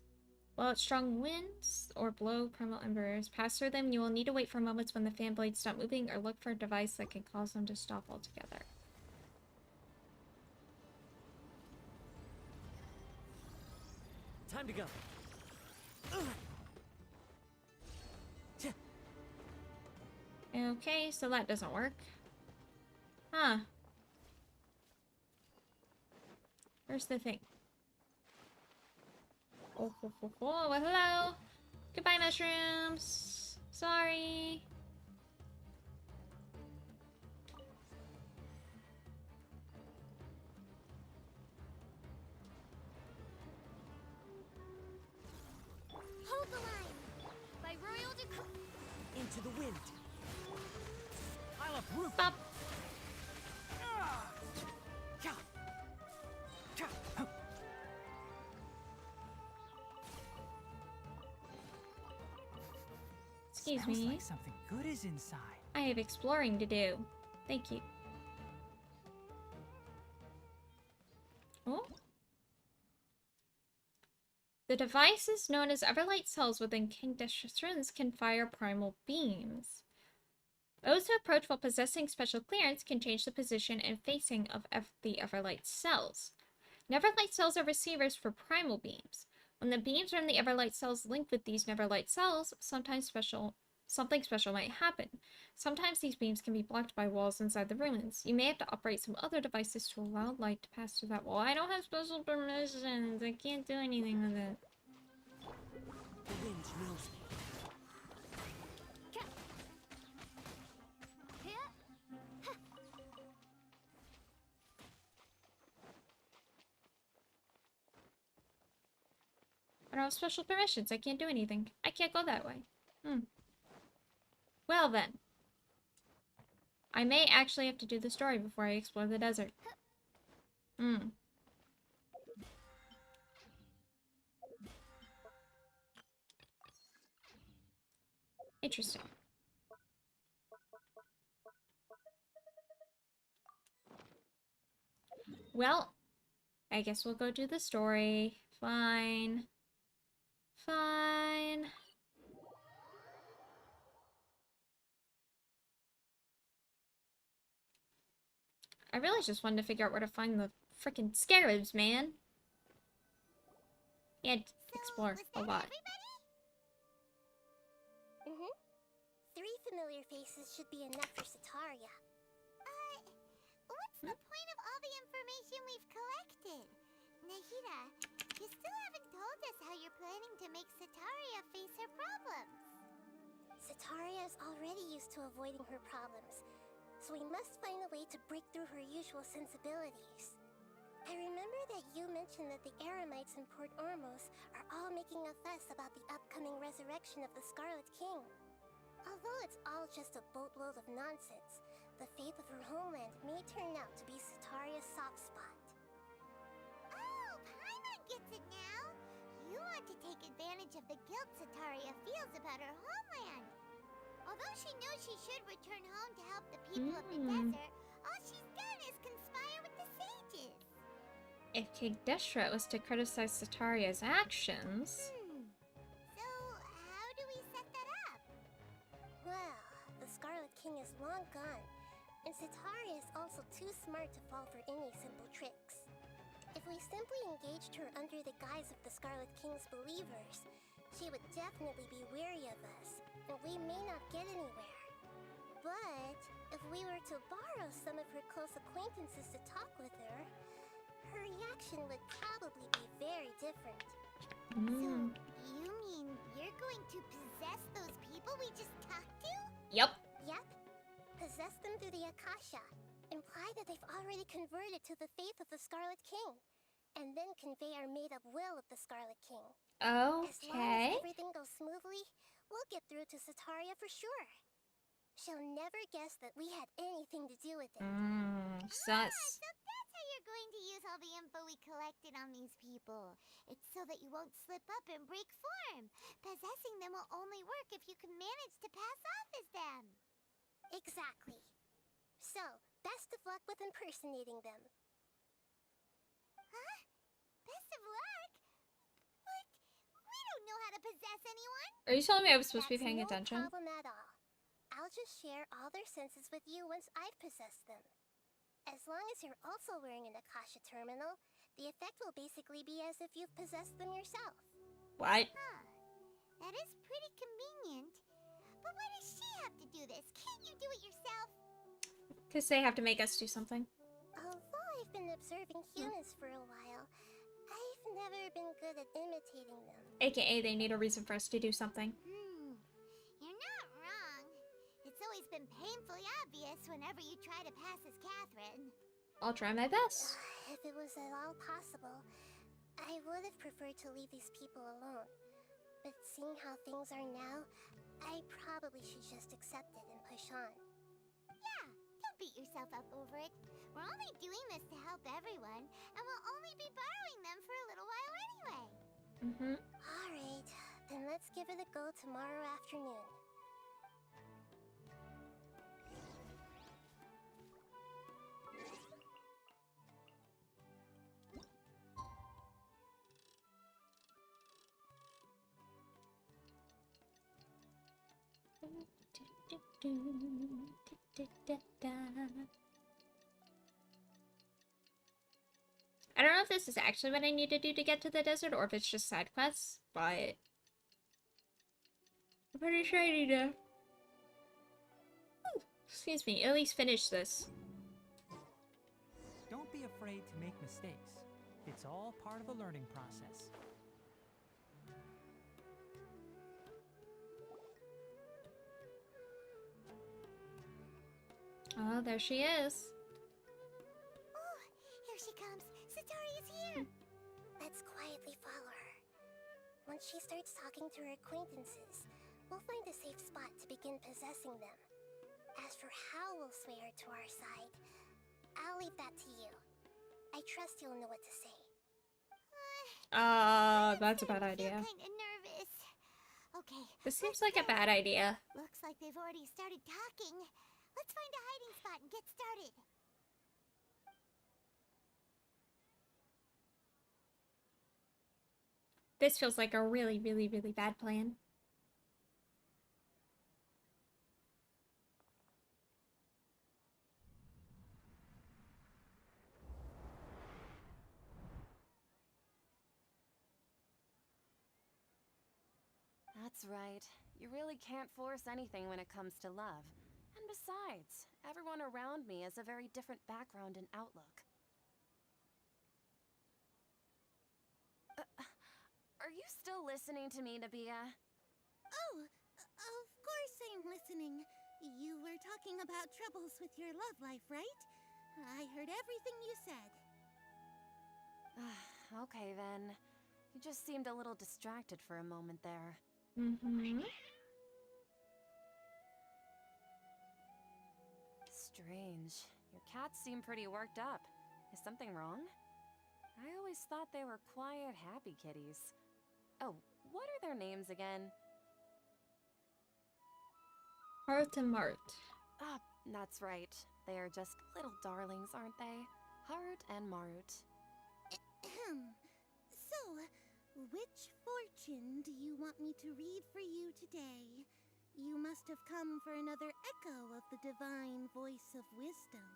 While its strong winds or blow primal embers pass through them, you will need to wait for moments when the fan blades stop moving or look for a device that can cause them to stop altogether.
Time to go.
Okay, so that doesn't work. Huh. Where's the thing? Oh, well, hello. Goodbye, mushrooms. Sorry.
Hold the line. By royal decree.
Into the wind. I'll uproot.
Bop. Excuse
Smells
me.
like something good is inside.
I have exploring to do. Thank you. Oh? The devices known as Everlight cells within King Deshret's ruins can fire primal beams. Those who approach while possessing special clearance can change the position and facing of the Everlight cells. Neverlight cells are receivers for primal beams. When the beams from the Everlight cells link with these Neverlight cells, something special might happen. Sometimes these beams can be blocked by walls inside the ruins. You may have to operate some other devices to allow light to pass through that wall. I don't have special permissions. I can't do anything with it.
The wind knows me.
I don't have special permissions. I can't do anything. I can't go that way. Well then. I may actually have to do the story before I explore the desert. Interesting. Well, I guess we'll go do the story. Fine. Fine. I really just wanted to figure out where to find the frickin' scarabs, man. And explore a lot.
Mm-hmm. 3 familiar faces should be enough for Sataria. What's the point of all the information we've collected? Nahida, you still haven't told us how you're planning to make Sataria face her problems. Sataria is already used to avoiding her problems, so we must find a way to break through her usual sensibilities. I remember that you mentioned that the Eremites in Port Ormos are all making a fuss about the upcoming resurrection of the Scarlet King. Although it's all just a boatload of nonsense, the fate of her homeland may turn out to be Sataria's soft spot. Oh, Paimon gets it now! You want to take advantage of the guilt Sataria feels about her homeland. Although she knows she should return home to help the people of the desert, all she's done is conspire with the sages.
If King Deshret was to criticize Sataria's actions...
So, how do we set that up? Well, the Scarlet King is long gone, and Sitaria is also too smart to fall for any simple tricks. If we simply engaged her under the guise of the Scarlet King's believers, she would definitely be weary of us, and we may not get anywhere. But if we were to borrow some of her close acquaintances to talk with her, her reaction would probably be very different.
Mm.
So, you mean you're going to possess those people we just talked to?
Yep.
Yep. Possess them through the Akasha. Imply that they've already converted to the faith of the Scarlet King. And then convey our made-up will of the Scarlet King. As long
Okay.
as everything goes smoothly, we'll get through to Sitaria for sure. She'll never guess that we had anything to do with it.
Sus.
So that's how you're going to use all the info we collected on these people. It's so that you won't slip up and break form. Possessing them will only work if you can manage to pass off as them. Exactly. So, best of luck with impersonating them. Huh? Best of luck? What? We don't know how to possess anyone.
Are you telling me I was supposed to be paying
That's
attention?
no problem at all. I'll just share all their senses with you once I've possessed them. As long as you're also wearing an Akasha terminal, the effect will basically be as if you've possessed them yourself.
What?
Huh. That is pretty convenient. But why does she have to do this? Can't you do it yourself?
Because they have to make us do something.
Although I've been observing humans for a while, I've never been good at imitating them.
AKA, they need a reason for us to do something.
You're not wrong. It's always been painfully obvious whenever you try to pass as Catherine.
I'll try my best.
If it was at all possible, I would have preferred to leave these people alone. But seeing how things are now, I probably should just accept it and push on. Yeah, don't beat yourself up over it. We're only doing this to help everyone, and we'll only be borrowing them for a little while anyway. Alright, then let's give it a go tomorrow afternoon.
I don't know if this is actually what I need to do to get to the desert or if it's just side quests, but I'm pretty sure I need to, excuse me, at least finish this.
Don't be afraid to make mistakes. It's all part of the learning process.
Oh, there she is.
Oh, here she comes. Sataria's here. Let's quietly follow her. Once she starts talking to her acquaintances, we'll find a safe spot to begin possessing them. As for how we'll sway her to our side, I'll leave that to you. I trust you'll know what to say.
That's a bad idea.
Kinda nervous. Okay.
This seems like a bad idea.
Looks like they've already started talking. Let's find a hiding spot and get started.
This feels like a really, really, really bad plan.
That's right. You really can't force anything when it comes to love. And besides, everyone around me has a very different background and outlook. Are you still listening to me, Nabia?
Oh, of course I'm listening. You were talking about troubles with your love life, right? I heard everything you said.
Okay then. You just seemed a little distracted for a moment there. Strange. Your cats seem pretty worked up. Is something wrong? I always thought they were quiet, happy kitties. Oh, what are their names again?
Heart and Mart.
Ah, that's right. They are just little darlings, aren't they? Heart and Mart.
So, which fortune do you want me to read for you today? You must have come for another echo of the divine voice of wisdom.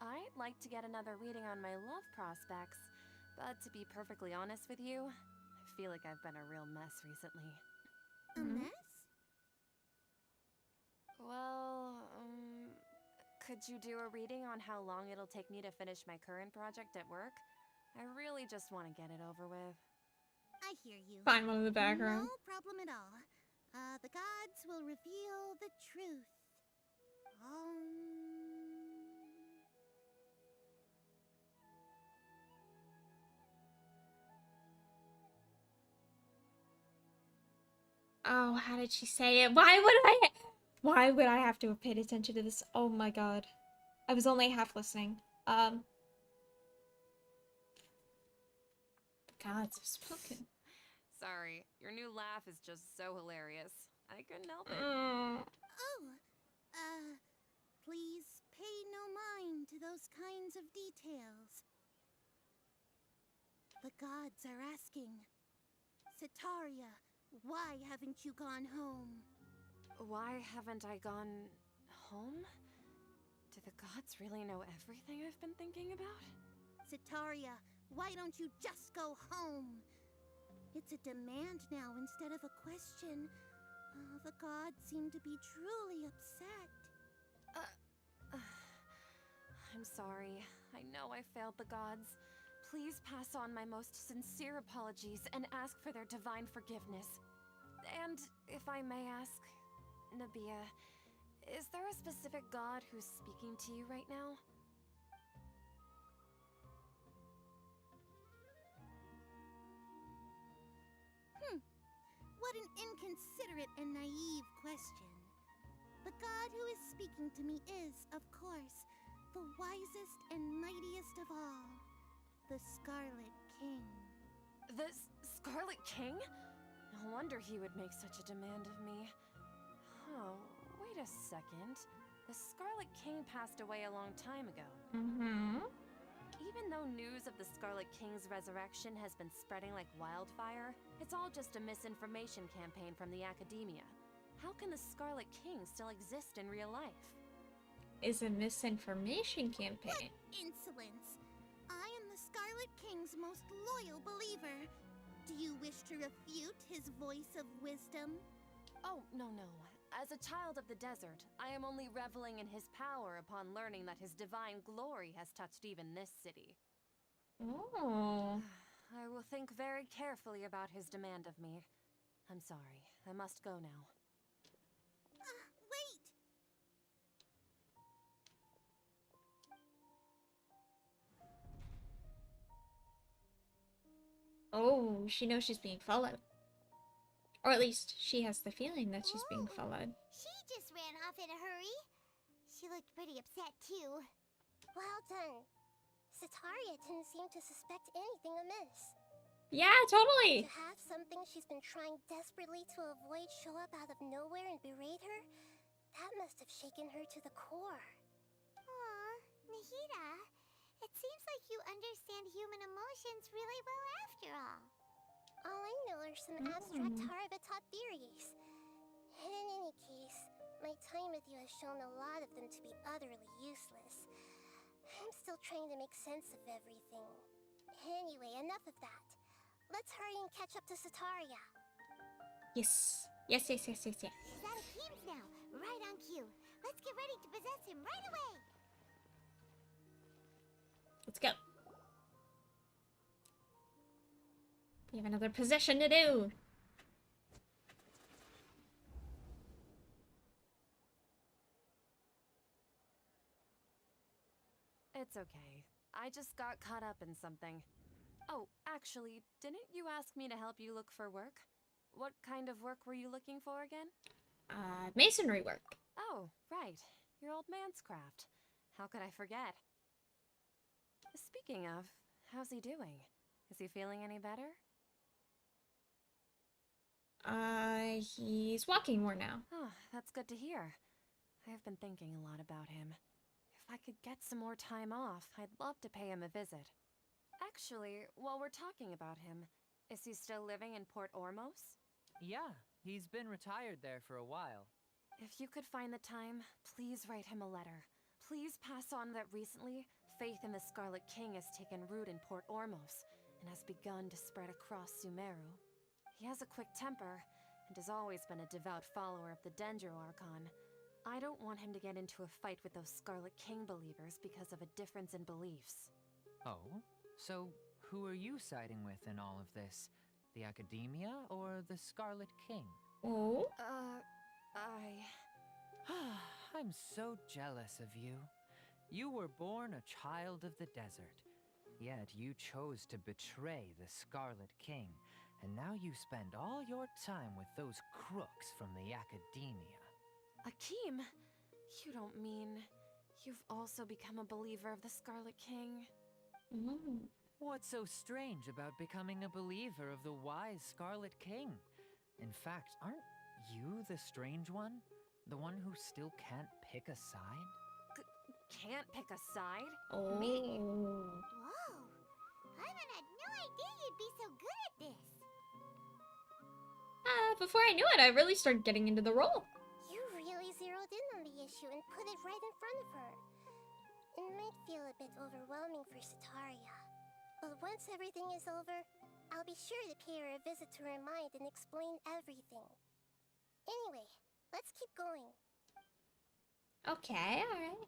I'd like to get another reading on my love prospects, but to be perfectly honest with you, I feel like I've been a real mess recently.
A mess?
Well, could you do a reading on how long it'll take me to finish my current project at work? I really just want to get it over with.
I hear you.
Find one in the background.
No problem at all. The gods will reveal the truth.
Oh, how did she say it? Why would I have to have paid attention to this? Oh my god. I was only half listening. The gods have spoken.
Sorry, your new laugh is just so hilarious. I couldn't help it.
Please pay no mind to those kinds of details. The gods are asking, Sitaria, why haven't you gone home?
Why haven't I gone home? Do the gods really know everything I've been thinking about?
Sitaria, why don't you just go home? It's a demand now instead of a question. The gods seem to be truly upset.
I'm sorry. I know I failed the gods. Please pass on my most sincere apologies and ask for their divine forgiveness. And if I may ask, Nabia, is there a specific god who's speaking to you right now?
What an inconsiderate and naive question. The god who is speaking to me is, of course, the wisest and mightiest of all, the Scarlet King.
The Scarlet King? No wonder he would make such a demand of me. Oh, wait a second. The Scarlet King passed away a long time ago. Even though news of the Scarlet King's resurrection has been spreading like wildfire, it's all just a misinformation campaign from the academia. How can the Scarlet King still exist in real life?
Is a misinformation campaign.
What insolence! I am the Scarlet King's most loyal believer. Do you wish to refute his voice of wisdom?
Oh, no. As a child of the desert, I am only reveling in his power upon learning that his divine glory has touched even this city.
Oh.
I will think very carefully about his demand of me. I'm sorry. I must go now.
Wait!
Oh, she knows she's being followed. Or at least she has the feeling that she's being followed.
She just ran off in a hurry. She looked pretty upset, too. Well done. Sitaria didn't seem to suspect anything amiss.
Yeah, totally!
To have something she's been trying desperately to avoid show up out of nowhere and berate her, that must have shaken her to the core. Aw, Nahida, it seems like you understand human emotions really well after all. All I know are some abstract Harabatot theories. In any case, my time with you has shown a lot of them to be utterly useless. I'm still trying to make sense of everything. Anyway, enough of that. Let's hurry and catch up to Sitaria.
Yes. Yes.
He's out of teams now, right on cue. Let's get ready to possess him right away.
Let's go. We have another possession to do.
It's okay. I just got caught up in something. Oh, actually, didn't you ask me to help you look for work? What kind of work were you looking for again?
Masonry work.
Oh, right. Your old man's craft. How could I forget? Speaking of, how's he doing? Is he feeling any better?
He's walking more now.
Oh, that's good to hear. I've been thinking a lot about him. If I could get some more time off, I'd love to pay him a visit. Actually, while we're talking about him, is he still living in Port Ormos?
Yeah, He's been retired there for a while.
If you could find the time, please write him a letter. Please pass on that recently, faith in the Scarlet King has taken root in Port Ormos and has begun to spread across Sumeru. He has a quick temper and has always been a devout follower of the Dendro Archon. I don't want him to get into a fight with those Scarlet King believers because of a difference in beliefs.
Oh? So, who are you siding with in all of this? The Academia or the Scarlet King?
Oh?
I'm so jealous of you. You were born a child of the desert, yet you chose to betray the Scarlet King, and now you spend all your time with those crooks from the Academia.
Akeem, you don't mean you've also become a believer of the Scarlet King?
Mm.
What's so strange about becoming a believer of the wise Scarlet King? In fact, aren't you the strange one? The one who still can't pick a side?
Can't pick a side?
Oh.
Me?
Whoa! Paimon had no idea you'd be so good at this.
Before I knew it, I really started getting into the role.
You really zeroed in on the issue and put it right in front of her. It might feel a bit overwhelming for Sataria. But once everything is over, I'll be sure to pay her a visit to her mind and explain everything. Anyway, let's keep going.
Okay, alright.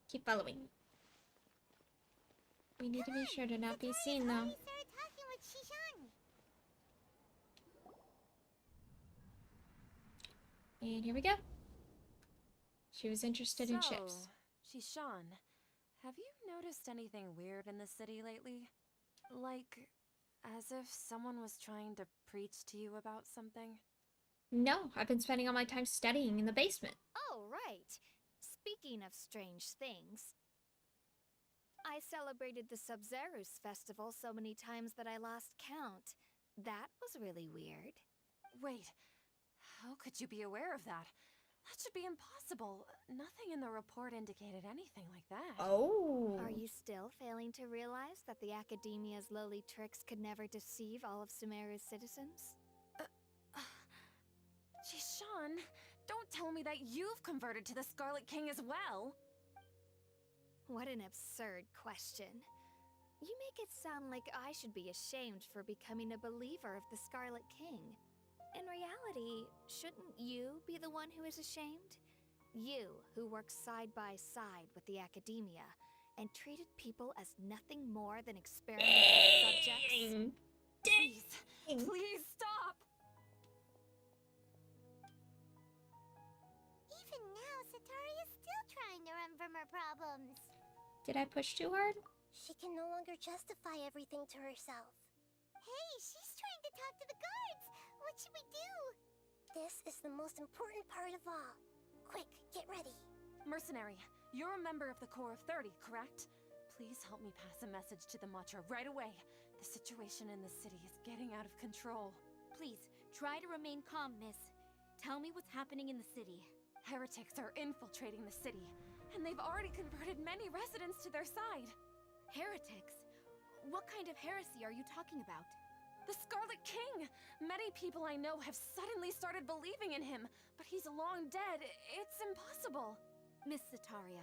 Keep following. We need to be sure to not be seen, though.
Sataria's already started talking with Shishan.
And here we go. She was interested in ships.
Shishan, have you noticed anything weird in the city lately? Like, as if someone was trying to preach to you about something?
No, I've been spending all my time studying in the basement.
Oh, right. Speaking of strange things, I celebrated the Sub-Zerus festival so many times that I lost count. That was really weird.
Wait, how could you be aware of that? That should be impossible. Nothing in the report indicated anything like that.
Oh.
Are you still failing to realize that the Academia's lowly tricks could never deceive all of Sumeru's citizens?
Shishan, don't tell me that you've converted to the Scarlet King as well!
What an absurd question. You make it sound like I should be ashamed for becoming a believer of the Scarlet King. In reality, shouldn't you be the one who is ashamed? You, who works side by side with the Academia and treated people as nothing more than experimental subjects.
Please, please stop!
Even now, Sataria's still trying to run from her problems.
Did I push too hard?
She can no longer justify everything to herself. Hey, she's trying to talk to the guards! What should we do? This is the most important part of all. Quick, get ready.
Mercenary, you're a member of the Corps of 30, correct? Please help me pass a message to the Matcha right away. The situation in the city is getting out of control.
Please, try to remain calm, miss. Tell me what's happening in the city.
Heretics are infiltrating the city, and they've already converted many residents to their side.
Heretics? What kind of heresy are you talking about?
The Scarlet King! Many people I know have suddenly started believing in him, but he's long dead. It's impossible.
Miss Sataria,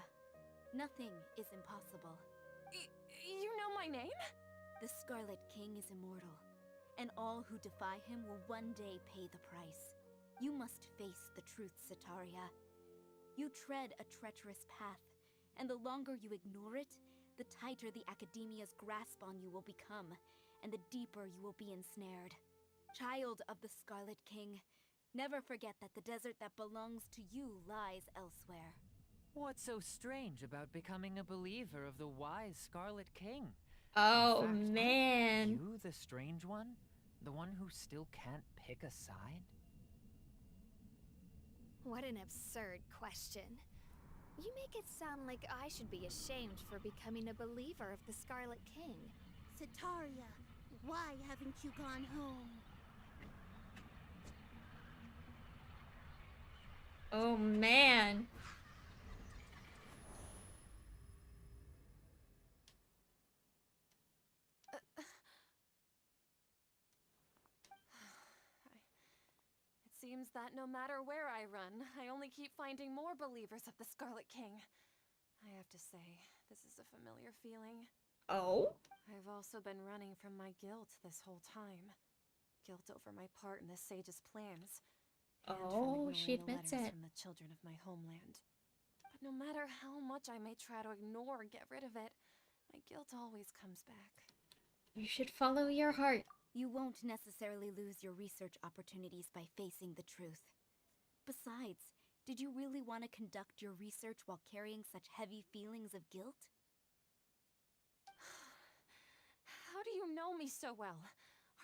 nothing is impossible.
You know my name?
The Scarlet King is immortal, and all who defy him will one day pay the price. You must face the truth, Sataria. You tread a treacherous path, and the longer you ignore it, the tighter the Academia's grasp on you will become, and the deeper you will be ensnared. Child of the Scarlet King, never forget that the desert that belongs to you lies elsewhere.
What's so strange about becoming a believer of the wise Scarlet King?
Oh,
In fact,
man.
aren't you the strange one? The one who still can't pick a side?
What an absurd question. You make it sound like I should be ashamed for becoming a believer of the Scarlet King.
Sataria, why haven't you gone home?
Oh, man.
seems that no matter where I run, I only keep finding more believers of the Scarlet King. I have to say, this is a familiar feeling.
Oh?
I've also been running from my guilt this whole time. Guilt over my part in the sage's plans. And
Oh,
from
she
ignoring
admits
the letters
it.
from the children of my homeland. But no matter how much I may try to ignore or get rid of it, my guilt always comes back.
You should follow your heart.
You won't necessarily lose your research opportunities by facing the truth. Besides, did you really want to conduct your research while carrying such heavy feelings of guilt?
How do you know me so well?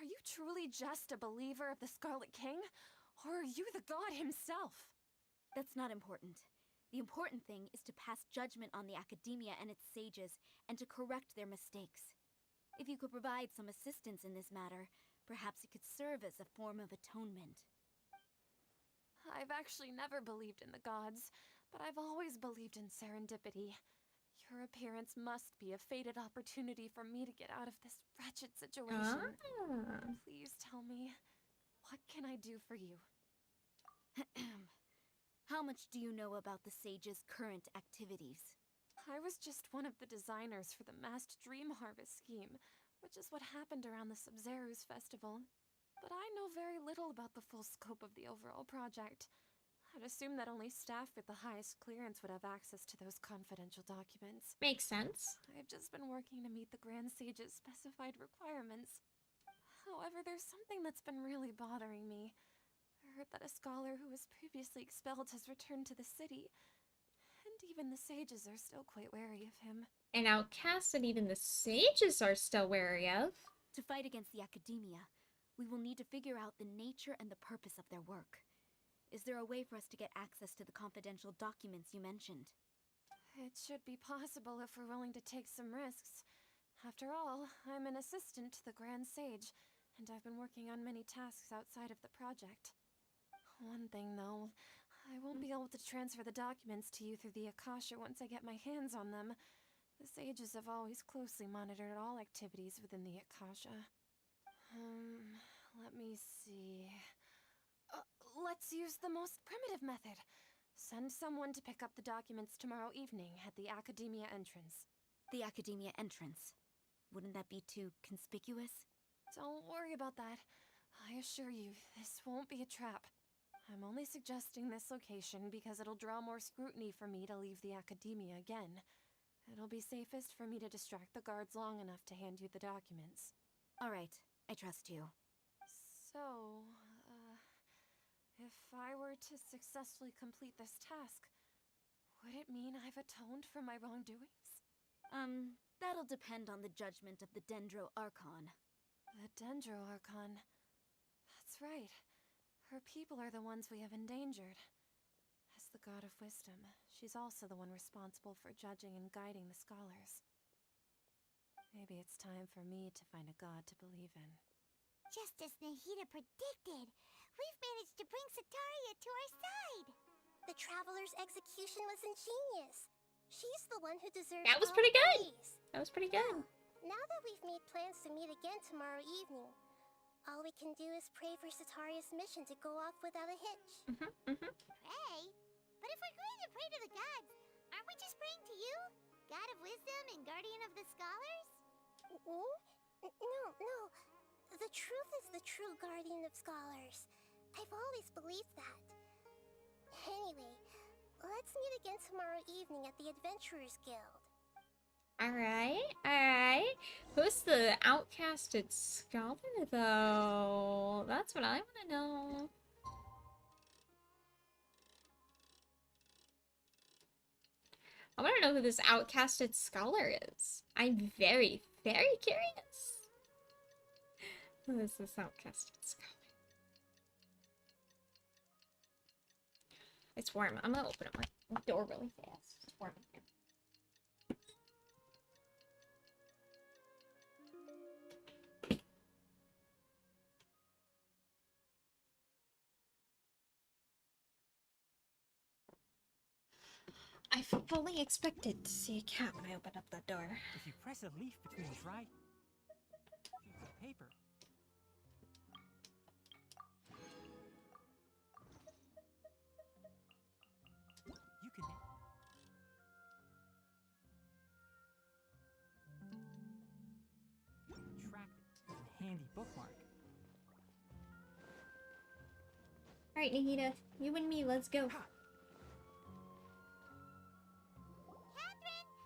Are you truly just a believer of the Scarlet King? Or are you the god himself?
That's not important. The important thing is to pass judgment on the academia and its sages, and to correct their mistakes. If you could provide some assistance in this matter, perhaps it could serve as a form of atonement.
I've actually never believed in the gods, but I've always believed in serendipity. Your appearance must be a fated opportunity for me to get out of this wretched situation.
Ah.
Please tell me, what can I do for you?
How much do you know about the sage's current activities?
I was just one of the designers for the massed dream harvest scheme, which is what happened around the Sub-Zero's festival. But I know very little about the full scope of the overall project. I'd assume that only staff with the highest clearance would have access to those confidential documents.
Makes sense.
I've just been working to meet the Grand Sage's specified requirements. However, there's something that's been really bothering me. I heard that a scholar who was previously expelled has returned to the city, and even the sages are still quite wary of him.
An outcast that even the sages are still wary of.
To fight against the academia, we will need to figure out the nature and the purpose of their work. Is there a way for us to get access to the confidential documents you mentioned?
It should be possible if we're willing to take some risks. After all, I'm an assistant to the Grand Sage, and I've been working on many tasks outside of the project. One thing, though, I won't be able to transfer the documents to you through the Akasha once I get my hands on them. The sages have always closely monitored all activities within the Akasha. Let me see... let's use the most primitive method. Send someone to pick up the documents tomorrow evening at the Academia entrance.
The Academia entrance. Wouldn't that be too conspicuous?
Don't worry about that. I assure you, this won't be a trap. I'm only suggesting this location because it'll draw more scrutiny for me to leave the Academia again. It'll be safest for me to distract the guards long enough to hand you the documents.
All right, I trust you.
So, if I were to successfully complete this task, would it mean I've atoned for my wrongdoings?
That'll depend on the judgment of the Dendro Archon.
The Dendro Archon. That's right. Her people are the ones we have endangered. As the god of wisdom, she's also the one responsible for judging and guiding the scholars. Maybe it's time for me to find a god to believe in.
Just as Nahida predicted, we've managed to bring Sataria to our side. The Traveler's execution was ingenious. She's the one who deserves
That was
all
pretty
the
good.
praise.
That was pretty good.
Now that we've made plans to meet again tomorrow evening, all we can do is pray for Sataria's mission to go off without a hitch. Pray? But if we're going to pray to the gods, aren't we just praying to you? God of wisdom and guardian of the scholars? No. The truth is the true guardian of scholars. I've always believed that. Anyway, let's meet again tomorrow evening at the Adventurers Guild.
Alright. Who's the outcasted scholar, though? That's what I want to know. I want to know who this outcasted scholar is. I'm very, very curious. Who is this outcasted scholar? It's warm. I'm gonna open up my door really fast. It's warm in here. I fully expected to see a cat when I opened up that door.
If you press a leaf between dry sheets of paper,
Alright, Nahida, you and me, let's go.
Catherine,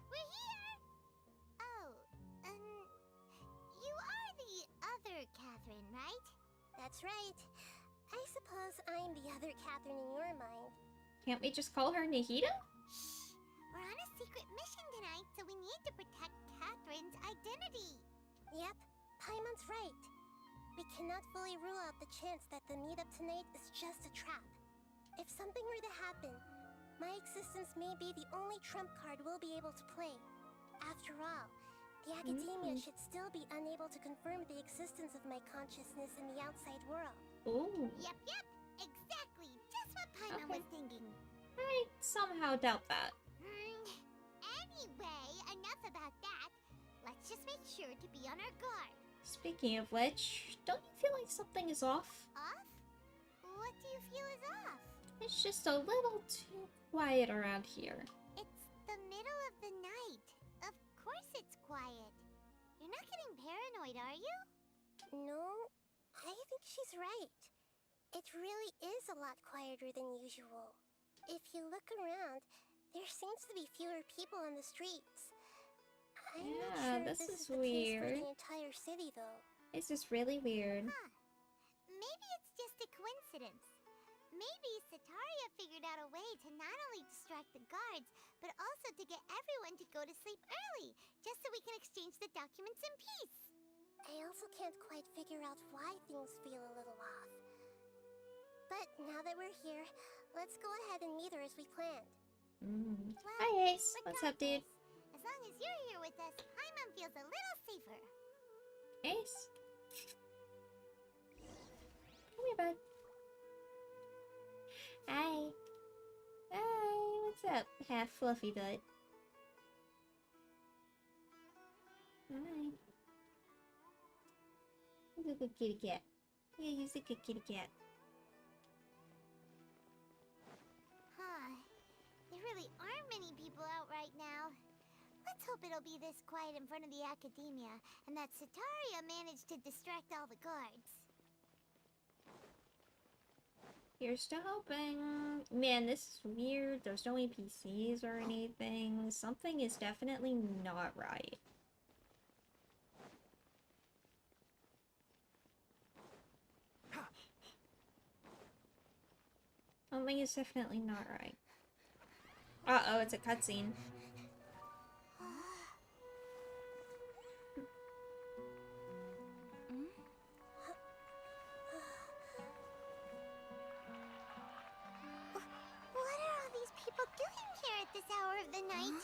we're here! Oh, you are the other Catherine, right?
That's right. I suppose I'm the other Catherine in your mind.
Can't we just call her Nahida?
Shh! We're on a secret mission tonight, so we need to protect Catherine's identity.
Yep, Paimon's right. We cannot fully rule out the chance that the meetup tonight is just a trap. If something were to happen, my existence may be the only trump card we'll be able to play. After all, the academia should still be unable to confirm the existence of my consciousness in the outside world.
Ooh.
Yep, exactly. Just what Paimon was thinking.
I somehow doubt that.
Anyway, enough about that. Let's just make sure to be on our guard.
Speaking of which, don't you feel like something is off?
Off? What do you feel is off?
It's just a little too quiet around here.
It's the middle of the night. Of course it's quiet. You're not getting paranoid, are you?
No, I think she's right. It really is a lot quieter than usual. If you look around, there seems to be fewer people on the streets. I'm not sure
this
this
is
is the case for
weird.
the entire city, though.
This is really weird.
Huh. Maybe it's just a coincidence. Maybe Sataria figured out a way to not only distract the guards, but also to get everyone to go to sleep early, just so we can exchange the documents in peace.
I also can't quite figure out why things feel a little off. But now that we're here, let's go ahead and meet her as we planned.
Well,
Hi, Ace. What's up, dude?
As long as you're here with us, Paimon feels a little safer.
Ace. Come here, bud. Hi. Hi. What's up, half fluffy bud? Hi. He's a good kitty cat. Yeah, he's a good kitty cat.
Huh. There really aren't many people out right now. Let's hope it'll be this quiet in front of the academia, and that Sataria managed to distract all the guards.
Here's to hoping. Man, this is weird. There's no NPCs or anything. Something is definitely not right. Something is definitely not right. Uh-oh, it's a cutscene.
What are all these people doing here at this hour of the night?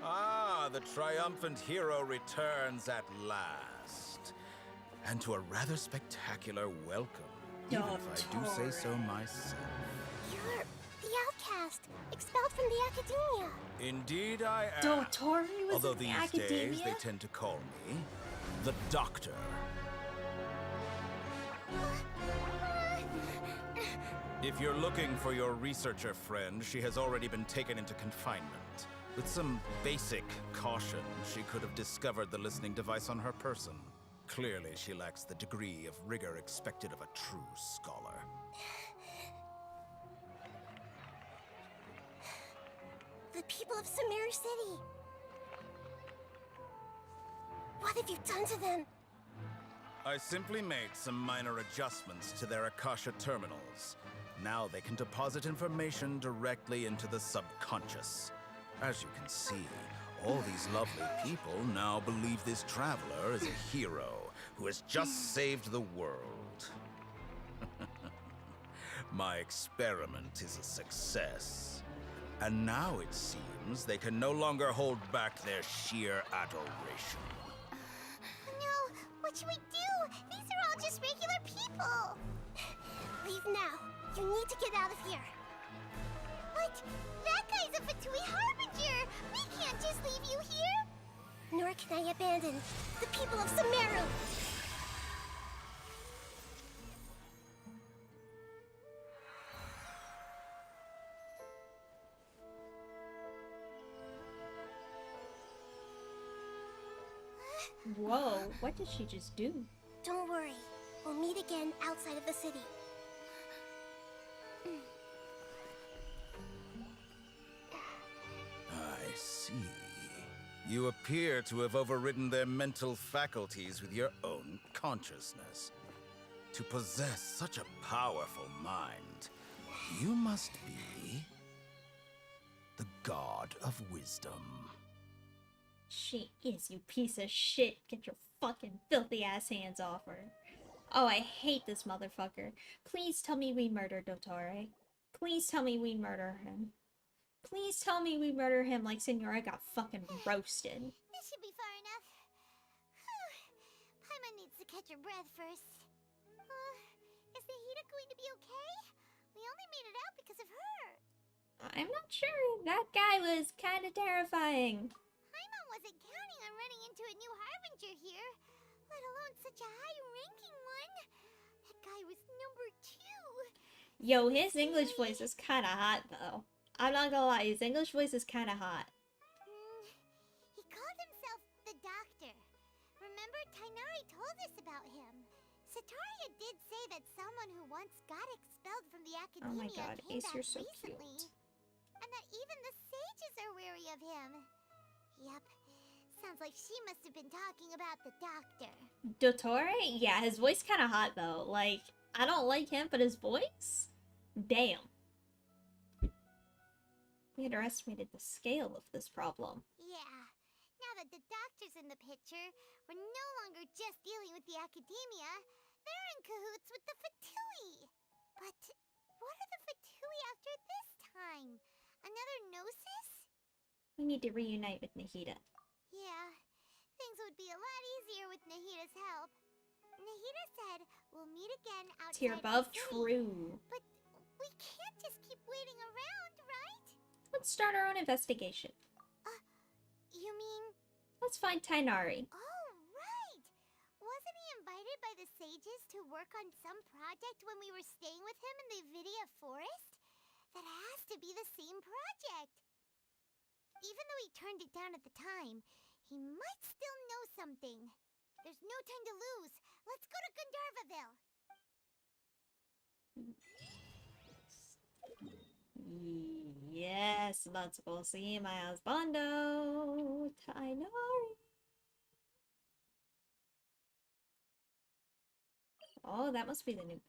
Ah, the triumphant hero returns at last. And to a rather spectacular welcome, even if I do say so myself.
You're the outcast, expelled from the academia.
Indeed I am.
Dotori was
Although
in the
these
academia?
days they tend to call me the Doctor. If you're looking for your researcher friend, she has already been taken into confinement. With some basic caution, she could have discovered the listening device on her person. Clearly, she lacks the degree of rigor expected of a true scholar.
The people of Sumeru City. What have you done to them?
I simply made some minor adjustments to their Akasha terminals. Now they can deposit information directly into the subconscious. As you can see, all these lovely people now believe this traveler is a hero who has just saved the world. My experiment is a success. And now it seems they can no longer hold back their sheer adoration.
No, what should we do? These are all just regular people.
Leave now. You need to get out of here.
But that guy's a Fatui Harbinger. We can't just leave you here.
Nor can I abandon the people of Sumeru.
Whoa, what did she just do?
Don't
We'll meet again outside of the city.
I see. You appear to have overridden their mental faculties with your own consciousness. To possess such a powerful mind, you must be the god of wisdom.
She is, you piece of shit. Get your fucking filthy ass hands off her. Oh, I hate this motherfucker. Please tell me we murder Dottore. Please tell me we murder him. Please tell me we murder him like Senora got fucking roasted.
This should be far enough. Paimon needs to catch her breath first. Is Nahida going to be okay? We only made it out because of her.
I'm not sure. That guy was kind of terrifying.
Paimon wasn't counting on running into a new Harbinger here, let alone such a high-ranking one. That guy was number 2.
Yo, his English voice is kind of hot, though. I'm not gonna lie, his English voice is kind of hot.
He called himself the Doctor. Remember, Tighnari told us about him. Sataria did say that someone who once got expelled from the academia
Oh my god,
came
Ace,
back
you're so
recently.
cute.
And that even the sages are wary of him. Yep. Sounds like she must have been talking about the Doctor.
Dottore? Yeah, his voice kind of hot, though. Like, I don't like him, but his voice? Damn. We underestimated the scale of this problem.
Yeah. Now that the Doctor's in the picture, we're no longer just dealing with the academia. They're in cahoots with the Fatui. But what are the Fatui after this time? Another Gnosis?
We need to reunite with Nahida.
Yeah. Things would be a lot easier with Nahida's help. Nahida said we'll meet again outside
Tier above?
the city.
True.
But we can't just keep waiting around, right?
Let's start our own investigation.
You mean...
Let's find Tighnari.
Oh, right! Wasn't he invited by the sages to work on some project when we were staying with him in the Vidia Forest? That has to be the same project! Even though he turned it down at the time, he might still know something. There's no time to lose. Let's go to Gandharvaville.
Yes, let's go see my husbando, Tighnari. Oh, that must be the new...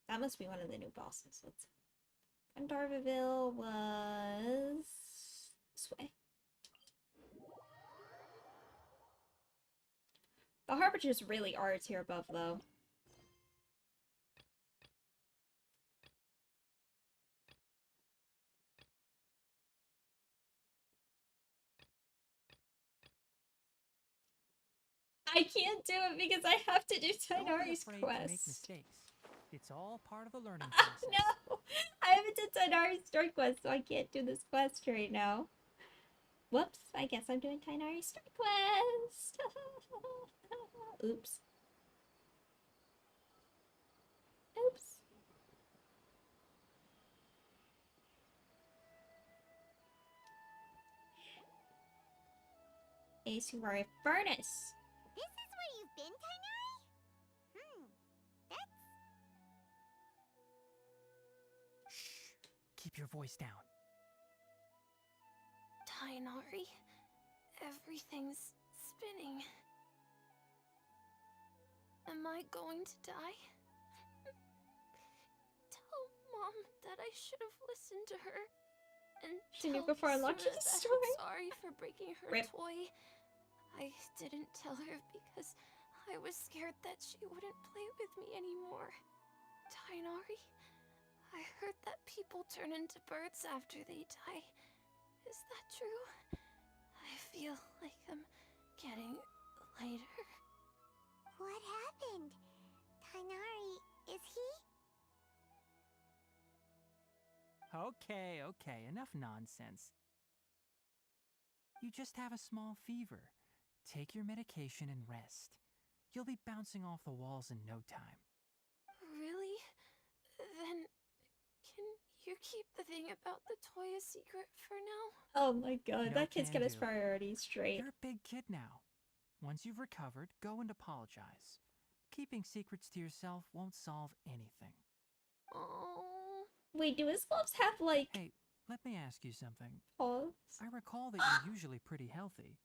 That must be one of the new bosses. Let's... Gandharvaville was... this way. The Harbingers really are a tier above, though. I can't do it because I have to do Tighnari's
Don't be afraid to make
quest.
mistakes. It's all part of the learning process.
No! I haven't done Tighnari's story quest, so I can't do this quest right now. Whoops, I guess I'm doing Tighnari's story quest. Oops. Oops. Ace, you are a furnace.
This is where you've been, Tighnari? That's...
Keep your voice down.
Tighnari, everything's spinning. Am I going to die? Tell Mom that I should have listened to her. And
She knew
tell
before unlocking
Sura
the
that
story.
I'm sorry for breaking her
Rip.
toy. I didn't tell her because I was scared that she wouldn't play with me anymore. Tighnari, I heard that people turn into birds after they die. Is that true? I feel like I'm getting lighter.
What happened? Tighnari, is he?
Okay, enough nonsense. You just have a small fever. Take your medication and rest. You'll be bouncing off the walls in no time.
Really? Then can you keep the thing about the toy a secret for now?
Oh my god,
No
that kid's got his
can do.
priorities straight.
You're a big kid now. Once you've recovered, go and apologize. keeping secrets to yourself won't solve anything.
Oh.
Wait, do his gloves have like...
Hey, let me ask you something.
paws?
I recall that you're usually pretty healthy.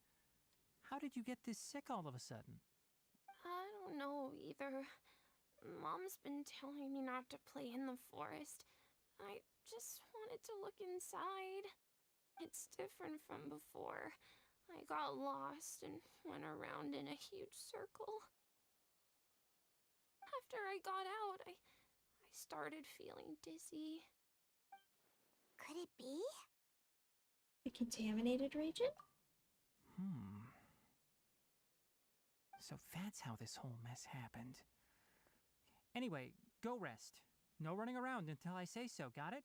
How did you get this sick all of a sudden?
I don't know either. Mom's been telling me not to play in the forest. I just wanted to look inside. It's different from before. I got lost and went around in a huge circle. After I got out, I started feeling dizzy.
Could it be?
The contaminated region?
So that's how this whole mess happened. Anyway, go rest. No running around until I say so, got it?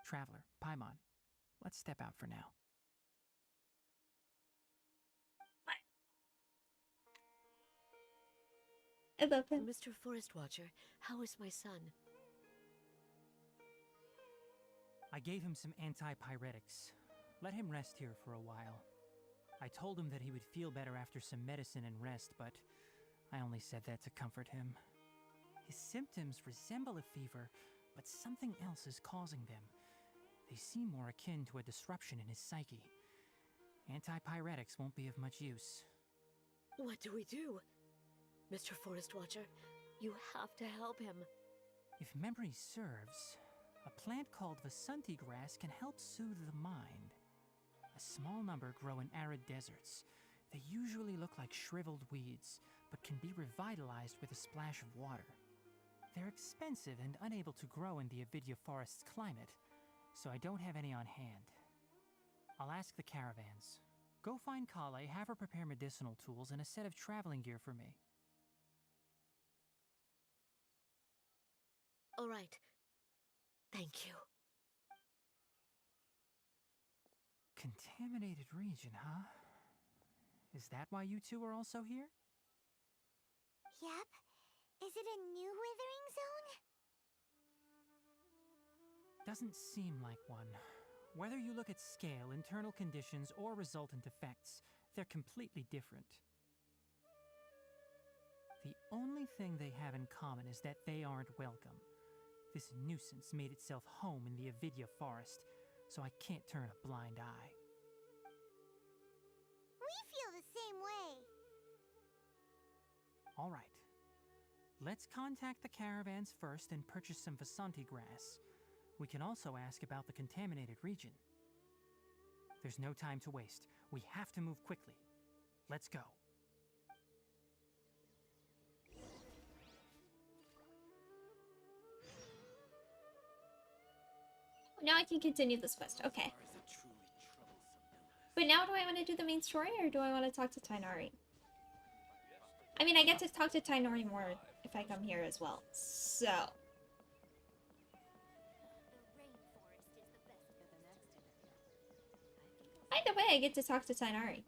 Traveler, Paimon, let's step out for now.
I love him.
Mr. Forest Watcher, how is my son?
I gave him some antipyretics. Let him rest here for a while. I told him that he would feel better after some medicine and rest, but I only said that to comfort him. His symptoms resemble a fever, but something else is causing them. They seem more akin to a disruption in his psyche. Antipyretics won't be of much use.
What do we do? Mr. Forest Watcher, you have to help him.
If memory serves, a plant called Vasanti grass can help soothe the mind. A small number grow in arid deserts. They usually look like shriveled weeds, but can be revitalized with a splash of water. They're expensive and unable to grow in the Avidya forest's climate, so I don't have any on hand. I'll ask the caravans. Go find Kale, have her prepare medicinal tools and a set of traveling gear for me.
All right. Thank you.
Contaminated region, huh? Is that why you two are also here?
Yep. Is it a new withering zone?
Doesn't seem like one. Whether you look at scale, internal conditions, or resultant effects, they're completely different. The only thing they have in common is that they aren't welcome. This nuisance made itself home in the Avidya forest, so I can't turn a blind eye.
We feel the same way.
All right. Let's contact the caravans first and purchase some Vasanti grass. We can also ask about the contaminated region. There's no time to waste. We have to move quickly. Let's go.
Now I can continue this quest. Okay. But now do I want to do the main story or do I want to talk to Tainari? I mean, I get to talk to Tainari more if I come here as well. So. Either way, I get to talk to Tainari.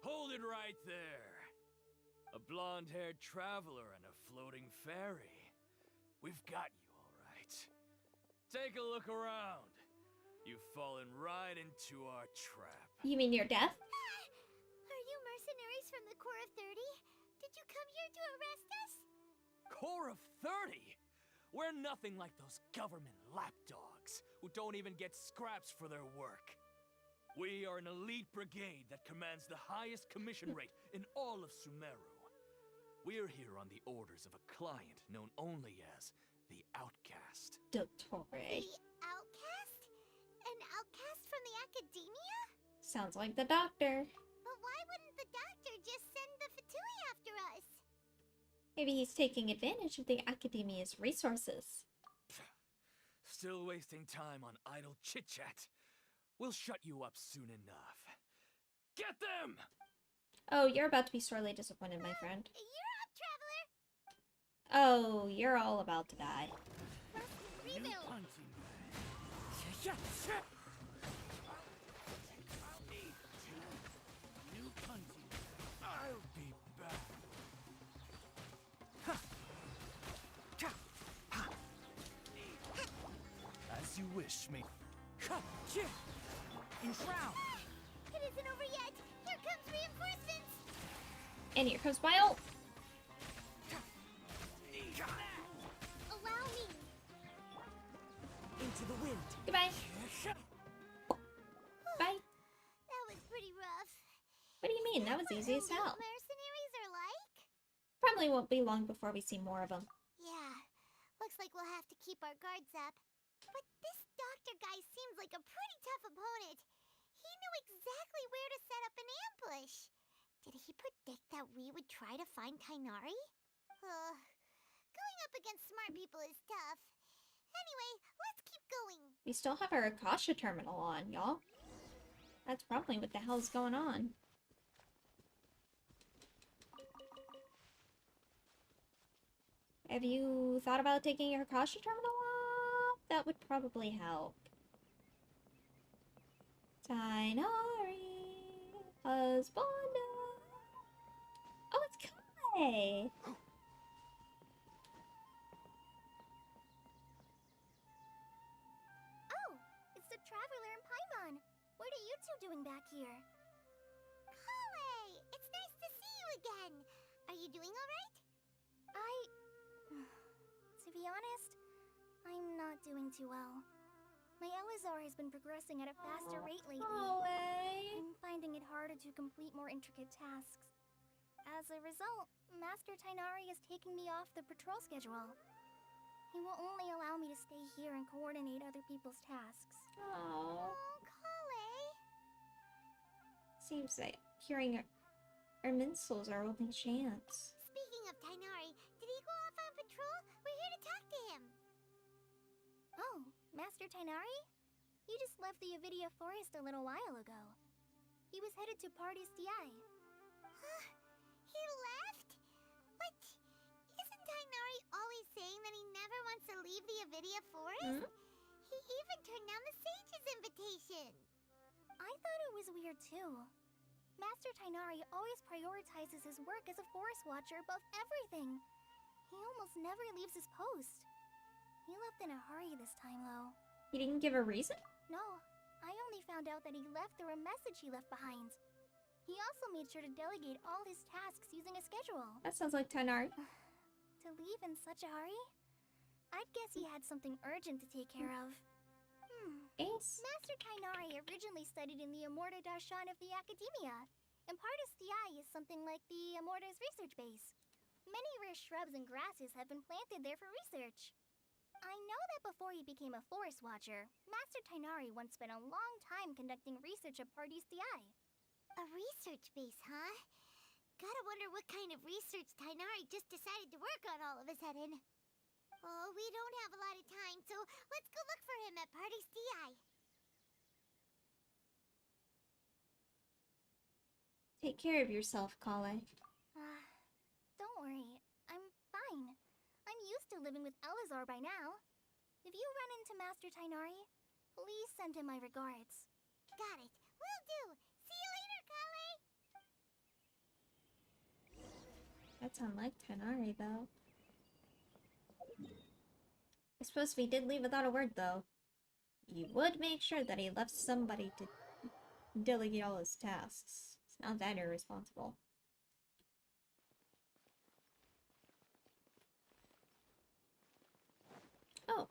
Hold it right there. A blonde-haired traveler and a floating fairy. We've got you, all right. Take a look around. You've fallen right into our trap.
You mean your death?
Are you mercenaries from the Corps of 30? Did you come here to arrest us?
Corps of 30? We're nothing like those government lapdogs who don't even get scraps for their work. We are an elite brigade that commands the highest commission rate in all of Sumeru. We're here on the orders of a client known only as the Outcast.
Dottore.
The outcast? An outcast from the academia?
Sounds like the doctor.
But why wouldn't the doctor just send the Fatui after us?
Maybe he's taking advantage of the academia's resources.
Still wasting time on idle chit-chat. We'll shut you up soon enough. Get them!
Oh, you're about to be sorely disappointed, my friend.
You're up, traveler!
Oh, you're all about to die.
Rebuild!
I'll be back. finish me.
Enshroud!
It isn't over yet! Here comes reinforcements!
And here comes my ult.
Allow me!
Into the wind.
Goodbye. Bye.
That was pretty rough.
What do you mean? That was easy as hell.
Mercenaries are like?
Probably won't be long before we see more of them.
Yeah. Looks like we'll have to keep our guards up. But this doctor guy seems like a pretty tough opponent. He knew exactly where to set up an ambush. Did he predict that we would try to find Tighnari? Going up against smart people is tough. Anyway, let's keep going.
We still have our Akasha terminal on, y'all. That's probably what the hell's going on. Have you thought about taking your Akasha terminal off? That would probably help. Tighnari, husband. Oh, it's Kai.
Oh, it's the Traveler and Paimon. What are you two doing back here? Kale, it's nice to see you again. Are you doing all right? To be honest, I'm not doing too well. My Elazar has been progressing at a faster rate lately. I'm finding it harder to complete more intricate tasks. As a result, Master Tighnari is taking me off the patrol schedule. He will only allow me to stay here and coordinate other people's tasks.
Oh,
Kale.
seems like curing our minsels our only chance.
Speaking of Tighnari, did he go off on patrol? We're here to talk to him. Oh, Master Tighnari? You just left the Avidia Forest a little while ago. He was headed to Party's DI. Huh? He left? What? Isn't Tighnari always saying that he never wants to leave the Avidia Forest? He even turned down the Sage's invitation. I thought it was weird too. Master Tighnari always prioritizes his work as a forest watcher above everything. He almost never leaves his post. He left in a hurry this time, though.
He didn't give a reason?
No, I only found out that he left through a message he left behind. He also made sure to delegate all his tasks using a schedule.
That sounds like Tighnari.
To leave in such a hurry? I'd guess he had something urgent to take care of.
Ace.
Master Tighnari originally studied in the Amorta Darshan of the Academia, and Partis DI is something like the Amorta's research base. Many rare shrubs and grasses have been planted there for research. I know that before he became a forest watcher, Master Tighnari once spent a long time conducting research at Partis DI. A research base, huh? Gotta wonder what kind of research Tighnari just decided to work on all of a sudden. Oh, we don't have a lot of time, so let's go look for him at Party's DI.
Take care of yourself, Kale.
Don't worry. I'm fine. I'm used to living with Elazar by now. If you run into Master Tighnari, please send him my regards. Got it. Will do. See you later, Kale.
That's unlike Tighnari, though. I suppose if he did leave without a word, though, you would make sure that he left somebody to delegate all his tasks. It's not that irresponsible. Oh!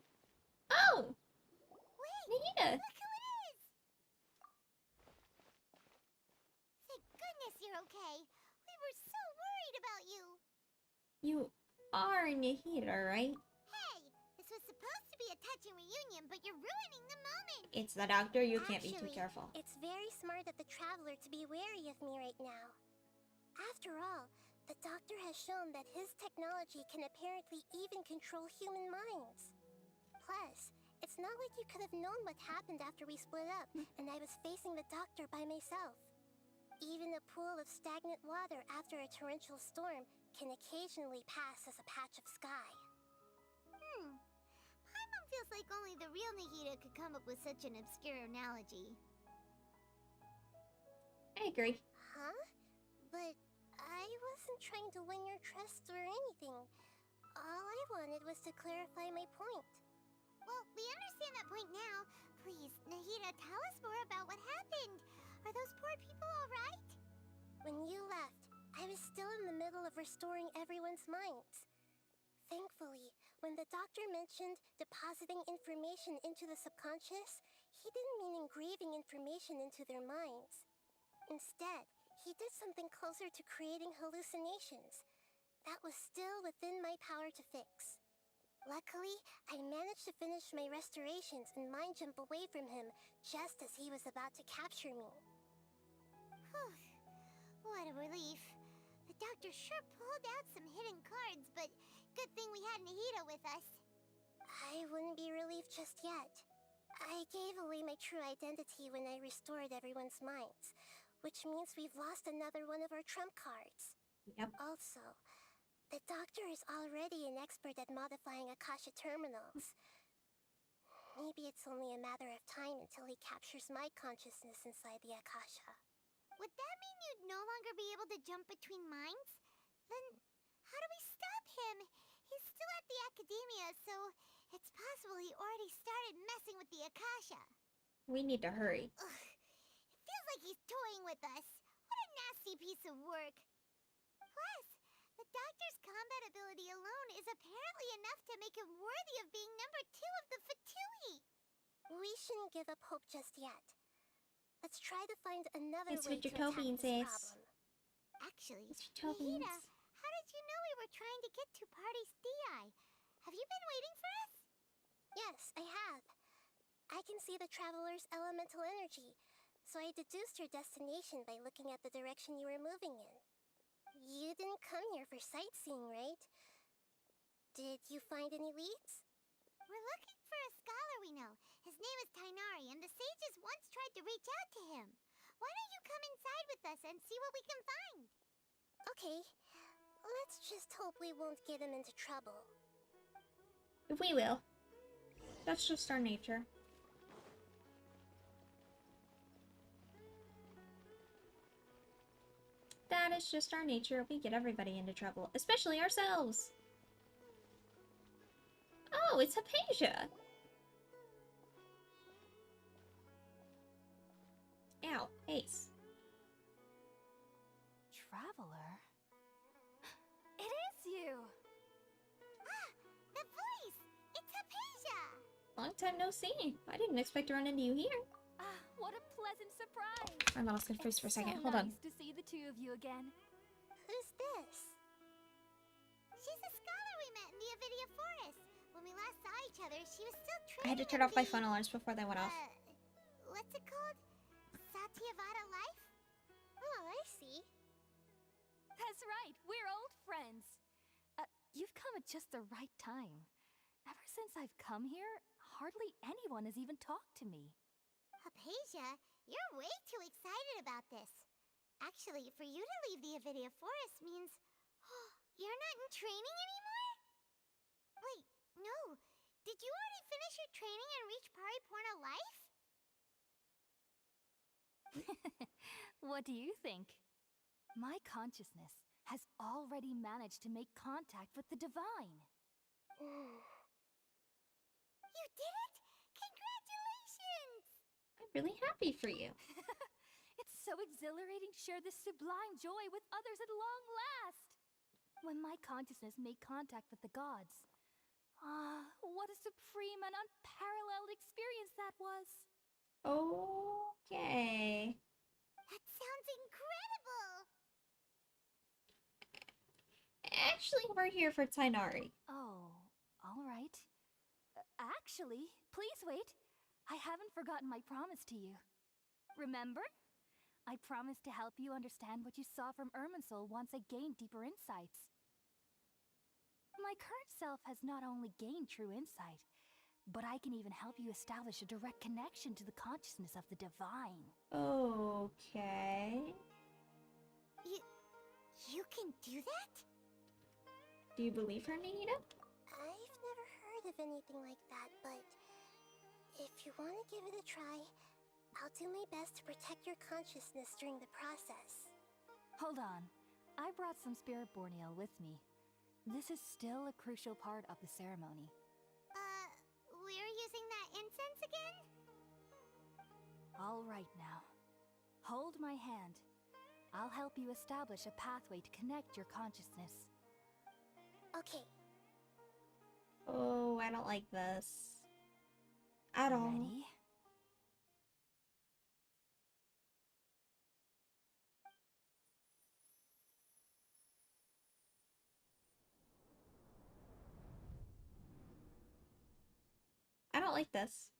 Oh!
Wait!
Nahida!
Look who it is! Thank goodness you're okay. We were so worried about you.
You are Nahida, right?
Hey! This was supposed to be a touching reunion, but you're ruining the moment!
It's the doctor, you can't be too careful.
It's very smart of the Traveler to be wary of me right now. After all, the Doctor has shown that his technology can apparently even control human minds. Plus, it's not like you could have known what happened after we split up and I was facing the Doctor by myself. Even a pool of stagnant water after a torrential storm can occasionally pass as a patch of sky. Paimon feels like only the real Nahida could come up with such an obscure analogy.
I agree.
Huh? But I wasn't trying to win your trust or anything. All I wanted was to clarify my point. Well, we understand that point now. Please, Nahida, tell us more about what happened. Are those poor people alright?
When you left, I was still in the middle of restoring everyone's minds. Thankfully, when the doctor mentioned depositing information into the subconscious, he didn't mean engraving information into their minds. Instead, he did something closer to creating hallucinations. That was still within my power to fix. Luckily, I managed to finish my restorations and mind jump away from him just as he was about to capture me.
Whew. What a relief. The doctor sure pulled out some hidden cards, but good thing we had Nahida with us.
I wouldn't be relieved just yet. I gave away my true identity when I restored everyone's minds, which means we've lost another one of our trump cards.
Yep.
Also, the doctor is already an expert at modifying Akasha terminals. Maybe it's only a matter of time until he captures my consciousness inside the Akasha.
Would that mean you'd no longer be able to jump between minds? Then how do we stop him? He's still at the academia, so it's possible he already started messing with the Akasha.
We need to hurry.
Ugh. It feels like he's toying with us. What a nasty piece of work. Plus, the doctor's combat ability alone is apparently enough to make him worthy of being number 2 of the Fatui.
We shouldn't give up hope just yet. Let's try to find another
It's
way
what
to attack
Utopian
this
says.
problem.
Actually,
It's Utopians.
Nahida, how did you know we were trying to get to Party's DI? Have you been waiting for us?
Yes, I have. I can see the traveler's elemental energy, so I deduced your destination by looking at the direction you were moving in. You didn't come here for sightseeing, right? Did you find any leads?
We're looking for a scholar we know. His name is Tainari, and the sages once tried to reach out to him. Why don't you come inside with us and see what we can find?
Okay, let's just hope we won't get him into trouble.
We will. That's just our nature. That is just our nature. We get everybody into trouble, especially ourselves. Oh, it's Hypatia. Ow, Ace.
Traveler? It is you!
Ah, the voice! It's Hypatia!
Long time no see. I didn't expect to run into you here.
Ah, what a pleasant surprise!
I lost confused for a second.
So
Hold on.
nice to see the two of you again.
Who's this?
She's a scholar we met in the Avidia Forest. When we last saw each other, she was still training.
I had to turn off my phone alarms before they went off.
What's it called? Satyavada Life?
Oh, I see.
That's right, we're old friends. You've come at just the right time. Ever since I've come here, hardly anyone has even talked to me.
Hypatia, you're way too excited about this. Actually, for you to leave the Avidia Forest means... you're not in training anymore? Wait, no. Did you already finish your training and reach Pariporna Life?
What do you think? My consciousness has already managed to make contact with the divine.
You did it! Congratulations!
I'm really happy for you.
It's so exhilarating to share this sublime joy with others at long last! When my consciousness made contact with the gods. What a supreme and unparalleled experience that was!
Okay.
That sounds incredible!
Actually, we're here for Tainari.
Oh, alright. Actually, please wait. I haven't forgotten my promise to you. Remember? I promised to help you understand what you saw from Irminsul once I gained deeper insights. My current self has not only gained true insight, but I can even help you establish a direct connection to the consciousness of the divine.
Okay.
You can do that?
Do you believe her, Nahida?
I've never heard of anything like that, but if you want to give it a try, I'll do my best to protect your consciousness during the process.
Hold on. I brought some spirit borneal with me. This is still a crucial part of the ceremony.
Where are using that incense again?
All right now. Hold my hand. I'll help you establish a pathway to connect your consciousness.
Okay.
Oh, I don't like this. At all.
Ready?
I don't like this.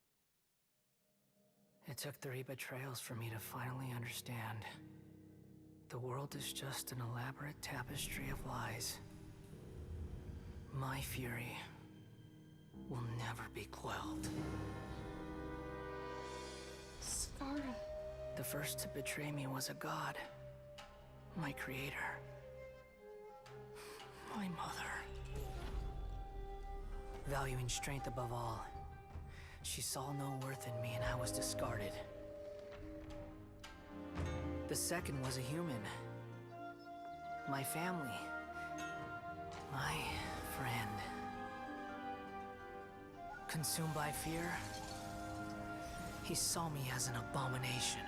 It took 3 betrayals for me to finally understand. The world is just an elaborate tapestry of lies. My fury will never be quelled.
Squirrel.
The first to betray me was a god. My creator. My mother. Valuing strength above all, she saw no worth in me and I was discarded. The second was a human. My family. My friend. Consumed by fear, he saw me as an abomination.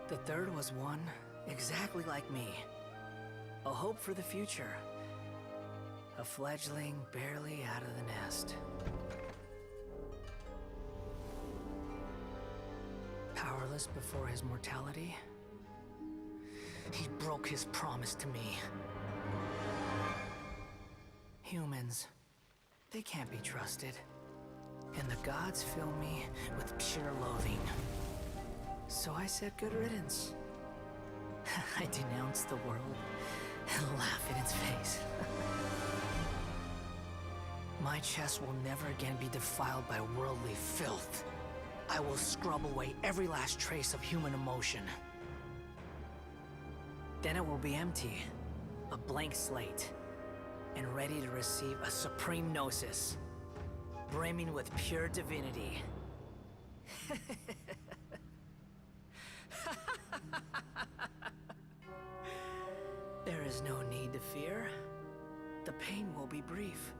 The third was one exactly like me. A hope for the future. A fledgling barely out of the nest. Powerless before his mortality, he broke his promise to me. Humans, they can't be trusted. And the gods fill me with pure loathing. So I said good riddance. I denounced the world and laugh in its face. My chest will never again be defiled by worldly filth. I will scrub away every last trace of human emotion. Then it will be empty, a blank slate, and ready to receive a supreme gnosis, brimming with pure divinity. There is no need to fear. The pain will be brief.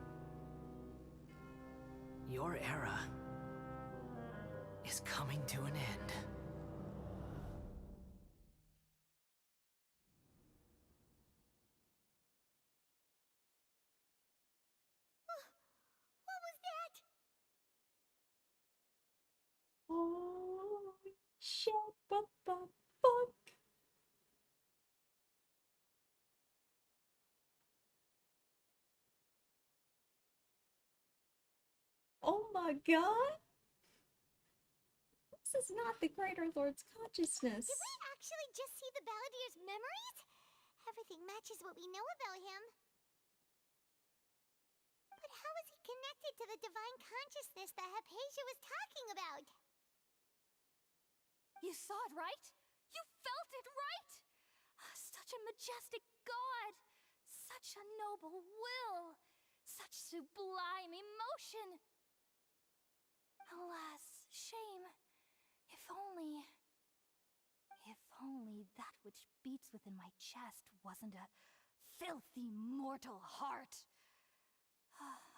Your era is coming to an end.
What was that?
Oh shit, what the fuck? Oh my god! This is not the Greater Lord's consciousness.
Did we actually just see the Balladeer's memories? Everything matches what we know about him. But how is he connected to the divine consciousness that Hypatia was talking about?
You saw it, right? You felt it, right? Such a majestic god! Such a noble will! Such sublime emotion! Alas, shame. If only that which beats within my chest wasn't a filthy mortal heart.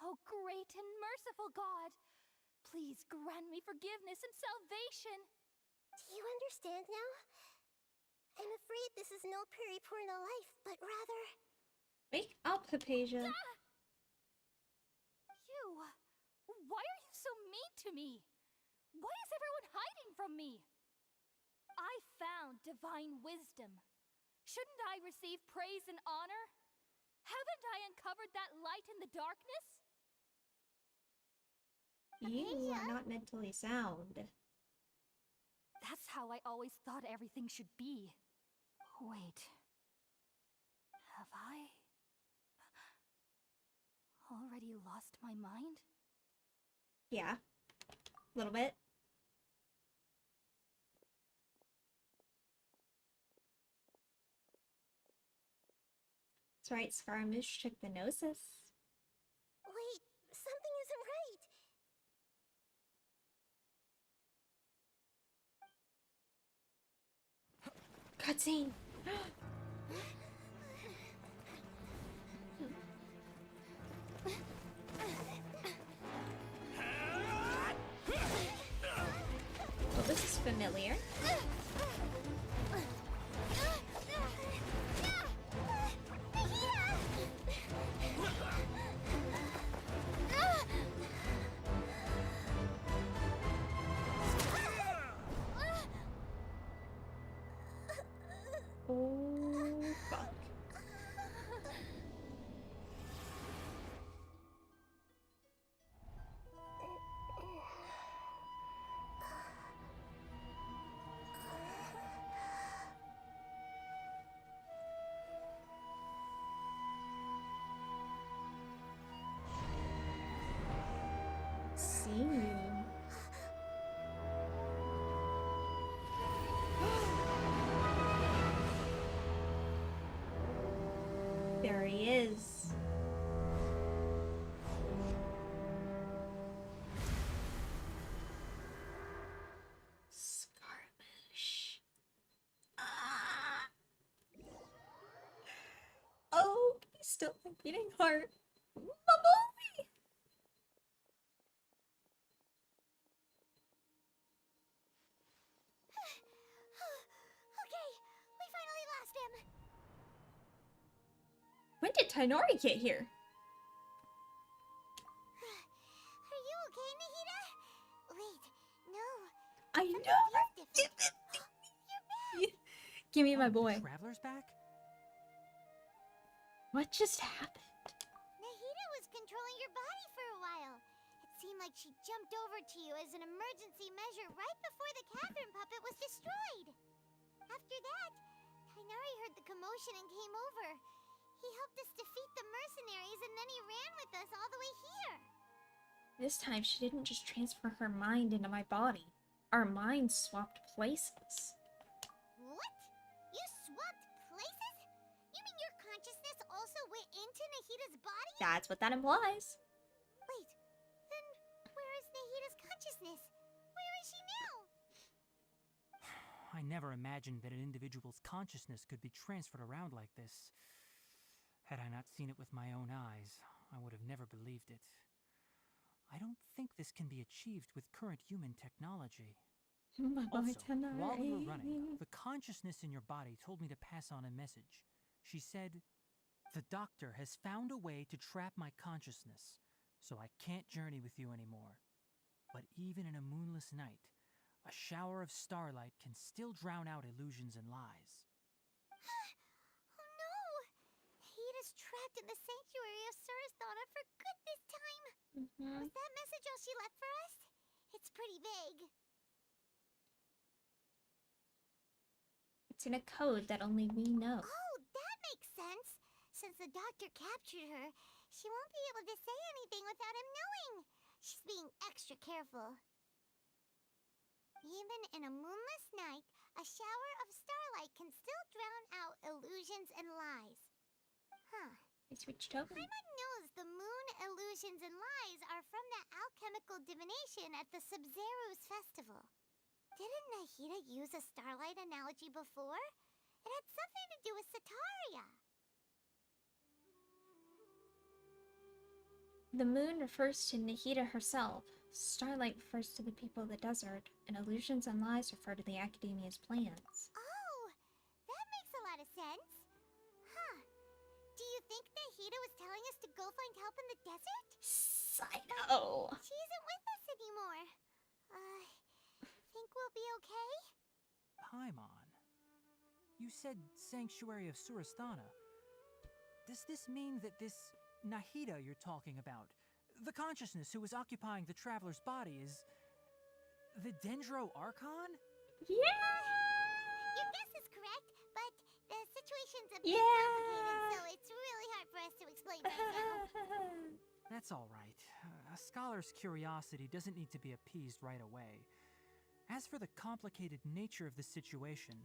Oh, great and merciful God! Please grant me forgiveness and salvation!
Do you understand now? I'm afraid this is no Purna life, but rather...
Wake up, Hypatia.
You! Why are you so mean to me? Why is everyone hiding from me? I found divine wisdom. Shouldn't I receive praise and honor? Haven't I uncovered that light in the darkness?
You are not mentally sound.
That's how I always thought everything should be. Wait. Have I already lost my mind?
Yeah. A little bit. That's right, Scaramouche took the gnosis.
Wait, something isn't right.
Cutscene! familiar. Oh, fuck. See. There he is. Scarfish. Ah. Oh, he's still my beating heart. My boy.
Okay, we finally lost him.
When did Tainori get here?
Are you okay, Nahida? Wait, no.
I
Something
know.
feels different. You're back.
Give me my boy.
Traveler's back?
What just happened?
Nahida was controlling your body for a while. It seemed like she jumped over to you as an emergency measure right before the cavern puppet was destroyed. After that, Tainari heard the commotion and came over. He helped us defeat the mercenaries and then he ran with us all the way here.
This time she didn't just transfer her mind into my body. Our minds swapped places.
What? You swapped places? You mean your consciousness also went into Nahida's body?
That's what that implies.
Wait, then where is Nahida's consciousness? Where is she now?
I never imagined that an individual's consciousness could be transferred around like this. Had I not seen it with my own eyes, I would have never believed it. I don't think this can be achieved with current human technology. Also, while we were running, the consciousness in your body told me to pass on a message. She said, "The doctor has found a way to trap my consciousness, so I can't journey with you anymore. But even in a moonless night, a shower of starlight can still drown out illusions and lies."
Oh no! Nahida's trapped in the sanctuary of Surasthana for good this time. Was that message all she left for us? It's pretty vague.
It's in a code that only we know.
Oh, that makes sense. Since the doctor captured her, she won't be able to say anything without him knowing. She's being extra careful. Even in a moonless night, a shower of starlight can still drown out illusions and lies. Huh.
I switched over.
Paimon knows the moon illusions and lies are from the alchemical divination at the Sub-Zero's festival. Didn't Nahida use a starlight analogy before? It had something to do with Sataria.
The moon refers to Nahida herself. Starlight refers to the people of the desert, and illusions and lies refer to the Academia's plans.
Oh, that makes a lot of sense. Huh. Do you think Nahida was telling us to go find help in the desert?
Cyno!
She isn't with us anymore. Think we'll be okay?
Paimon, you said Sanctuary of Surasthana. Does this mean that this Nahida you're talking about, the consciousness who is occupying the traveler's body, is the Dendro Archon?
Yeah!
Your guess is correct, but the situation's a bit complicated, so it's really hard for us to explain right now.
That's all right. A scholar's curiosity doesn't need to be appeased right away. As for the complicated nature of the situation,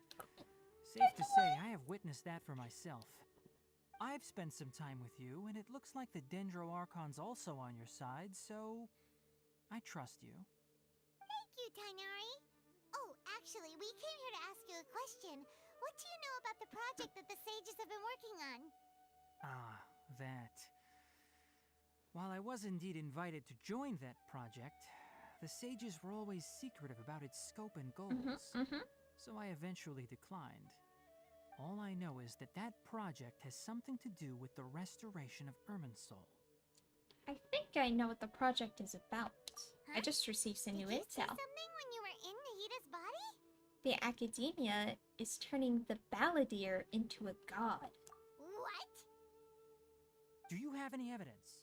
safe to say I have witnessed that for myself. I've spent some time with you, and it looks like the Dendro Archon's also on your side, so I trust you.
Thank you, Tainari. Oh, actually, we came here to ask you a question. What do you know about the project that the sages have been working on?
Ah, that. While I was indeed invited to join that project, The sages were always secretive about its scope and goals, so I eventually declined. All I know is that that project has something to do with the restoration of Irminsul.
I think I know what the project is about. I just received some new
Did you see
intel.
something when you were in Nahida's body?
The academia is turning the balladeer into a god.
What?
Do you have any evidence?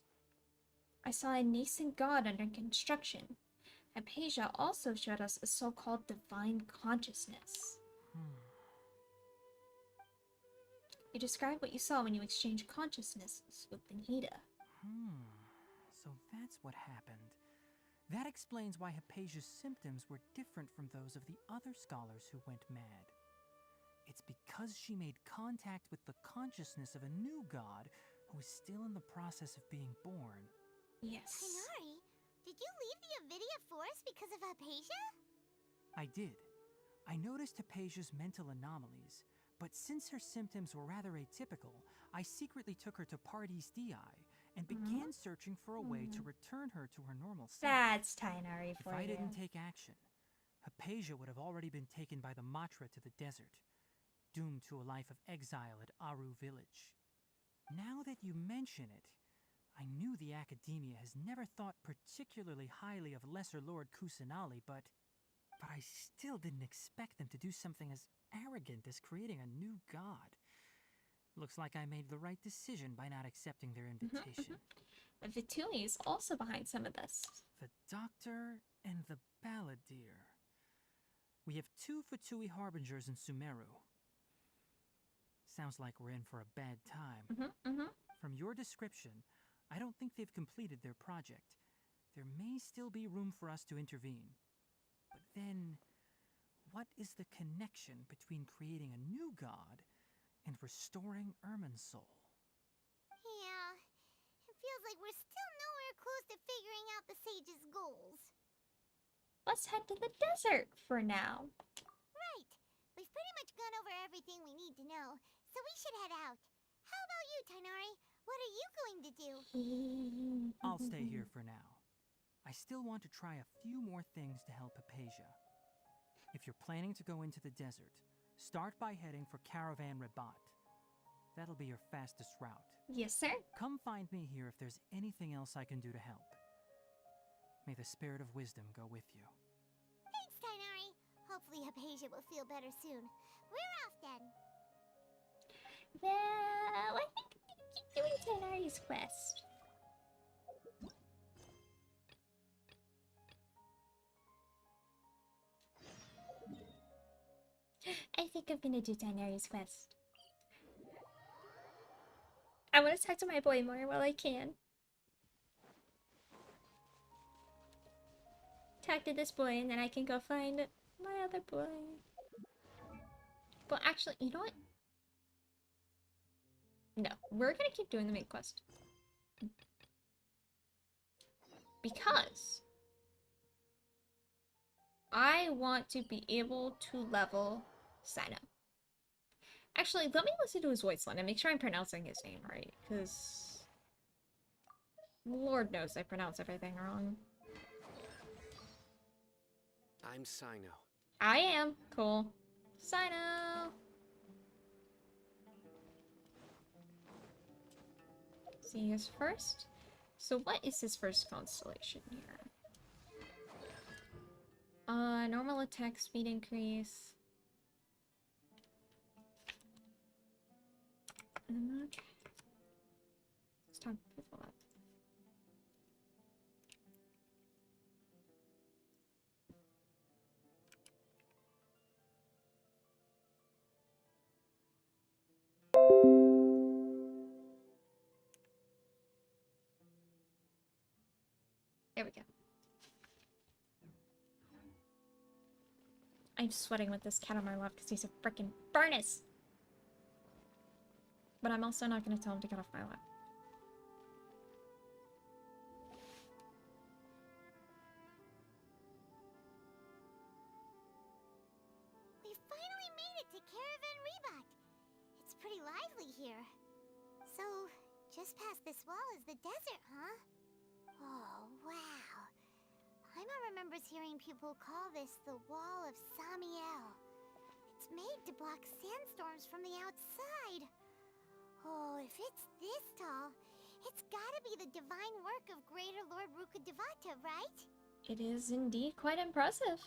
I saw a nascent god under construction. Hypatia also showed us a so-called divine consciousness. You described what you saw when you exchanged consciousnesses with Nahida.
So that's what happened. That explains why Hypatia's symptoms were different from those of the other scholars who went mad. It's because she made contact with the consciousness of a new god who is still in the process of being born.
Yes.
Tighnari, did you leave the Avidia Forest because of Hypatia?
I did. I noticed Hypatia's mental anomalies, but since her symptoms were rather atypical, I secretly took her to Pardis Dii and began searching for a way to return her to her normal self.
That's Tighnari for
If I
you.
didn't take action, Hypatia would have already been taken by the Matra to the desert, doomed to a life of exile at Aru village. Now that you mention it, I knew the Academia has never thought particularly highly of Lesser Lord Kusanali, but I still didn't expect them to do something as arrogant as creating a new god. Looks like I made the right decision by not accepting their invitation.
Vitui is also behind some of this.
The Doctor and the Balladeer. We have 2 Fatui Harbingers in Sumeru. Sounds like we're in for a bad time. From your description, I don't think they've completed their project. There may still be room for us to intervene. But then, what is the connection between creating a new god and restoring Irminsul?
Yeah, it feels like we're still nowhere close to figuring out the sage's goals.
Let's head to the desert for now.
Right. We've pretty much gone over everything we need to know, so we should head out. How about you, Tighnari? What are you going to do?
I'll stay here for now. I still want to try a few more things to help Hypatia. If you're planning to go into the desert, start by heading for Caravan Rabat. That'll be your fastest route.
Yes, sir.
Come find me here if there's anything else I can do to help. May the spirit of wisdom go with you.
Thanks, Tighnari. Hopefully Hypatia will feel better soon. We're off then.
Well, I think I'm gonna keep doing Tighnari's quest. I think I'm gonna do Tighnari's quest. I want to talk to my boy more while I can. Talk to this boy and then I can go find my other boy. Well, actually, you know what? No, we're gonna keep doing the main quest. Because I want to be able to level Cyno. Actually, let me listen to his voice line and make sure I'm pronouncing his name right, because Lord knows I pronounce everything wrong.
I'm Cyno.
I am. Cool. Cyno! See his first? So what is his first constellation here? Normal attack speed increase. Okay. It's time to people up. There we go. I'm sweating with this cat on my lap because he's a freaking furnace. But I'm also not going to tell him to get off my lap.
We finally made it to Caravan Rabat. It's pretty lively here. So, just past this wall is the desert, huh? Oh, wow. Paimon remembers hearing people call this the Wall of Samiel. It's made to block sandstorms from the outside. Oh, if it's this tall, it's gotta be the divine work of Greater Lord Rukkhadevata, right?
It is indeed quite impressive.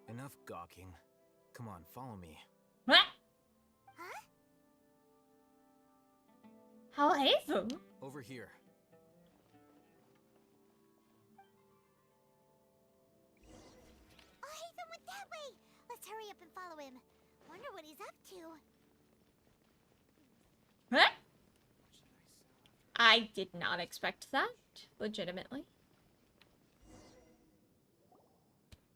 Enough gawking. Come on, follow me.
What?
Huh?
How handsome!
Over here.
Oh, Haytham went that way! Let's hurry up and follow him. Wonder what he's up to.
What? I did not expect that, legitimately.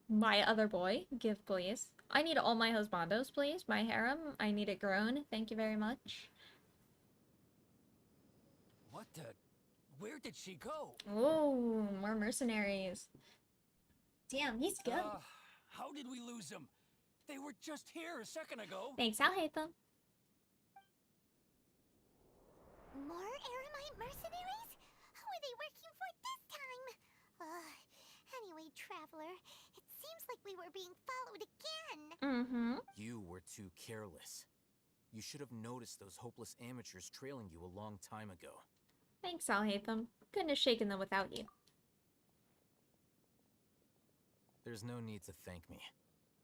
My other boy, give please. I need all my husbandos, please. My harem, I need it grown. Thank you very much.
What the? Where did she go?
Oh, more mercenaries. Damn, he's good.
How did we lose them? They were just here a second ago.
Thanks, I'll hate them.
More Eremite mercenaries? Who are they working for this time? Anyway, Traveler, it seems like we were being followed again.
Mm-hmm.
You were too careless. You should have noticed those hopeless amateurs trailing you a long time ago.
Thanks, I'll hate them. Couldn't have shaken them without you.
There's no need to thank me.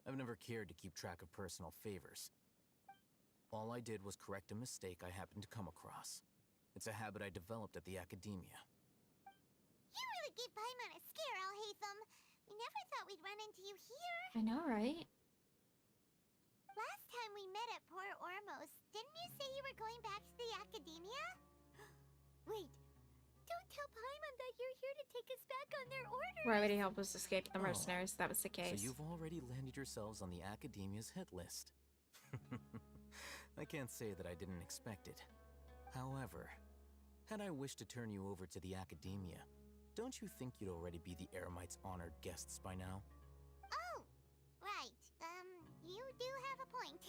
I've never cared to keep track of personal favors. All I did was correct a mistake I happened to come across. It's a habit I developed at the academia.
You really gave Paimon a scare, Alhaitham. We never thought we'd run into you here.
I know, right?
Last time we met at Port Ormos, didn't you say you were going back to the academia? Wait, don't tell Paimon that you're here to take us back on their orders.
Why would he help us escape the mercenaries? That was the case.
So you've already landed yourselves on the academia's hit list. I can't say that I didn't expect it. However, had I wished to turn you over to the academia, don't you think you'd already be the Eremites' honored guests by now?
Oh, right. You do have a point.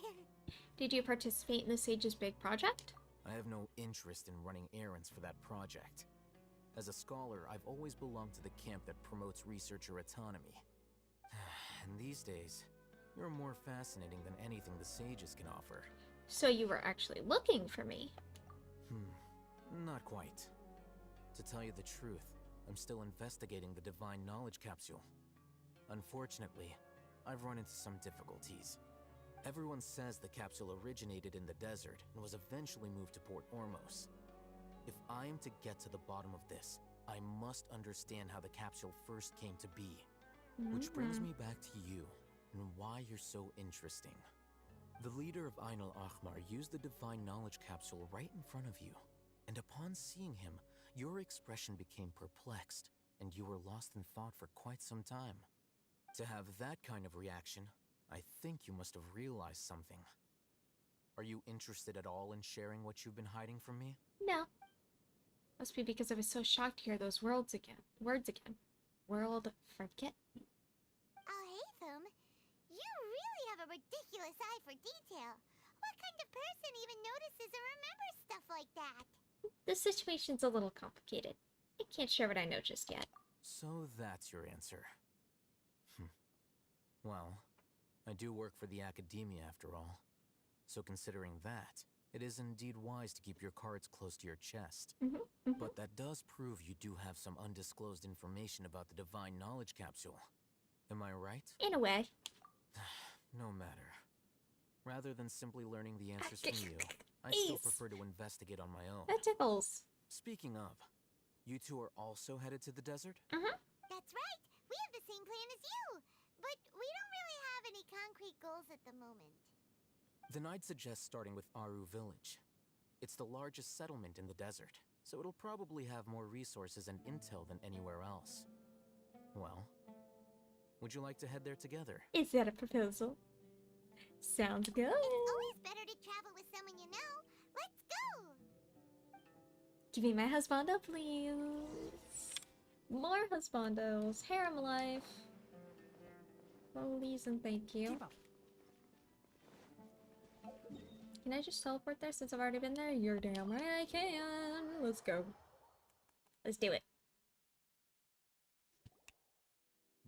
Did you participate in the Sage's big project?
I have no interest in running errands for that project. As a scholar, I've always belonged to the camp that promotes researcher autonomy. And these days, you're more fascinating than anything the Sages can offer.
So you were actually looking for me?
Not quite. To tell you the truth, I'm still investigating the Divine Knowledge Capsule. Unfortunately, I've run into some difficulties. Everyone says the capsule originated in the desert and was eventually moved to Port Ormos. If I am to get to the bottom of this, I must understand how the capsule first came to be. Which brings me back to you, and why you're so interesting. The leader of Ainul Ahmar used the Divine Knowledge Capsule right in front of you, and upon seeing him, your expression became perplexed, and you were lost in thought for quite some time. To have that kind of reaction, I think you must have realized something. Are you interested at all in sharing what you've been hiding from me?
No. Must be because I was so shocked to hear those words again. World forget me.
Alhaitham, you really have a ridiculous eye for detail. What kind of person even notices or remembers stuff like that?
The situation's a little complicated. I can't share what I know just yet.
So that's your answer. Well, I do work for the academia after all. So considering that, it is indeed wise to keep your cards close to your chest. But that does prove you do have some undisclosed information about the Divine Knowledge Capsule. Am I right?
In a way.
No matter. Rather than simply learning the answers from you, I still prefer to investigate on my own.
That tickles.
Speaking of, you two are also headed to the desert?
That's right. We have the same plan as you. But we don't really have any concrete goals at the moment.
Then I'd suggest starting with Aru Village. It's the largest settlement in the desert, so it'll probably have more resources and intel than anywhere else. Well, would you like to head there together?
Is that a proposal? Sounds good.
It's always better to travel with someone you know. Let's go!
Give me my husbando, please. More husbandos. Harem life. Please and thank you. Can I just teleport there since I've already been there? You're damn right I can. Let's go. Let's do it.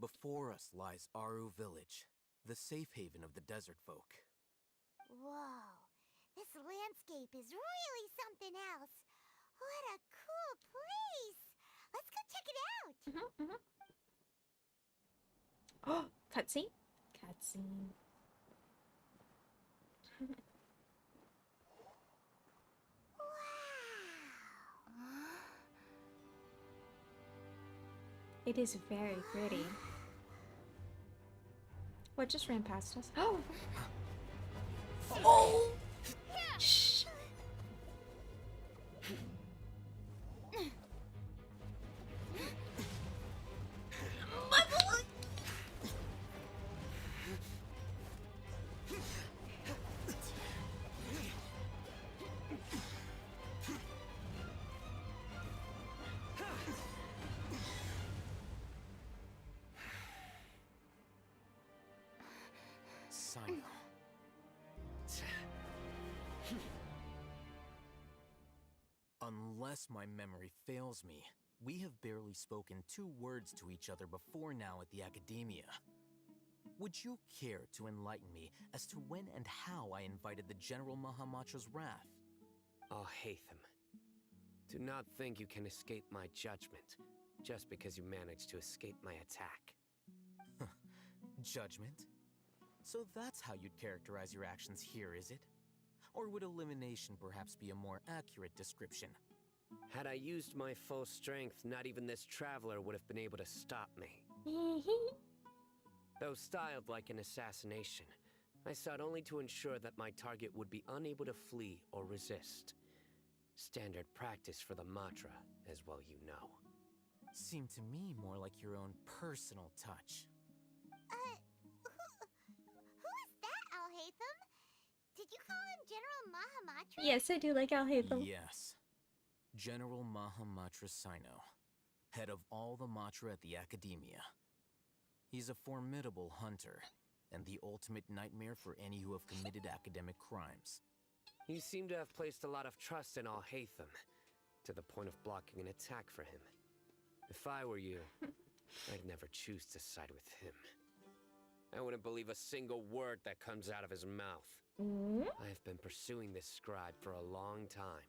Before us lies Aru Village, the safe haven of the desert folk.
Whoa, this landscape is really something else. What a cool place! Let's go check it out!
Oh, cutscene? Cutscene. It is very pretty. What just ran past us? Oh! Oh! Shh! My boy!
Cyno. Unless my memory fails me, we have barely spoken 2 words to each other before now at the Academia. Would you care to enlighten me as to when and how I invited the General Mahamatra's wrath?
Oh, Hatham. Do not think you can escape my judgment, just because you managed to escape my attack.
Judgment? So that's how you'd characterize your actions here, is it? Or would elimination perhaps be a more accurate description?
Had I used my full strength, not even this traveler would have been able to stop me. Though styled like an assassination, I sought only to ensure that my target would be unable to flee or resist. Standard practice for the Matra, as well you know.
Seemed to me more like your own personal touch.
Who is that, Alhaitham? Did you call him General Mahamatra?
Yes, I do like Alhaitham.
Yes. General Mahamatra Cyno, head of all the Matra at the Academia. He's a formidable hunter, and the ultimate nightmare for any who have committed academic crimes.
You seem to have placed a lot of trust in Alhaitham, to the point of blocking an attack for him. If I were you, I'd never choose to side with him. I wouldn't believe a single word that comes out of his mouth. I have been pursuing this scribe for a long time.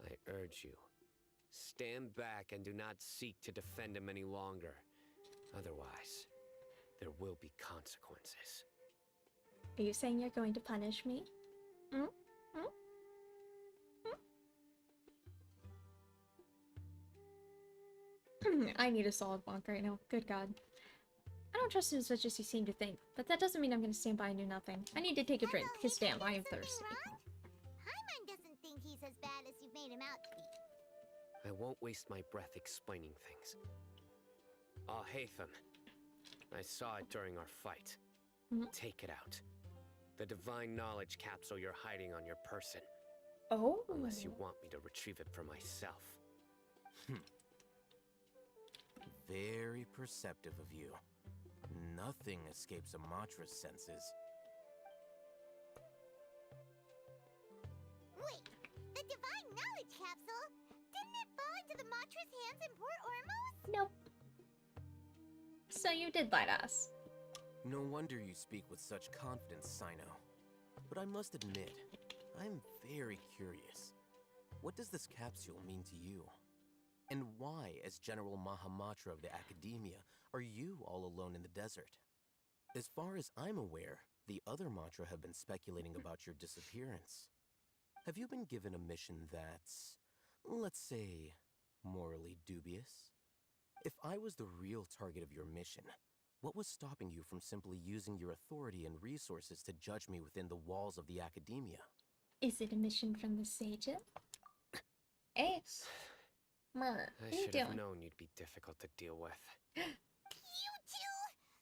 I urge you, stand back and do not seek to defend him any longer. Otherwise, there will be consequences.
Are you saying you're going to punish me? I need a solid bonk right now. Good God. I don't trust him as much as you seem to think, but that doesn't mean I'm going to stand by and do nothing. I need to take a drink, because damn, I am thirsty.
Paimon doesn't think he's as bad as you've made him out to be.
I won't waste my breath explaining things. Alhaitham, I saw it during our fight. Take it out. The divine knowledge capsule you're hiding on your person.
Oh?
Unless you want me to retrieve it for myself.
Very perceptive of you. Nothing escapes a Matra's senses.
Wait, the divine knowledge capsule? Didn't it fall into the Matra's hands in Port Ormos?
Nope. So you did lie to us.
No wonder you speak with such confidence, Cyno. But I must admit, I'm very curious. What does this capsule mean to you? And why, as General Mahamatra of the Academia, are you all alone in the desert? As far as I'm aware, the other Matra have been speculating about your disappearance. Have you been given a mission that's, let's say, morally dubious? If I was the real target of your mission, what was stopping you from simply using your authority and resources to judge me within the walls of the Academia?
Is it a mission from the sages? Ace. Mer,
I
what are you
should have
doing?
known you'd be difficult to deal with.
You two?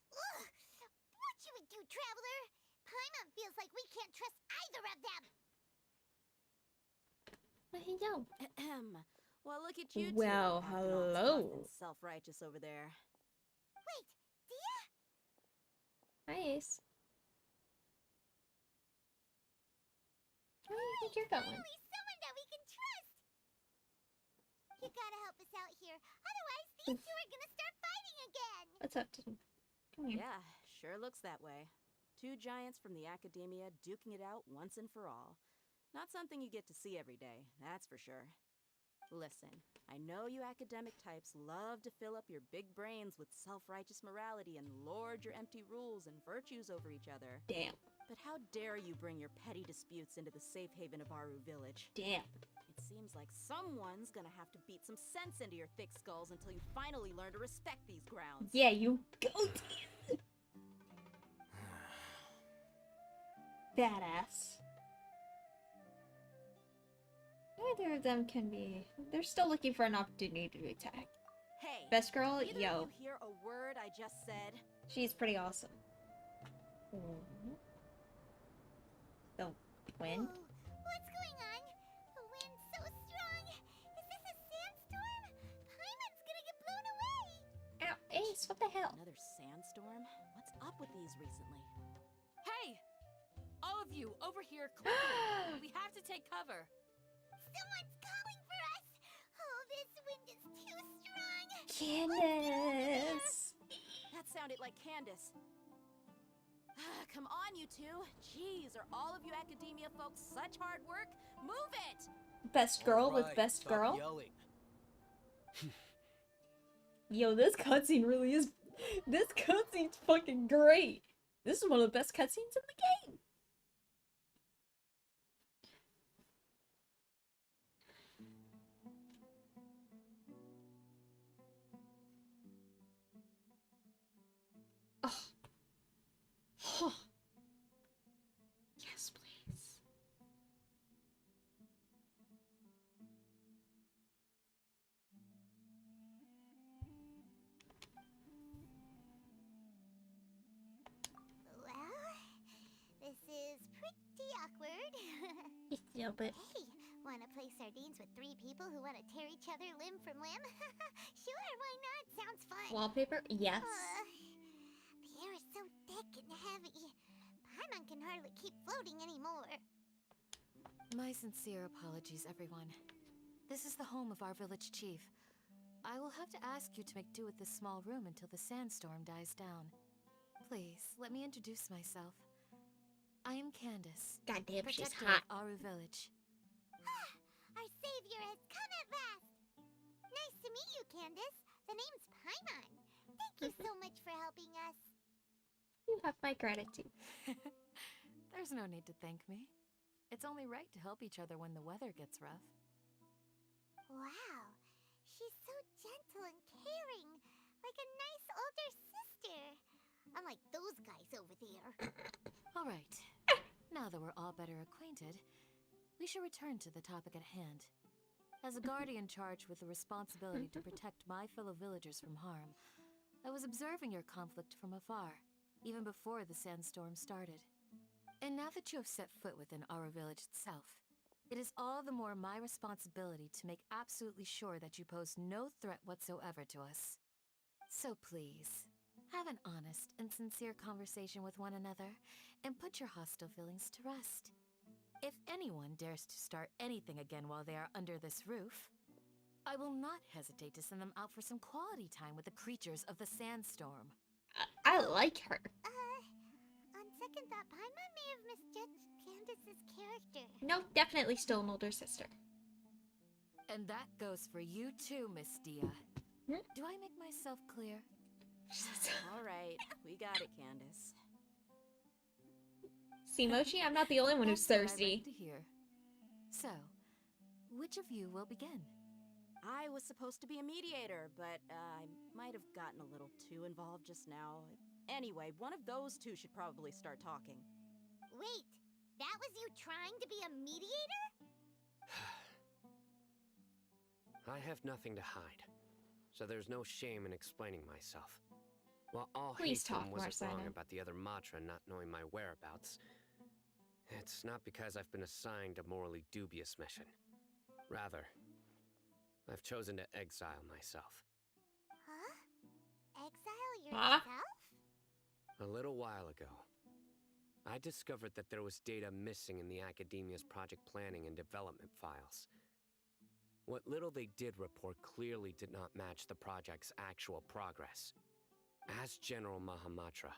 Ugh. What should we do, Traveler? Paimon feels like we can't trust either of them.
What he do?
Well, look at you two.
Well,
acting all
hello.
tough and self-righteous over there.
Wait, Dia?
Hi, Ace. Where do you think you're going?
Finally, someone that we can trust. You gotta help us out here. Otherwise, these two are gonna start fighting again.
Let's have to. Come here.
Yeah, sure looks that way. Two giants from the academia duking it out once and for all. Not something you get to see every day, that's for sure. Listen, I know you academic types love to fill up your big brains with self-righteous morality and lord your empty rules and virtues over each other.
Damn.
But how dare you bring your petty disputes into the safe haven of Aru Village?
Damn.
It seems like someone's gonna have to beat some sense into your thick skulls until you finally learn to respect these grounds.
Yeah, you go. Badass. Neither of them can be. They're still looking for an opportunity to attack.
Hey,
Best girl,
either
yo.
of you hear a word I just said?
She's pretty awesome. The wind?
Whoa, what's going on? The wind's so strong. Is this a sandstorm? Paimon's gonna get blown away.
Ow, Ace, what the hell?
Another sandstorm? What's up with these recently?
Hey! All of you, over here, quickly! We have to take cover!
Someone's calling for us! Oh, this wind is too strong!
Candace!
That sounded like Candace. Come on, you two. Jeez, are all of you academia folks such hard work? Move it!
Best girl with best girl?
Yelling.
Yo, this cutscene really is. This cutscene's fucking great. This is one of the best cutscenes in the game. Oh. Yes, please.
Well, this is pretty awkward.
Yeah, but
Hey, wanna play sardines with three people who wanna tear each other limb from limb? Sure, why not? Sounds fun.
wallpaper? Yes.
The air is so thick and heavy. Paimon can hardly keep floating anymore.
My sincere apologies, everyone. This is the home of our village chief. I will have to ask you to make do with this small room until the sandstorm dies down. Please, let me introduce myself. I am Candace.
Goddamn, she's
protector
hot.
of Aru Village.
Our savior has come at last. Nice to meet you, Candace. The name's Paimon. Thank you so much for helping us.
You have my gratitude.
There's no need to thank me. It's only right to help each other when the weather gets rough.
Wow, she's so gentle and caring, like a nice older sister. Unlike those guys over there.
All right. Now that we're all better acquainted, we should return to the topic at hand. As a guardian charged with the responsibility to protect my fellow villagers from harm, I was observing your conflict from afar, even before the sandstorm started. And now that you have set foot within our village itself, it is all the more my responsibility to make absolutely sure that you pose no threat whatsoever to us. So please, have an honest and sincere conversation with one another, and put your hostile feelings to rest. If anyone dares to start anything again while they are under this roof, I will not hesitate to send them out for some quality time with the creatures of the sandstorm.
I like her.
On second thought, Paimon may have misjudged Candace's character.
No, definitely still an older sister.
And that goes for you too, Miss Dia. Do I make myself clear?
All right, we got it, Candace.
See, Mochi, I'm not the only one who's
That's what I
thirsty.
like to hear. So, which of you will begin?
I was supposed to be a mediator, but I might have gotten a little too involved just now. Anyway, one of those two should probably start talking.
Wait, that was you trying to be a mediator?
I have nothing to hide, so there's no shame in explaining myself. While all
Please talk
Hatem
more,
wasn't wrong
Cyno.
about the other Matra not knowing my whereabouts, it's not because I've been assigned a morally dubious mission. Rather, I've chosen to exile myself.
Huh? Exile yourself?
A little while ago, I discovered that there was data missing in the Academia's project planning and development files. What little they did report clearly did not match the project's actual progress. As General Mahamatra,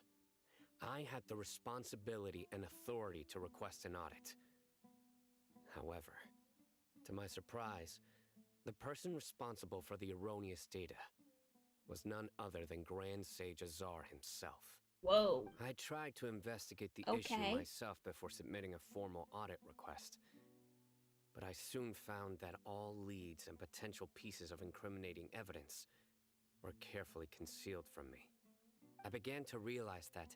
I had the responsibility and authority to request an audit. However, to my surprise, the person responsible for the erroneous data was none other than Grand Sage Azar himself.
Whoa.
I tried to investigate the issue
Okay.
myself before submitting a formal audit request, but I soon found that all leads and potential pieces of incriminating evidence were carefully concealed from me. I began to realize that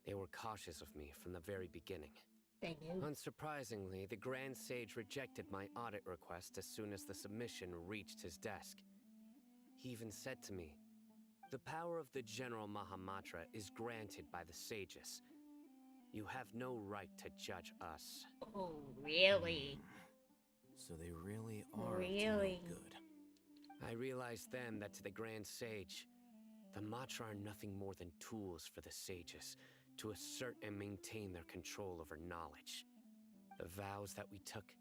they were cautious of me from the very beginning.
They knew.
Unsurprisingly, the Grand Sage rejected my audit request as soon as the submission reached his desk. He even said to me, "The power of the General Mahamatra is granted by the sages. You have no right to judge us."
Oh, really?
So they really are
Really?
up to no good.
I realized then that to the Grand Sage, the Matra are nothing more than tools for the sages to assert and maintain their control over knowledge. The vows that we took,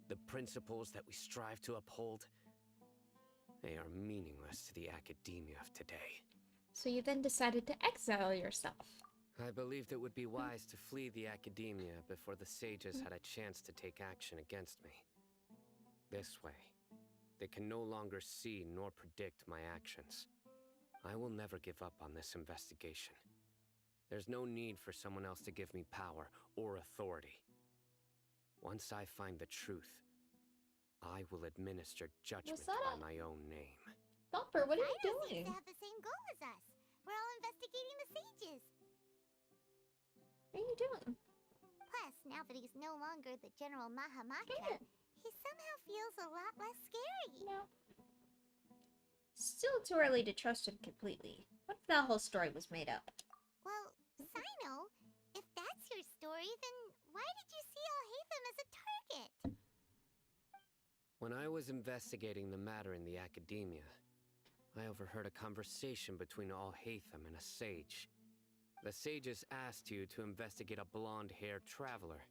the principles that we strive to uphold, they are meaningless to the academia of today.
So you then decided to exile yourself.
I believed it would be wise to flee the academia before the sages had a chance to take action against me. This way, they can no longer see nor predict my actions. I will never give up on this investigation. There's no need for someone else to give me power or authority. Once I find the truth, I will administer judgment by my own name.
Thumper, what are you
Cyno
doing?
seems to have the same goal as us. We're all investigating the sages.
What are you doing?
Plus, now that he's no longer the General Mahamatra, he somehow feels a lot less scary.
No. Still too early to trust him completely. What if that whole story was made up?
Well, Cyno, if that's your story, then why did you see Alhaitham as a target?
When I was investigating the matter in the academia, I overheard a conversation between Alhaitham and a sage. The sages asked you to investigate a blonde-haired traveler.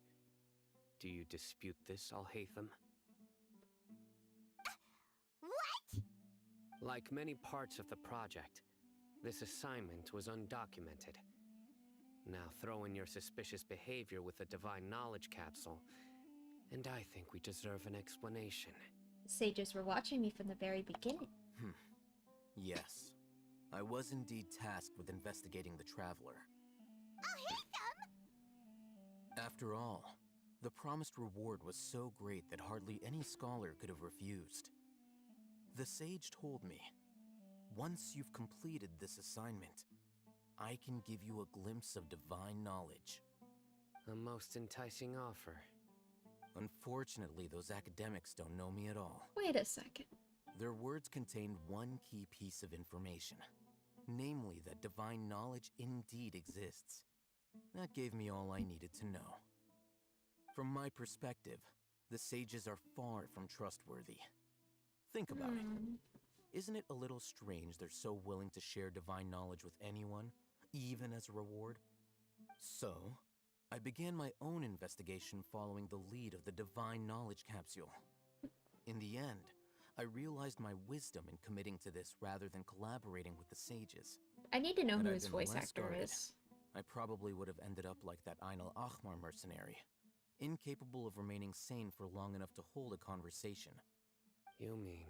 Do you dispute this, Alhaitham?
What?
Like many parts of the project, this assignment was undocumented. Now throw in your suspicious behavior with the Divine Knowledge Capsule, and I think we deserve an explanation.
The sages were watching me from the very beginning.
Yes. I was indeed tasked with investigating the Traveler.
Alhaitham!
After all, the promised reward was so great that hardly any scholar could have refused. The sage told me, once you've completed this assignment, I can give you a glimpse of divine knowledge.
A most enticing offer.
Unfortunately, those academics don't know me at all.
Wait a second.
Their words contained one key piece of information, namely that divine knowledge indeed exists. That gave me all I needed to know. From my perspective, the sages are far from trustworthy. Think about it. Isn't it a little strange they're so willing to share divine knowledge with anyone, even as a reward? So, I began my own investigation following the lead of the Divine Knowledge Capsule. In the end, I realized my wisdom in committing to this rather than collaborating with the sages.
I need to know
Had
who
I
his
been
voice
less
actor
guarded,
is.
I probably would have ended up like that Ainul Ahmar mercenary, incapable of remaining sane for long enough to hold a conversation.
You mean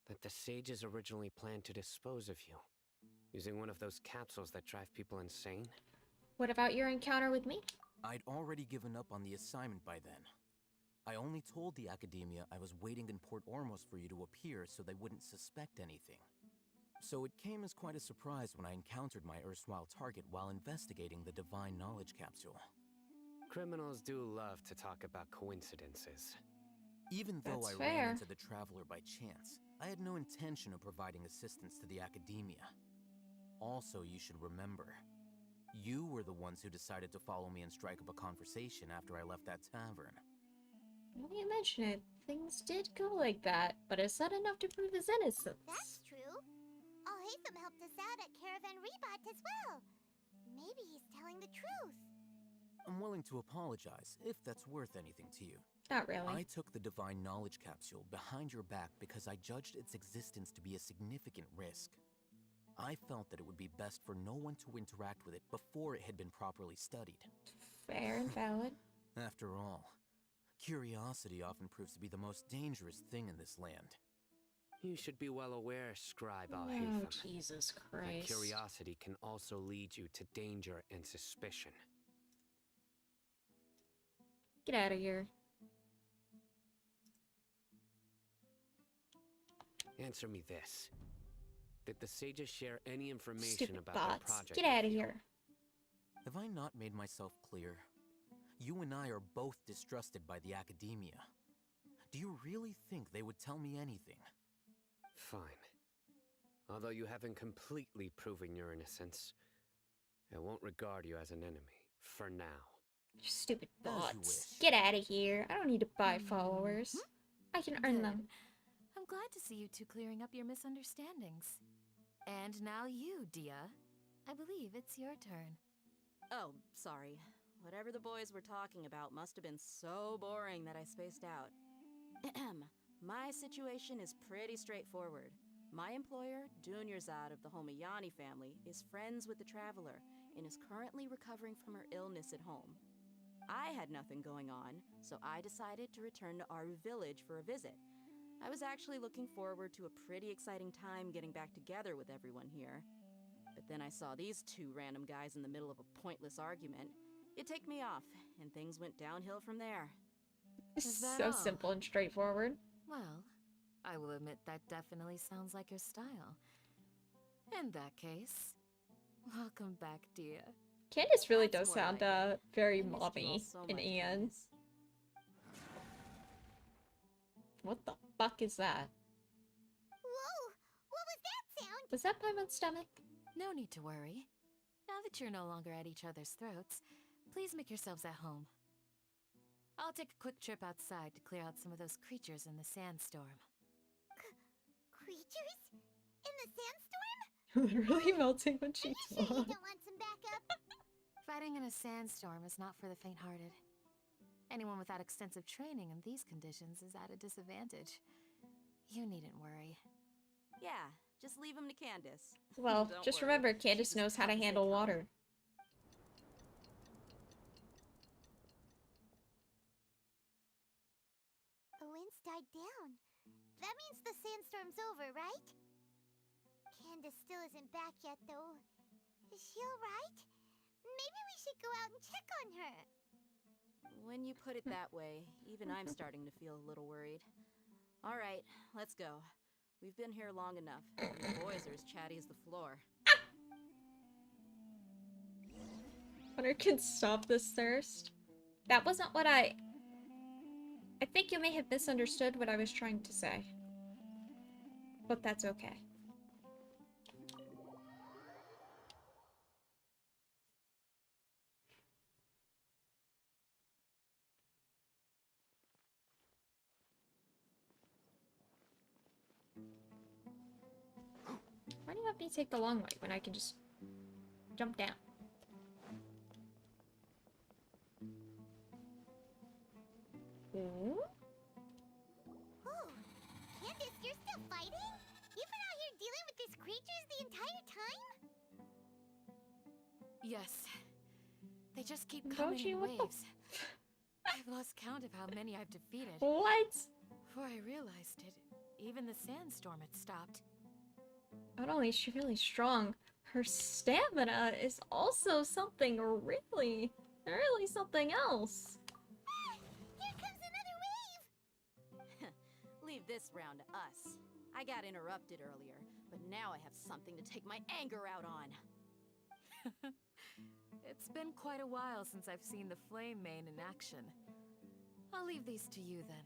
that the sages originally planned to dispose of you, using one of those capsules that drive people insane?
What about your encounter with me?
I'd already given up on the assignment by then. I only told the Academia I was waiting in Port Ormos for you to appear so they wouldn't suspect anything. So it came as quite a surprise when I encountered my erstwhile target while investigating the Divine Knowledge Capsule.
Criminals do love to talk about coincidences.
Even though
That's
I
fair.
ran into the Traveler by chance, I had no intention of providing assistance to the Academia. Also, you should remember, you were the ones who decided to follow me and strike up a conversation after I left that tavern.
Now that you mention it, things did go like that, but is that enough to prove his innocence?
That's true. Alhaitham helped us out at Caravan Rebat as well. Maybe he's telling the truth.
I'm willing to apologize, if that's worth anything to you.
Not really.
I took the Divine Knowledge Capsule behind your back because I judged its existence to be a significant risk. I felt that it would be best for no one to interact with it before it had been properly studied.
Fair and valid.
After all, curiosity often proves to be the most dangerous thing in this land.
You should be well aware, Scribe
Oh,
Al-Haytham,
Jesus
that
Christ.
curiosity can also lead you to danger and suspicion.
Get out of here.
Answer me this. Did the sages share any information
Stupid
about
bots.
their project?
Get out of here.
Have I not made myself clear? You and I are both distrusted by the academia. Do you really think they would tell me anything?
Fine. Although you haven't completely proven your innocence, I won't regard you as an enemy, for now.
You stupid
As you
bots.
wish.
Get out of here. I don't need to buy followers. I can earn
Good.
them.
I'm glad to see you two clearing up your misunderstandings. And now you, Dia. I believe it's your turn.
Oh, sorry. Whatever the boys were talking about must have been so boring that I spaced out. My situation is pretty straightforward. My employer, Dunyarzad of the Homayani family, is friends with the Traveler and is currently recovering from her illness at home. I had nothing going on, so I decided to return to Aru village for a visit. I was actually looking forward to a pretty exciting time getting back together with everyone here. But then I saw these two random guys in the middle of a pointless argument. It ticked me off, and things went downhill from there.
Is that
So
all?
simple and straightforward.
Well, I will admit that definitely sounds like your style. In that case, welcome back, Dia.
Candace really
That's
does
more
sound
like it.
very
I missed you all
mommy
so
in
much,
Ian.
Candace.
What the fuck is that?
Whoa! What was that sound?
Was that Paimon's stomach?
No need to worry. Now that you're no longer at each other's throats, please make yourselves at home. I'll take a quick trip outside to clear out some of those creatures in the sandstorm.
Creatures? In the sandstorm?
Literally melting when she
Are you sure you
talks.
don't want some backup?
Fighting in a sandstorm is not for the faint-hearted. Anyone without extensive training in these conditions is at a disadvantage. You needn't worry.
Yeah, just leave him to Candace.
Well,
Don't
just
worry,
remember,
she's
Candace
as
knows how
tough
to
as they
handle
come.
water.
The winds died down. That means the sandstorm's over, right? Candace still isn't back yet, though. Is she alright? Maybe we should go out and check on her.
When you put it that way, even I'm starting to feel a little worried. All right, let's go. We've been here long enough. And the boys are as chatty as the floor.
Water can stop this thirst. That wasn't what I think you may have misunderstood what I was trying to say. But that's okay. Why do you have me take the long way when I can just jump down? Hmm?
Oh, Candace, you're still fighting? You've been out here dealing with these creatures the entire time?
Yes. They just keep
Don't
coming
you?
in
What the
waves. I've lost count of how many I've defeated.
What?
Before I realized it, even the sandstorm had stopped.
Not only is she really strong, her stamina is also something really something else.
Here comes another wave!
Leave this round to us. I got interrupted earlier, but now I have something to take my anger out on.
It's been quite a while since I've seen the Flame Mane in action. I'll leave these to you then.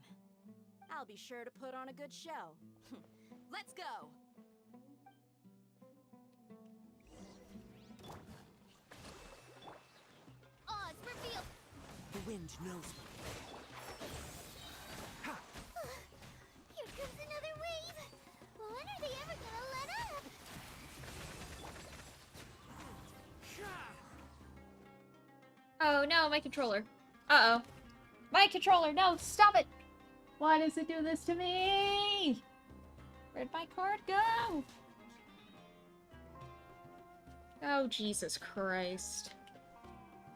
I'll be sure to put on a good show. Let's go!
Oz, reveal!
The wind knows me.
Here comes another wave! When are they ever gonna let up?
Oh no, my controller. Uh-oh. My controller, no, stop it! Why does it do this to me? Where'd my card go? Oh, Jesus Christ.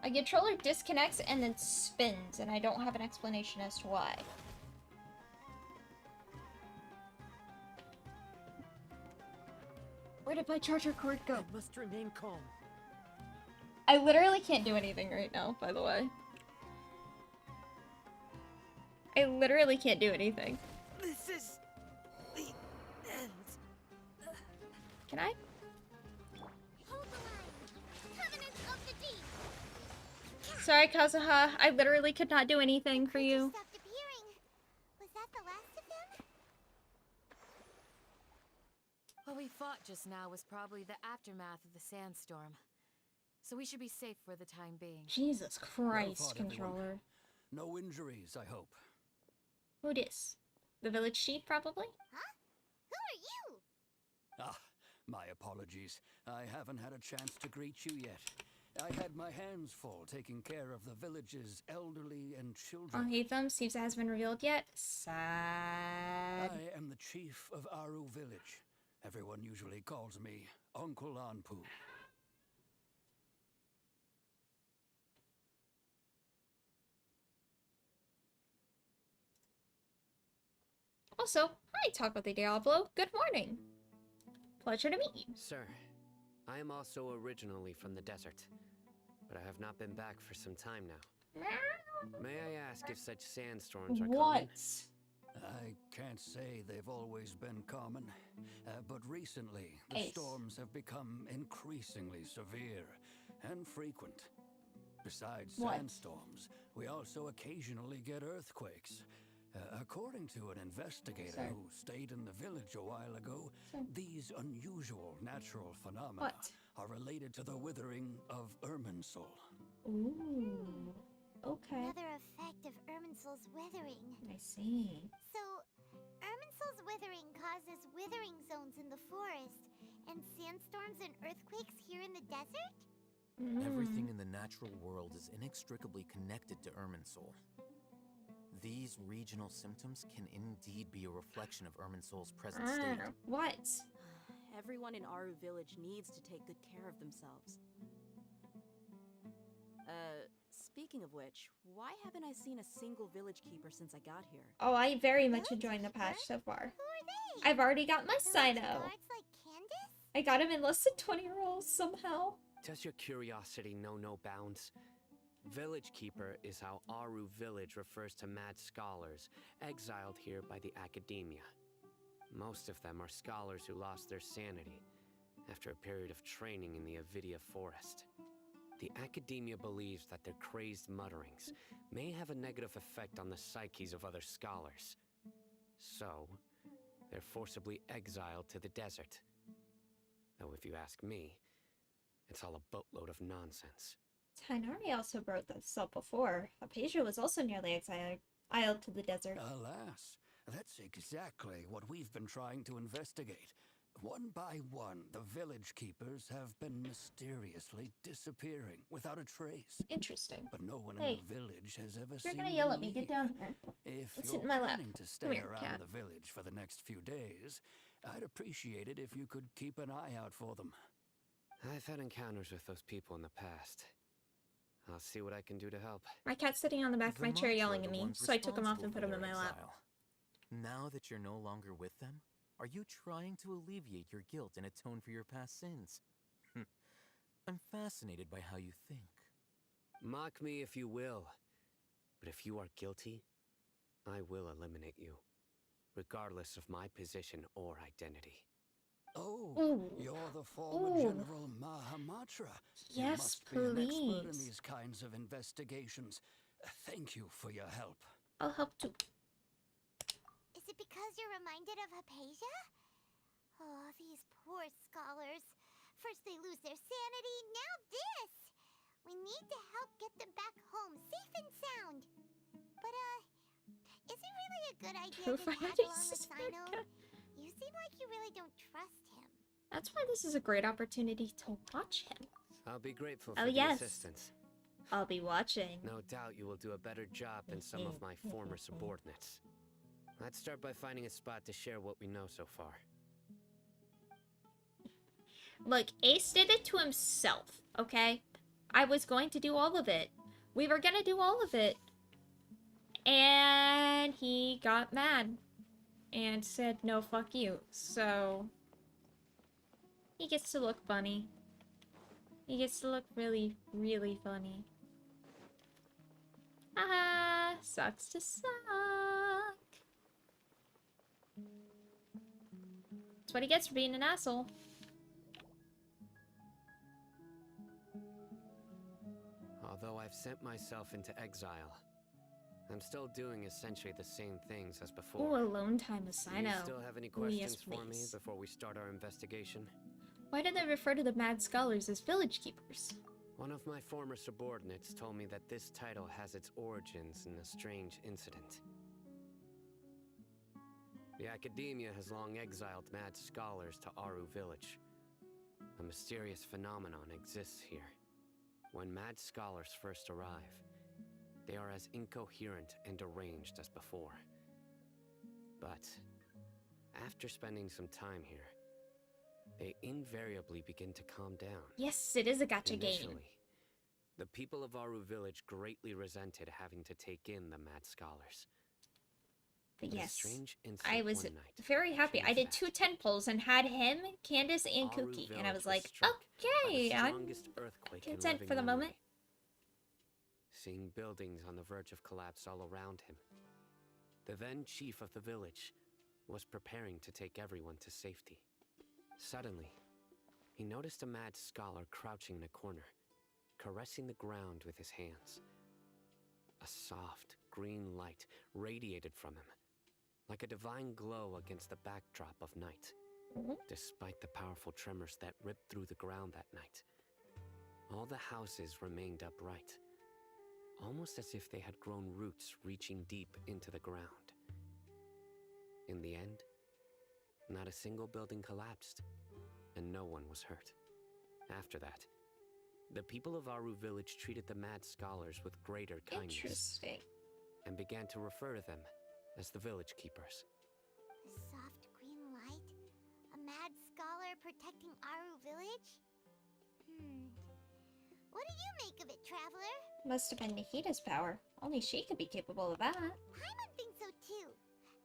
My controller disconnects and then spins, and I don't have an explanation as to why. Where did my charger cord go?
I must remain calm.
I literally can't do anything right now, by the way. I literally can't do anything.
This is the end.
Can I?
Hold the line. Covenant of the Deep.
Sorry, Kazuha. I literally could not do anything for you.
Stopped appearing. Was that the last of them?
What we fought just now was probably the aftermath of the sandstorm. So we should be safe for the time being.
Jesus Christ,
fought,
controller.
No injuries, I hope.
Who dis? The village chief, probably?
Huh? Who are you?
Ah, my apologies. I haven't had a chance to greet you yet. I had my hands full taking care of the village's elderly and children.
I'll hate them. Seems it hasn't been revealed yet. Sad.
I am the chief of Aru village. Everyone usually calls me Uncle Anpu.
Also, hi, Talk with the Diablo. Good morning. Pleasure to meet you.
Sir, I am also originally from the desert, but I have not been back for some time now. May I ask if such sandstorms are common?
I can't say they've always been common, but recently the storms have become increasingly severe and frequent. Besides sandstorms, we also occasionally get earthquakes. According to an investigator who stayed in the village a while ago, these unusual natural phenomena are related to the withering of Irminsul.
Ooh. Okay.
Another effect of Irminsul's withering.
I see.
So, Irminsul's withering causes withering zones in the forest, and sandstorms and earthquakes here in the desert?
Everything in the natural world is inextricably connected to Irminsul. These regional symptoms can indeed be a reflection of Irminsul's present state.
What?
Everyone in Aru village needs to take good care of themselves. Speaking of which, why haven't I seen a single village keeper since I got here?
Oh, I very much enjoying the patch so far. I've already got my Cyno. I got him in less than 20 rolls somehow.
Does your curiosity know no bounds? Village Keeper is how Aru village refers to mad scholars exiled here by the academia. Most of them are scholars who lost their sanity after a period of training in the Avidia forest. The academia believes that their crazed mutterings may have a negative effect on the psyches of other scholars. So, they're forcibly exiled to the desert. Though if you ask me, it's all a boatload of nonsense.
Tainari also wrote this up before. Apasia was also nearly exiled to the desert.
Alas, that's exactly what we've been trying to investigate. One by one, the village keepers have been mysteriously disappearing without a trace.
Interesting.
But no one
Hey,
in the village has ever
you're
seen
gonna yell
them
at me.
leave.
Get down here.
If
Let's
you're
sit in my lap.
planning to stay
Come here,
around
cat.
the village for the next few days, I'd appreciate it if you could keep an eye out for them.
I've had encounters with those people in the past. I'll see what I can do to help.
My cat's sitting on the back of my chair yelling at me, so I took him off and put him in my lap.
Now that you're no longer with them, are you trying to alleviate your guilt and atone for your past sins? I'm fascinated by how you think.
Mock me if you will, but if you are guilty, I will eliminate you, regardless of my position or identity.
Oh,
Ooh.
you're the former
Ooh.
General Mahamatra. You
Yes,
must be an expert in
please.
these kinds of investigations. Thank you for your help.
I'll help too.
Is it because you're reminded of Hypatia? Oh, these poor scholars. First they lose their sanity, now this! We need to help get them back home, safe and sound. But, is it really a good idea to tag along with Cyno? You seem like you really don't trust him.
That's why this is a great opportunity to watch him.
I'll be grateful
Oh,
for the
yes.
assistance.
I'll be watching.
No doubt you will do a better job than some of my former subordinates. Let's start by finding a spot to share what we know so far.
Look, Ace did it to himself, okay? I was going to do all of it. We were gonna do all of it. And he got mad. And said, no, fuck you. So... he gets to look funny. He gets to look really, really funny. Haha, sucks to suck. That's what he gets for being an asshole.
Although I've sent myself into exile, I'm still doing essentially the same things as before.
Ooh, alone time with Cyno.
Do you still have any
Ooh,
questions
yes,
for me
please.
before we start our investigation?
Why do they refer to the Mad Scholars as village keepers?
One of my former subordinates told me that this title has its origins in a strange incident. The Academia has long exiled mad scholars to Aru Village. A mysterious phenomenon exists here. When mad scholars first arrive, they are as incoherent and deranged as before. But after spending some time here, they invariably begin to calm down.
Yes, it is a gacha game.
Initially, the people of Aru Village greatly resented having to take in the mad scholars.
But
A
yes,
strange
I
incident
was
one night
very happy. I did
changed
2 tent poles and had him, Candace, and
Aru
Cookie. And I
Village
was like,
struck by the
okay, I'm
strongest earthquake in
content
living
for the
memory.
moment.
Seeing buildings on the verge of collapse all around him, the then chief of the village was preparing to take everyone to safety. Suddenly, he noticed a mad scholar crouching in a corner, caressing the ground with his hands. A soft, green light radiated from him, like a divine glow against the backdrop of night. Despite the powerful tremors that ripped through the ground that night, all the houses remained upright, almost as if they had grown roots reaching deep into the ground. In the end, not a single building collapsed, and no one was hurt. After that, the people of Aru Village treated the mad scholars with greater kindness.
Interesting.
And began to refer to them as the village keepers.
A soft green light? A mad scholar protecting Aru Village? What do you make of it, Traveler?
Must have been Nahita's power. Only she could be capable of that.
Paimon thinks so too.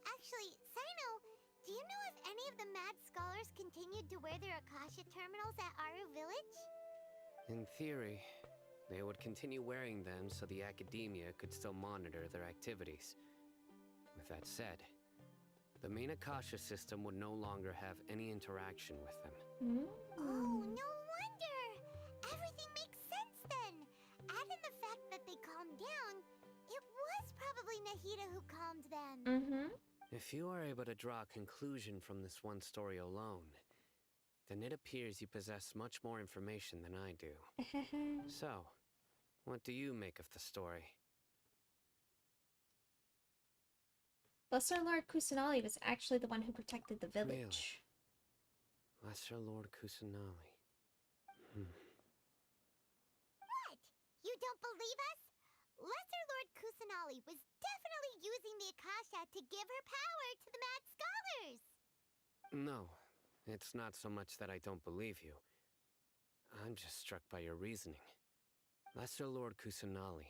Actually, Cyno, do you know if any of the mad scholars continued to wear their Akasha terminals at Aru Village?
In theory, they would continue wearing them so the Academia could still monitor their activities. With that said, the main Akasha system would no longer have any interaction with them.
Oh, no wonder! Everything makes sense then! Add in the fact that they calmed down, it was probably Nahita who calmed them.
If you are able to draw a conclusion from this one story alone, then it appears you possess much more information than I do. So, what do you make of the story?
Lesser Lord Kusanali was actually the one who protected the village.
Lesser Lord Kusanali.
What? You don't believe us? Lesser Lord Kusanali was definitely using the Akasha to give her power to the Mad Scholars!
No, it's not so much that I don't believe you. I'm just struck by your reasoning. Lesser Lord Kusanali,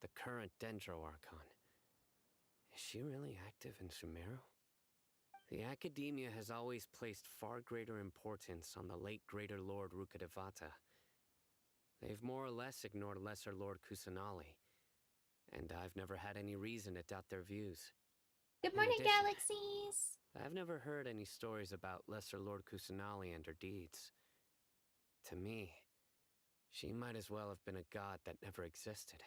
the current Dendro Archon. Is she really active in Sumeru? The Academia has always placed far greater importance on the late Greater Lord Rukkhadevata. They've more or less ignored Lesser Lord Kusanali, and I've never had any reason to doubt their views.
Good
In
morning,
addition,
galaxies!
I've never heard any stories about Lesser Lord Kusanali and her deeds. To me, she might as well have been a god that never existed.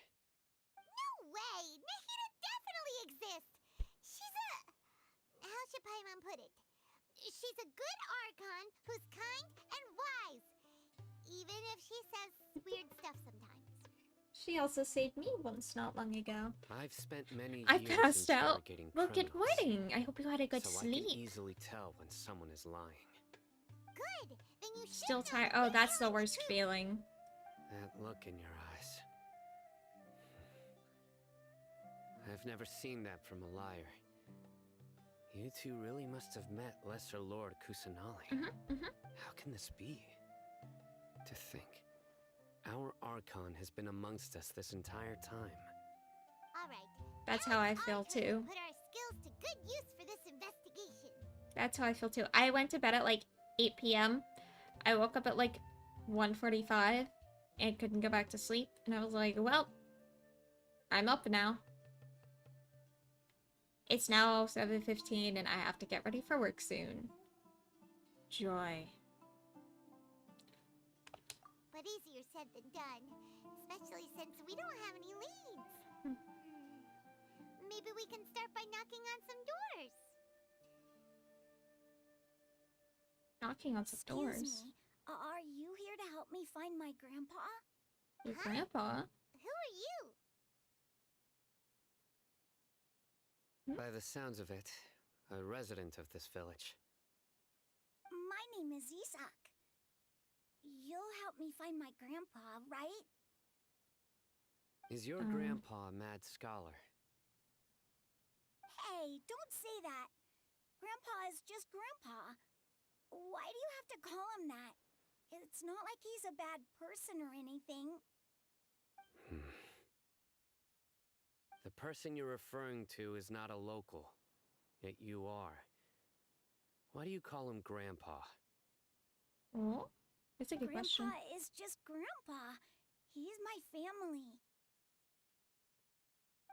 No way! Nahita definitely exists! She's a... how should Paimon put it? She's a good Archon who's kind and wise. Even if she says weird stuff sometimes.
She also saved me once not long ago.
I've spent many
I
years
passed out.
interrogating
Well, good
criminals,
morning. I hope you had a good
so
sleep.
I can easily tell when someone is lying.
Good! Then you should
Still tired. Oh, that's the worst feeling.
That look in your eyes. I've never seen that from a liar. You two really must have met Lesser Lord Kusanali. How can this be? To think, our Archon has been amongst us this entire time.
Alright.
That's how I feel too.
Put our skills to good use for this investigation.
That's how I feel too. I went to bed at like 8 p.m. I woke up at like 1:45 and couldn't go back to sleep. And I was like, well, I'm up now. It's now 7:15 and I have to get ready for work soon. Joy.
But easier said than done. Especially since we don't have any leads. Maybe we can start by knocking on some doors.
Knocking on some doors.
Excuse me, are you here to help me find my grandpa?
Your grandpa?
Who are you?
By the sounds of it, a resident of this village.
My name is Isak. You'll help me find my grandpa, right?
Is your grandpa a mad scholar?
Hey, don't say that. Grandpa is just Grandpa. Why do you have to call him that? It's not like he's a bad person or anything.
The person you're referring to is not a local, yet you are. Why do you call him Grandpa?
Oh, that's a good question.
Grandpa is just Grandpa. He's my family.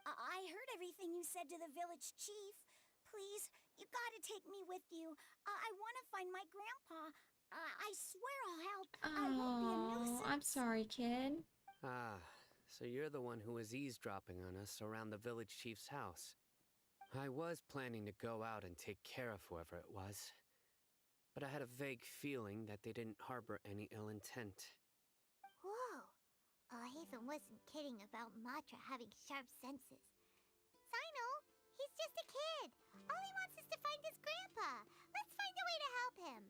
I heard everything you said to the village chief. Please, you gotta take me with you. I want to find my grandpa. I swear I'll help. I won't be a nuisance.
I'm sorry, kid.
Ah, so you're the one who was eavesdropping on us around the village chief's house. I was planning to go out and take care of whoever it was, but I had a vague feeling that they didn't harbor any ill intent.
Whoa. Hatham wasn't kidding about Matra having sharp senses. Cyno, he's just a kid. All he wants is to find his grandpa. Let's find a way to help him.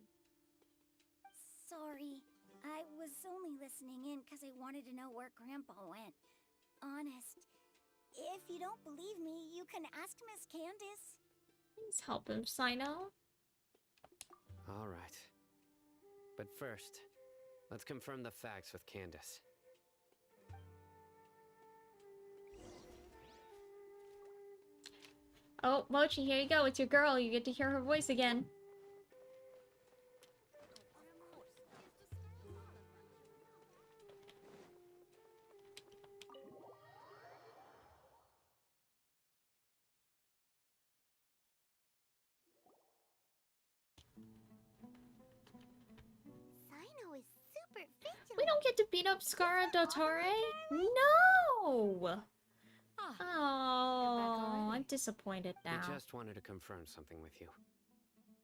Sorry. I was only listening in because I wanted to know where Grandpa went. Honest. If you don't believe me, you can ask Miss Candace.
Please help him, Cyno.
All right. But first, let's confirm the facts with Candace.
Oh, Mochi, here you go. It's your girl. You get to hear her voice again.
Cyno is super vigilant.
We don't get to beat up Scara Dottore? No! Oh, I'm disappointed now.
I just wanted to confirm something with you.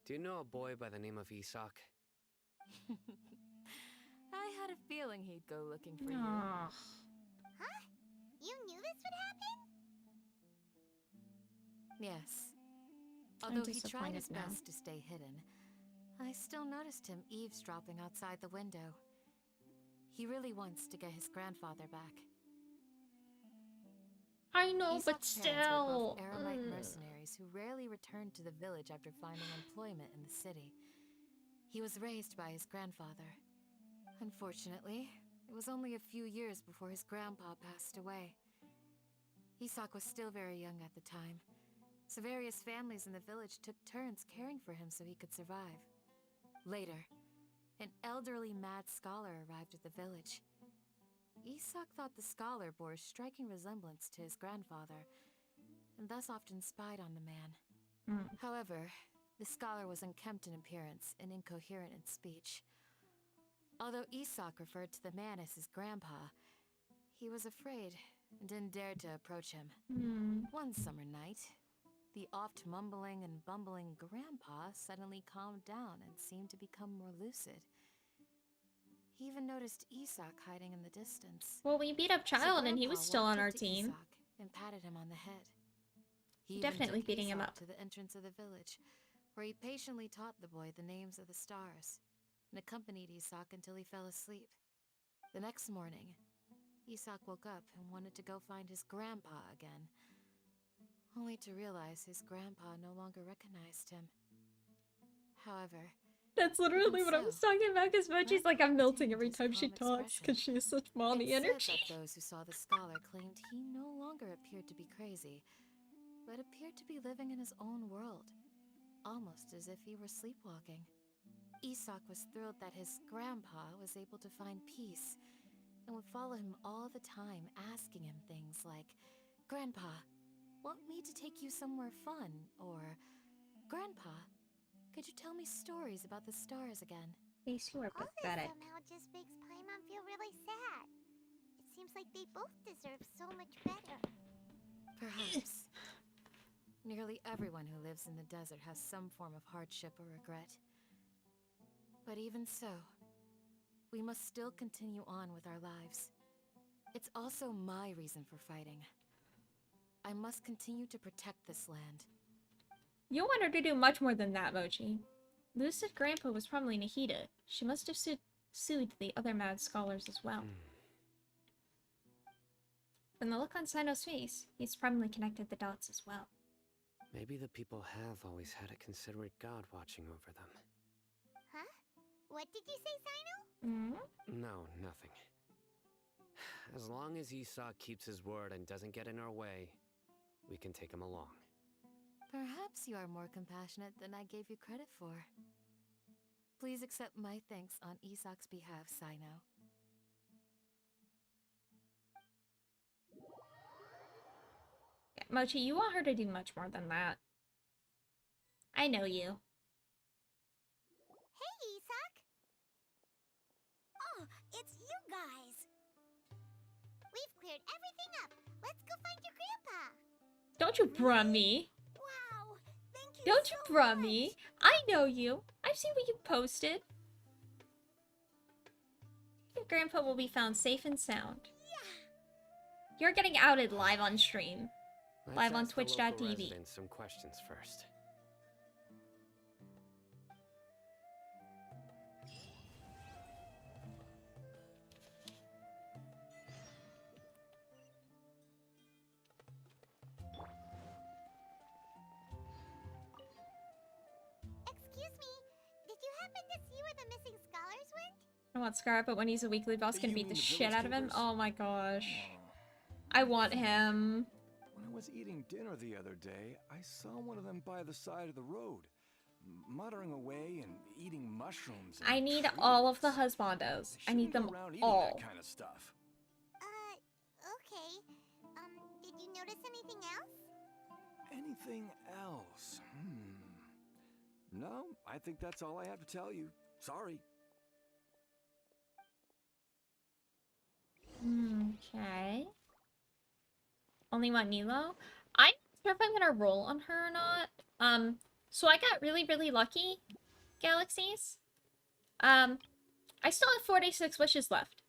Do you know a boy by the name of Isak?
I had a feeling he'd go looking for you.
Huh? You knew this would happen?
Yes.
I'm
Although he tried his
disappointed now.
best to stay hidden, I still noticed him eavesdropping outside the window. He really wants to get his grandfather back.
I know, but
Isak's parents were
still.
both Aramite mercenaries who rarely returned to the village after finding employment in the city. He was raised by his grandfather. Unfortunately, it was only a few years before his grandpa passed away. Isak was still very young at the time, so various families in the village took turns caring for him so he could survive. Later, an elderly mad scholar arrived at the village. Isak thought the scholar bore a striking resemblance to his grandfather, and thus often spied on the man. However, the scholar was unkempt in appearance and incoherent in speech. Although Isak referred to the man as his grandpa, he was afraid and didn't dare to approach him. One summer night, the oft mumbling and bumbling grandpa suddenly calmed down and seemed to become more lucid. He even noticed Isak hiding in the distance.
Well, we beat up Child and he was still on our team.
Isak and patted him on the head. He
Definitely
even took
beating him
Isak
up.
to the entrance of the village, where he patiently taught the boy the names of the stars, and accompanied Isak until he fell asleep. The next morning, Isak woke up and wanted to go find his grandpa again. only to realize his grandpa no longer recognized him. However,
That's literally what I was talking about, because Mochi's like, I'm melting every time she talks, because she has such mommy
It's
energy.
said that those who saw the scholar claimed he no longer appeared to be crazy, but appeared to be living in his own world, almost as if he were sleepwalking. Isak was thrilled that his grandpa was able to find peace, and would follow him all the time, asking him things like, "Grandpa, want me to take you somewhere fun?" Or, "Grandpa, could you tell me stories about the stars again?"
These two are
All this
pathetic.
somehow just makes Paimon feel really sad. It seems like they both deserve so much better.
Perhaps. Nearly everyone who lives in the desert has some form of hardship or regret. But even so, we must still continue on with our lives. It's also my reason for fighting. I must continue to protect this land.
You want her to do much more than that, Mochi. Lucid Grandpa was probably Nahida. She must have sued the other mad scholars as well. From the look on Cyno's face, he's probably connected the dots as well.
Maybe the people have always had a considerate god watching over them.
Huh? What did you say, Cyno?
No, nothing. As long as Isak keeps his word and doesn't get in our way, we can take him along.
Perhaps you are more compassionate than I gave you credit for. Please accept my thanks on Isak's behalf, Cyno.
Yeah, Mochi, you want her to do much more than that. I know you.
Hey, Isak! Oh, it's you guys! We've cleared everything up. Let's go find your grandpa.
Don't you bruh me.
Wow, thank you
Don't
so
you bruh
much.
me. I know you. I've seen what you posted. Your grandpa will be found safe and sound. Yeah. You're getting outed live on stream. Live on Twitch.tv.
Some questions first.
Excuse me, did you happen to see where the missing scholars went?
I want Scar, but when he's a weekly boss, gonna beat the shit out of him. Oh my gosh. I want him.
When I was eating dinner the other day, I saw one of them by the side of the road, muttering away and eating mushrooms.
I need all of the husbandos. I need them all.
That kind of stuff.
Okay. Did you notice anything else?
Anything else? No, I think that's all I have to tell you. Sorry.
Okay. Only want Nilo? I'm not sure if I'm gonna roll on her or not. So I got really, really lucky, Galaxies. I still have 46 wishes left.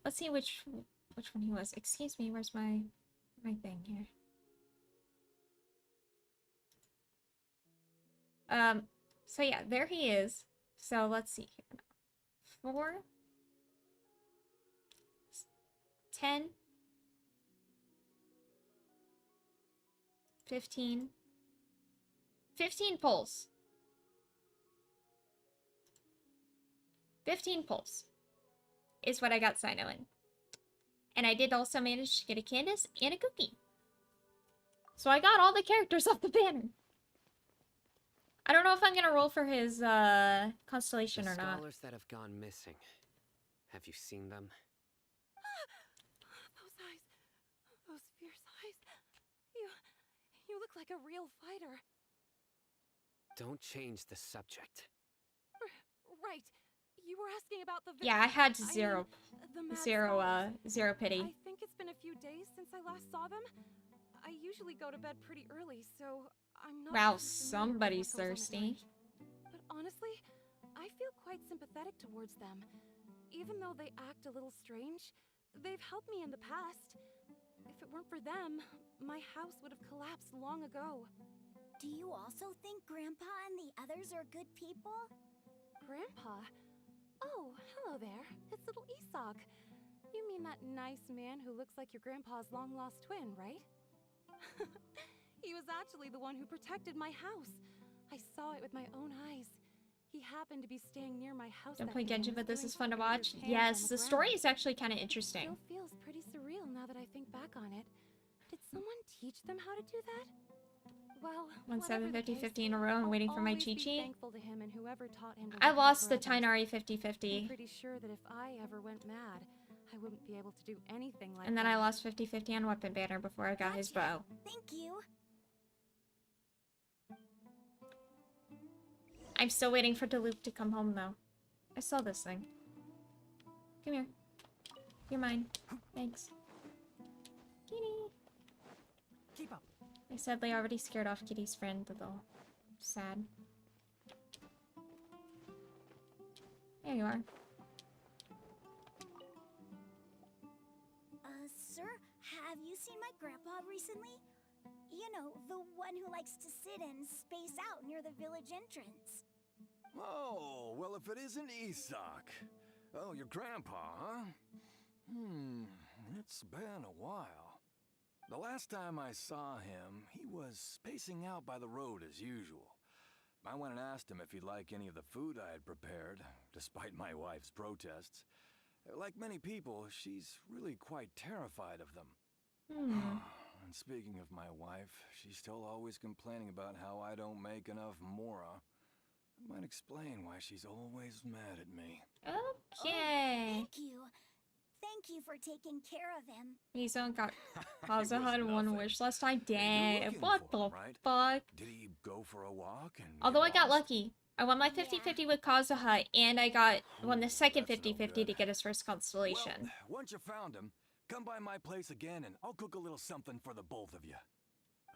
Let's see which one he was. Excuse me, where's my thing here? So yeah, there he is. So let's see here. 4, 10, 15, 15 pulls. 15 pulls is what I got Cyno in. And I did also manage to get a Candace and a Cookie. So I got all the characters off the banner. I don't know if I'm gonna roll for his constellation or not.
Scholars that have gone missing. Have you seen them?
Those eyes. Those fierce eyes. You look like a real fighter.
Don't change the subject.
Right. You were asking about the...
Yeah, I had zero pity.
I think it's been a few days since I last saw them. I usually go to bed pretty early, so I'm not...
Wow, somebody's thirsty.
But honestly, I feel quite sympathetic towards them. Even though they act a little strange, they've helped me in the past. If it weren't for them, my house would have collapsed long ago.
Do you also think Grandpa and the others are good people?
Grandpa? Oh, hello there. It's little Isak. You mean that nice man who looks like your grandpa's long-lost twin, right? He was actually the one who protected my house. I saw it with my own eyes. He happened to be staying near my house.
Don't
that
play
day and
Genshin, but
was
this
doing
is fun to
something with
watch.
his hands
Yes,
on
the
ground.
story is actually kind of interesting.
Still feels pretty surreal now that I think back on it. Did someone teach them how to do that? Well,
1, 7,
whatever the
50,
case,
50 in a row. I'm
I'll
waiting for my
always be
Chi-Chi.
thankful to him and whoever taught him to
I
look out
lost
for
the
others.
Tainari
I'm
50-50.
pretty sure that if I ever went mad, I wouldn't be able to do anything like
And then
that.
I lost 50-50 on Weapon Banner before I got his bow.
Thank you.
I'm still waiting for Duluth to come home, though. I saw this thing. Come here. You're mine. Thanks. Kitty.
Keep up.
I sadly already scared off Kitty's friend, though. Sad. There you are.
Sir, have you seen my grandpa recently? You know, the one who likes to sit and space out near the village entrance.
Oh, well, if it isn't Isak. Oh, your grandpa, huh? It's been a while. The last time I saw him, he was spacing out by the road as usual. I went and asked him if he'd like any of the food I had prepared, despite my wife's protests. Like many people, she's really quite terrified of them. And speaking of my wife, she's still always complaining about how I don't make enough mora. That might explain why she's always mad at me.
Okay.
Thank you. Thank you for taking care of him.
He's on got Kazuha and one wish last time. Dang, what the fuck?
Did he go for a walk and
Although I got lucky. I won my 50-50 with Kazuha, and I won the second 50-50 to get his first constellation.
Well, once you found him, come by my place again and I'll cook a little something for the both of you.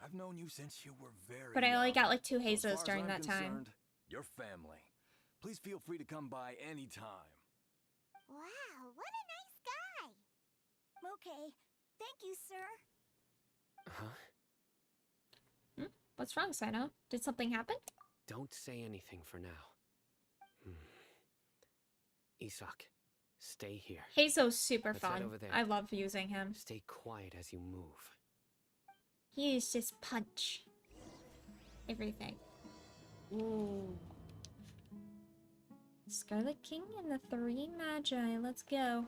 I've known you since you were very
But I only
young.
got like 2
So as
hazels
far as
during
I'm
that time.
concerned, Your family. Please feel free to come by anytime.
Wow, what a nice guy. Okay, thank you, sir.
Huh?
What's wrong, Cyno? Did something happen?
Don't say anything for now. Isak, stay here.
Hazo's super
Let's head
fun.
over there.
I love using him.
Stay quiet as you move.
He is just punch. Everything. Ooh. Scarlet King and the 3 Magi. Let's go.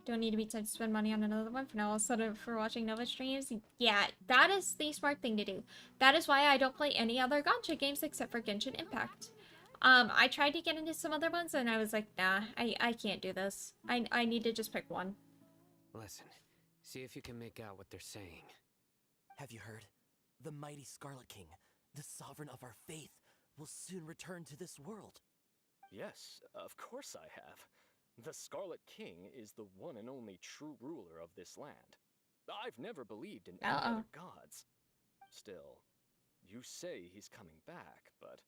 Don't need to be tempted to spend money on another one for now. I'll set it for watching Nova streams. Yeah, that is the smart thing to do. That is why I don't play any other gacha games except for Genshin Impact. I tried to get into some other ones and I was like, nah, I can't do this. I need to just pick one.
Listen, see if you can make out what they're saying.
Have you heard? The mighty Scarlet King, the sovereign of our faith, will soon return to this world.
Yes, of course I have. The Scarlet King is the one and only true ruler of this land. I've never believed in any other gods. Still, you say he's coming back, but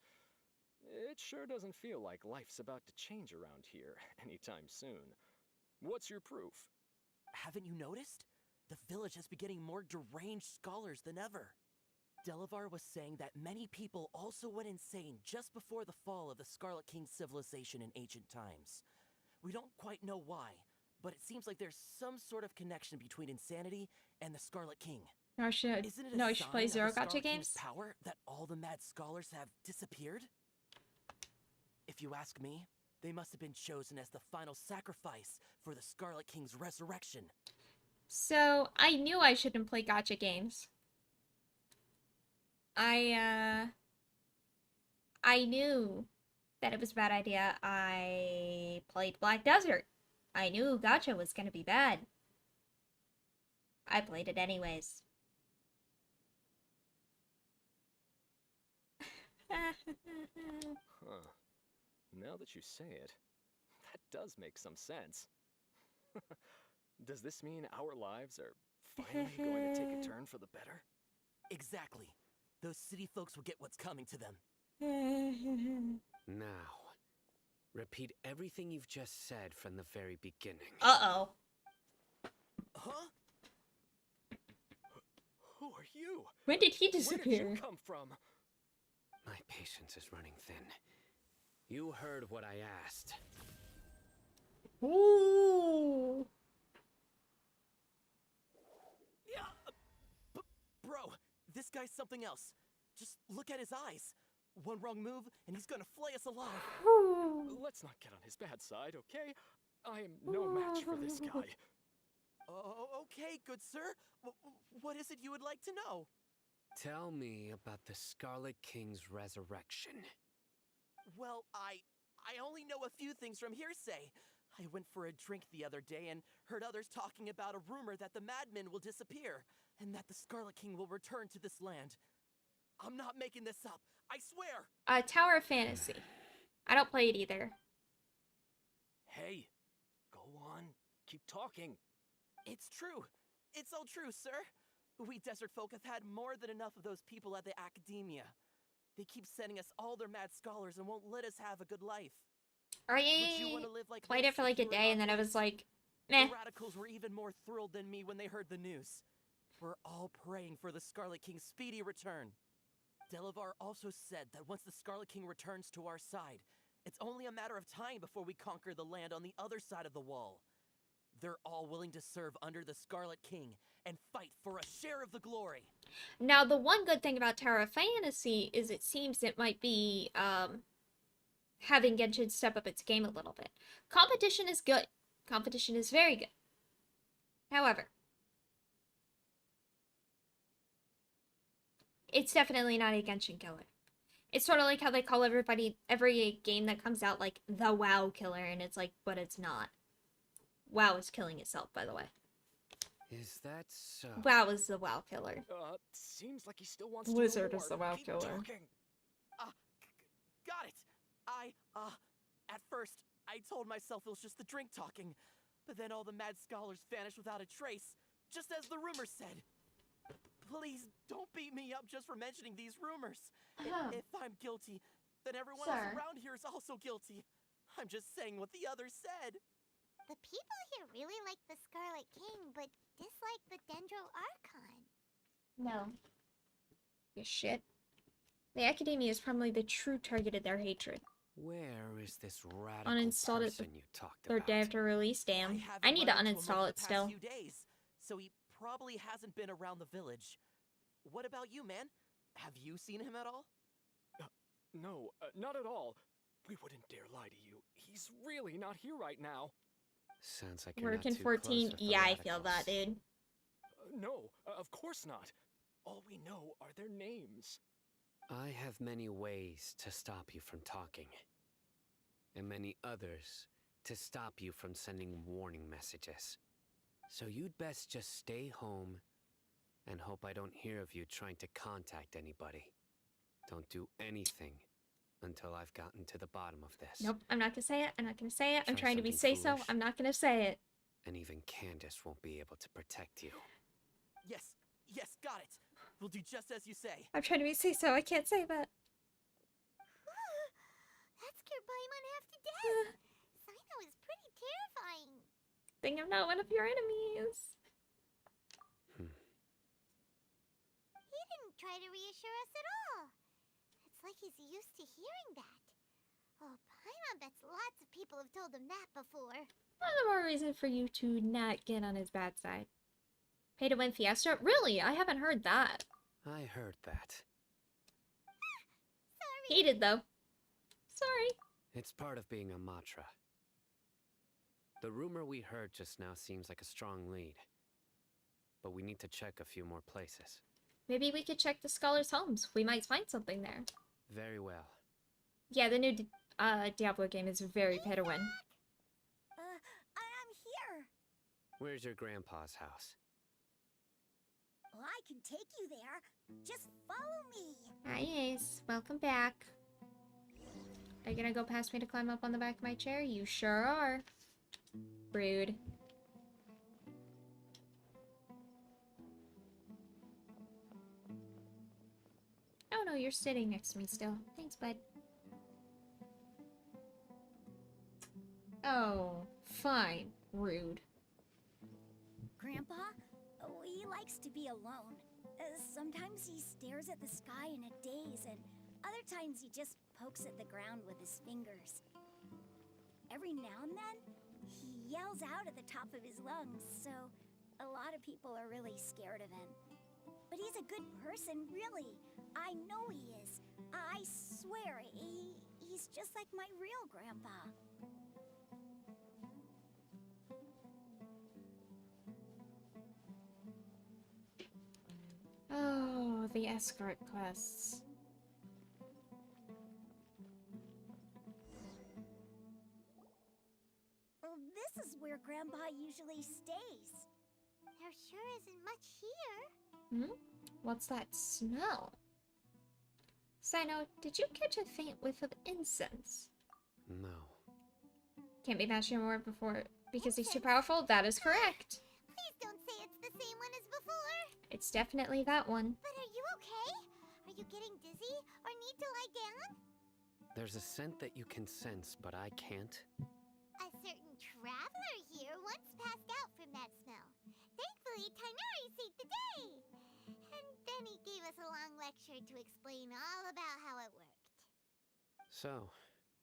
it sure doesn't feel like life's about to change around here anytime soon. What's your proof?
Haven't you noticed? The village has been getting more deranged scholars than ever. Delavar was saying that many people also went insane just before the fall of the Scarlet King civilization in ancient times. We don't quite know why, but it seems like there's some sort of connection between insanity and the Scarlet King.
No, I should.
Isn't it a
No, I should
sign
play
of the
Zero
Scarlet
Gacha
King's
games.
power that all the mad scholars have disappeared? If you ask me, they must have been chosen as the final sacrifice for the Scarlet King's resurrection.
So, I knew I shouldn't play gacha games. I knew that it was a bad idea. I played Black Desert. I knew gacha was gonna be bad. I played it anyways.
Huh. Now that you say it, that does make some sense. Does this mean our lives are finally going to take a turn for the better?
Exactly. Those city folks will get what's coming to them.
Now, repeat everything you've just said from the very beginning.
Uh-oh.
Huh?
Who are you?
When did he
Where
disappear?
did you come from?
My patience is running thin. You heard what I asked.
Ooh.
Yeah, bro, this guy's something else. Just look at his eyes. One wrong move, and he's gonna flay us alive.
Let's not get on his bad side, okay? I am no match for this guy.
Oh, okay, good sir. What is it you would like to know?
Tell me about the Scarlet King's resurrection.
Well, I only know a few things from hearsay. I went for a drink the other day and heard others talking about a rumor that the madmen will disappear and that the Scarlet King will return to this land. I'm not making this up. I swear.
Tower of Fantasy. I don't play it either.
Hey, go on. Keep talking.
It's true. It's all true, sir. We desert folk have had more than enough of those people at the academia. They keep sending us all their mad scholars and won't let us have a good life.
I played it for like a day and then I was like, meh.
The radicals were even more thrilled than me when they heard the news. We're all praying for the Scarlet King's speedy return. Delavar also said that once the Scarlet King returns to our side, it's only a matter of time before we conquer the land on the other side of the wall. They're all willing to serve under the Scarlet King and fight for a share of the glory.
Now, the one good thing about Tower of Fantasy is it seems it might be having Genshin step up its game a little bit. Competition is good. Competition is very good. However, it's definitely not a Genshin killer. It's sort of like how they call every game that comes out like the WoW killer, and it's like, but it's not. WoW is killing itself, by the way.
Is that so?
WoW is the WoW killer.
Seems like he still wants
Blizzard
to know
is the
more.
WoW
Keep
killer.
talking.
Got it. At first, I told myself it was just the drink talking, but then all the mad scholars vanished without a trace, just as the rumors said. Please don't beat me up just for mentioning these rumors. If I'm guilty, then everyone else around here is also guilty. I'm just saying what the others said.
The people here really like the Scarlet King, but dislike the Dendro Archon.
No. You shit. The Academia is probably the true target of their hatred.
Where is this radical
Uninstalled it
person you talked
third
about?
day after release, damn. I need to uninstall it still.
Few days, so he probably hasn't been around the village. What about you, man? Have you seen him at all?
No, not at all. We wouldn't dare lie to you. He's really not here right now.
Sounds like you're
Working
not too
14.
close with the
Yeah, I feel that,
radicals.
dude.
No, of course not. All we know are their names.
I have many ways to stop you from talking, and many others to stop you from sending warning messages. So you'd best just stay home and hope I don't hear of you trying to contact anybody. Don't do anything until I've gotten to the bottom of this.
Nope, I'm not gonna say it. I'm not gonna say it. I'm
Try
trying to be
something
say-so.
foolish.
I'm not gonna say it.
And even Candace won't be able to protect you.
Yes, got it. We'll do just as you say.
I'm trying to be say-so. I can't say that.
That scared Paimon half to death. Cyno is pretty terrifying.
Think I'm not one of your enemies.
He didn't try to reassure us at all. It's like he's used to hearing that. Oh, Paimon bets lots of people have told him that before.
All the more reason for you to not get on his bad side. Pay to win Fiesta? Really? I haven't heard that.
I heard that.
Sorry.
He did, though. Sorry.
It's part of being a Matra. The rumor we heard just now seems like a strong lead. But we need to check a few more places.
Maybe we could check the scholars' homes. We might find something there.
Very well.
Yeah, the new Diablo game is very pay to win.
I'm here.
Where's your grandpa's house?
Well, I can take you there. Just follow me.
Hi, Ace. Welcome back. Are you gonna go past me to climb up on the back of my chair? You sure are. Rude. Oh no, you're sitting next to me still. Thanks, bud. Oh, fine. Rude.
Grandpa, he likes to be alone. Sometimes he stares at the sky in a daze, and other times he just pokes at the ground with his fingers. Every now and then, He yells out at the top of his lungs, so a lot of people are really scared of him. But he's a good person, really. I know he is. I swear, he's just like my real grandpa.
Oh, the escort quests.
Well, this is where Grandpa usually stays.
There sure isn't much here.
Hmm? What's that smell? Cyno, did you catch a faint whiff of incense?
No.
Can't be matched anymore before because he's too powerful? That is correct.
Please don't say it's the same one as before.
It's definitely that one.
But are you okay? Are you getting dizzy or need to lie down?
There's a scent that you can sense, but I can't.
A certain traveler here once passed out from that smell. Thankfully, Tainari saved the day. And then he gave us a long lecture to explain all about how it worked.
So,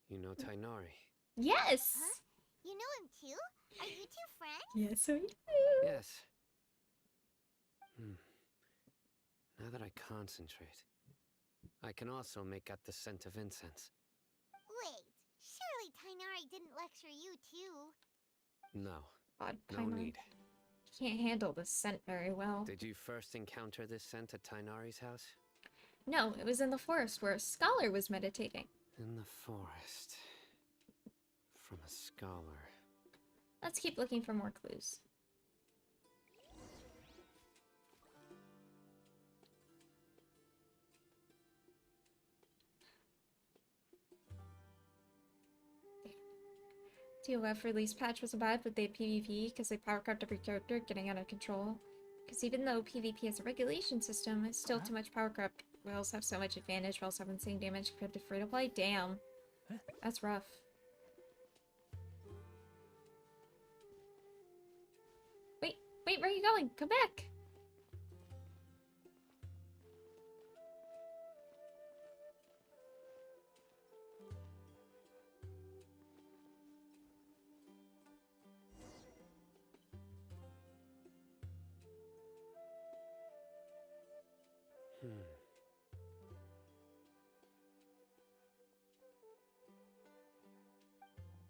you know Tainari?
Yes!
Huh? You know him too? Are you two friends?
Yes, I do.
Yes. Now that I concentrate, I can also make out the scent of incense.
Wait, surely Tainari didn't lecture you too?
No.
Odd
No
Paimon.
need.
Can't handle the scent very well.
Did you first encounter this scent at Tainari's house?
No, it was in the forest where a scholar was meditating.
In the forest. From a scholar.
Let's keep looking for more clues. TOF release patch was bad, but they PvP because they power crept every character, getting out of control. Because even though PvP is a regulation system, it's still too much power crept. Whales have so much advantage, whales have insane damage compared to free to play. Damn. That's rough. Wait, where are you going? Come back!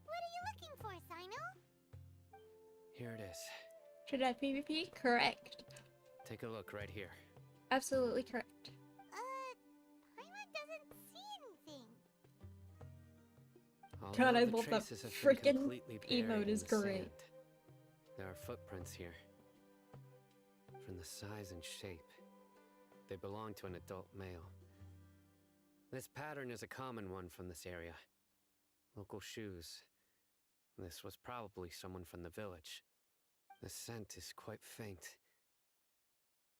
What are you looking for, Cyno?
Here it is.
Should I PvP? Correct.
Take a look right here.
Absolutely correct.
Paimon doesn't see anything.
God,
Although
I
the
love that
traces have been
freaking
completely buried
emote
in
is
the
great.
sand, there are footprints here. From the size and shape, they belong to an adult male. This pattern is a common one from this area. Local shoes. This was probably someone from the village. The scent is quite faint,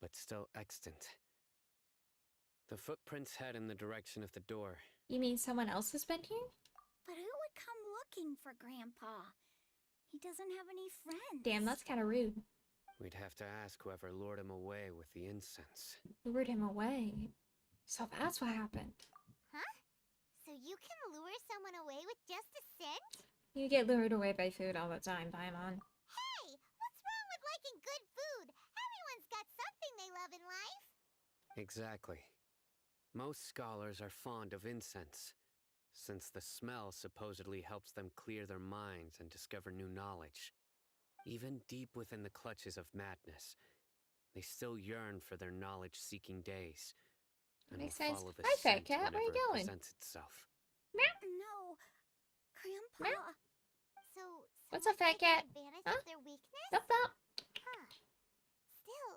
but still extant. The footprints head in the direction of the door.
You mean someone else has been here?
But who would come looking for Grandpa? He doesn't have any friends.
Damn, that's kind of rude.
We'd have to ask whoever lured him away with the incense.
Lured him away. So that's what happened.
Huh? So you can lure someone away with just a scent?
You get lured away by food all the time, Paimon.
Hey, what's wrong with liking good food? Everyone's got something they love in life.
Exactly. Most scholars are fond of incense, since the smell supposedly helps them clear their minds and discover new knowledge. Even deep within the clutches of madness, they still yearn for their knowledge-seeking days, and
Makes
will
sense.
follow the
Hi, Fat
scent
Cat. Where you
whenever it
going?
presents itself.
No, Grandpa.
So,
What's up, Fat
someone's
Cat?
taking advantage
Huh?
of their weakness?
Stop, stop.
Huh. Still,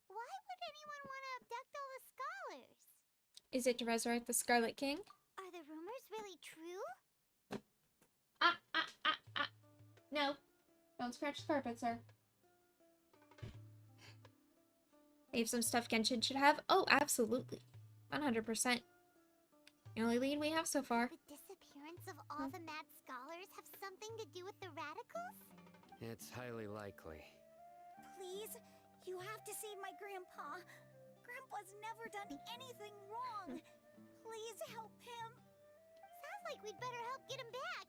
why would anyone want to abduct all the scholars?
Is it to resurrect the Scarlet King?
Are the rumors really true?
No. Don't scratch the carpet, sir. They have some stuff Genshin should have? Oh, absolutely. 100%. The only lead we have so far.
The disappearance of all the mad scholars have something to do with the radicals?
It's highly likely.
Please, you have to save my Grandpa. Grandpa's never done anything wrong. Please help him.
Sounds like we'd better help get him back.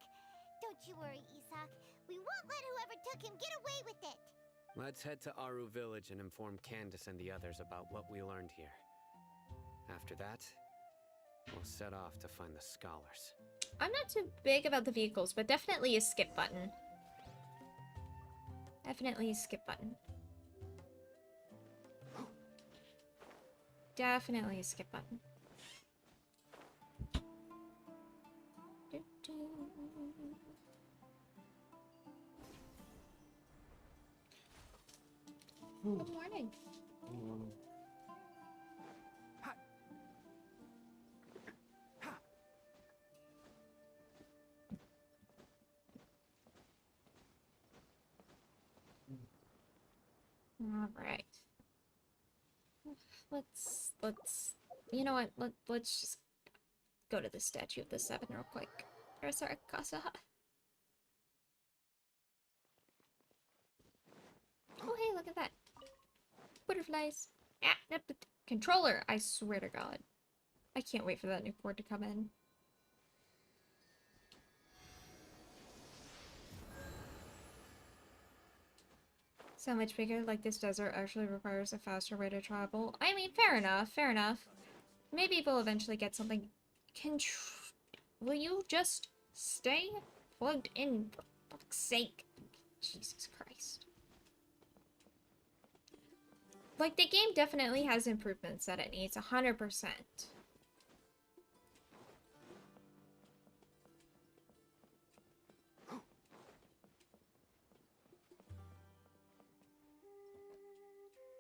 Don't you worry, Isak. We won't let whoever took him get away with it.
Let's head to Aru Village and inform Candace and the others about what we learned here. After that, we'll set off to find the scholars.
I'm not too big about the vehicles, but definitely a skip button. Definitely a skip button. Definitely a skip button. Good morning. All right. Let's you know what? Let's just go to the Statue of the Seven real quick. Or sorry, Casa. Oh hey, look at that. Butterflies. Ah, the controller, I swear to God. I can't wait for that new cord to come in. So much bigger, like this desert actually requires a faster way to travel. I mean, fair enough, fair enough. Maybe we'll eventually get something. Will you just stay plugged in, for fuck's sake? Jesus Christ. Like, the game definitely has improvements that it needs, 100%.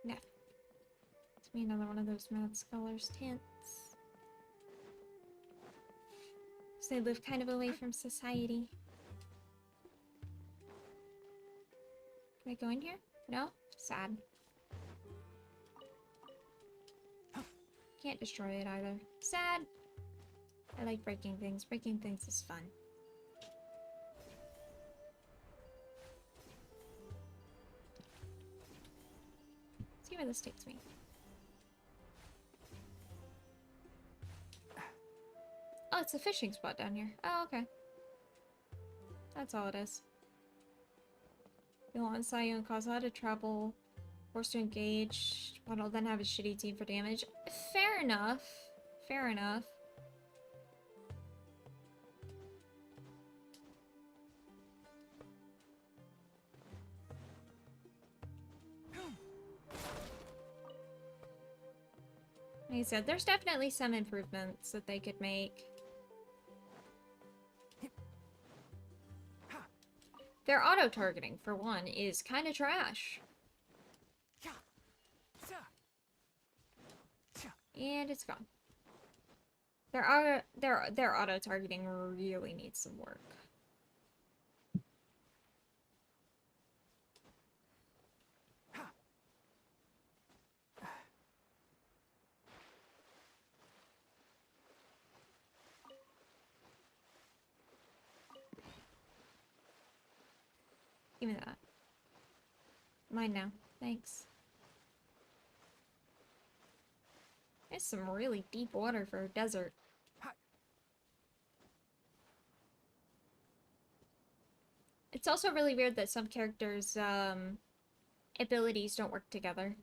No. It's me another one of those Mad Scholars tents. So they live kind of away from society. Can I go in here? No? Sad. Can't destroy it either. Sad. I like breaking things. Breaking things is fun. Let's see where this takes me. Oh, it's a fishing spot down here. Oh, okay. That's all it is. You'll want Cyno and cause a lot of trouble. Forced to engage. But I'll then have a shitty team for damage. Fair enough. Fair enough. Like I said, there's definitely some improvements that they could make. Their auto-targeting, for one, is kind of trash. And it's gone. Their auto-targeting really needs some work. Give me that. Mine now. Thanks. It's some really deep water for a desert. It's also really weird that some characters' abilities don't work together.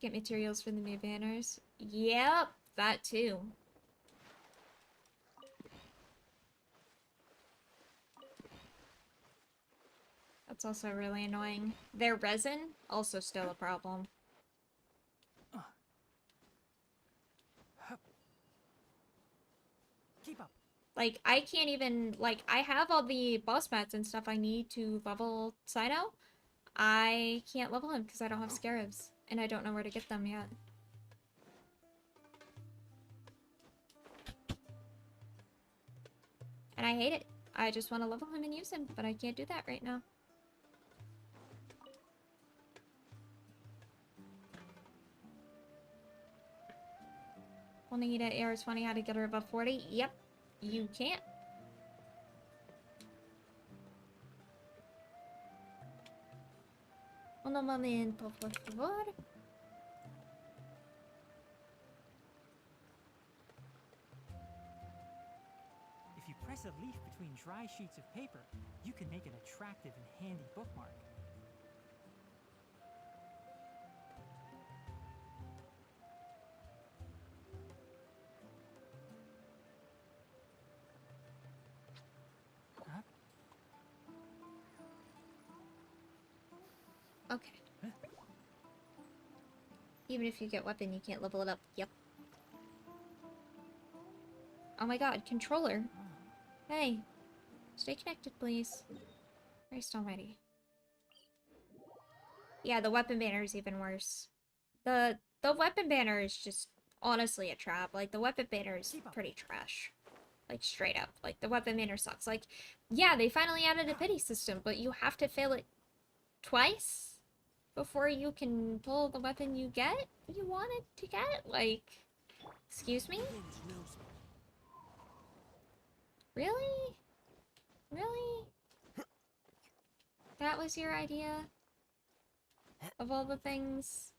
Get materials for the new banners. Yep, that too. That's also really annoying. Their resin, also still a problem.
Keep up.
Like, I can't even, like, I have all the boss mats and stuff I need to level Cyno. I can't level him because I don't have scarabs. And I don't know where to get them yet. And I hate it. I just want to level him and use him, but I can't do that right now. Wanting to AR 20 how to get her above 40? Yep, you can't. Un momento, por favor.
If you press Press a leaf between dry sheets of paper. You can make an attractive and handy bookmark.
Okay. Even if you get weapon, you can't level it up. Yep. Oh my god, controller. Hey. Stay connected, please. Christ almighty. Yeah, the weapon banner is even worse. The weapon banner is just honestly a trap. Like, the weapon banner is pretty trash. Like, straight up. Like, the weapon banner sucks. Like, yeah, they finally added a pity system, but you have to fail it twice before you can pull the weapon you want it to get? Like, excuse me? Really? Really? That was your idea? Of all the things?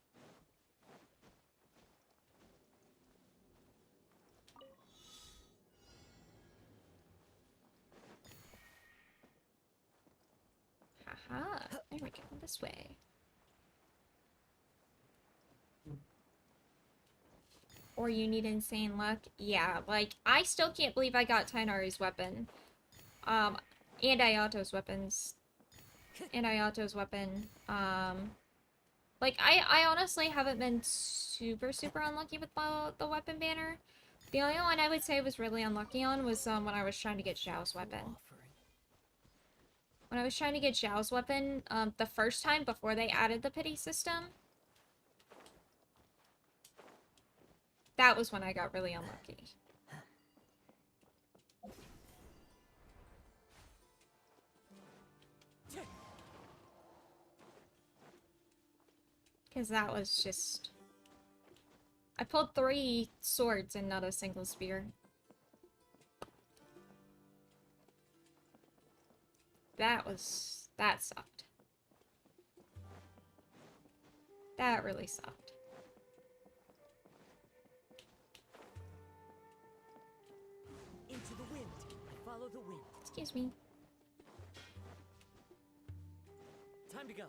Haha, there we go, this way. Or you need insane luck? Yeah, like, I still can't believe I got Tainari's weapon. And Ayato's weapons. And Ayato's weapon. Like, I honestly haven't been super unlucky with the weapon banner. The only one I would say was really unlucky on was when I was trying to get Xiao's weapon. When I was trying to get Xiao's weapon, the first time before they added the pity system, that was when I got really unlucky. Because that was just... I pulled 3 swords and not a single spear. That sucked. That really sucked.
Into the wind. I follow the wind.
Excuse me.
Time to go.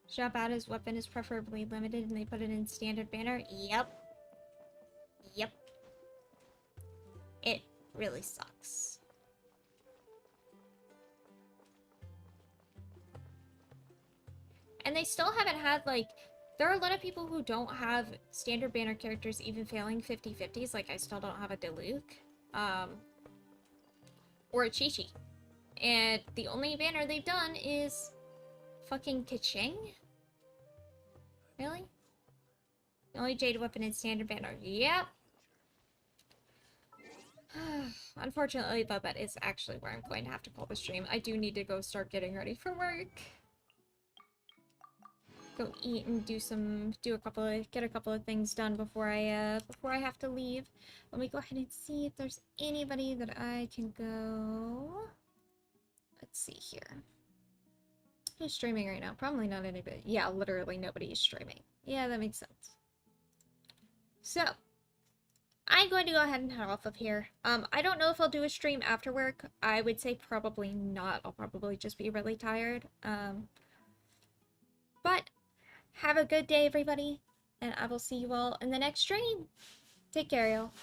Shabata's weapon is preferably limited and they put it in standard banner. Yep. Yep. It really sucks. And they still haven't had, like, there are a lot of people who don't have standard banner characters even failing 50-50s. Like, I still don't have a Diluc. Or a Chi-Chi. And the only banner they've done is fucking Kaching? Really? The only Jade weapon in standard banner. Yep. Unfortunately, though, that is actually where I'm going to have to call the stream. I do need to go start getting ready for work. Go eat and get a couple of things done before I have to leave. Let me go ahead and see if there's anybody that I can go. Let's see here. Who's streaming right now? Probably not anybody. Yeah, literally nobody is streaming. Yeah, that makes sense. So, I'm going to go ahead and head off of here. I don't know if I'll do a stream after work. I would say probably not. I'll probably just be really tired. But, have a good day, everybody. And I will see you all in the next stream. Take care, y'all.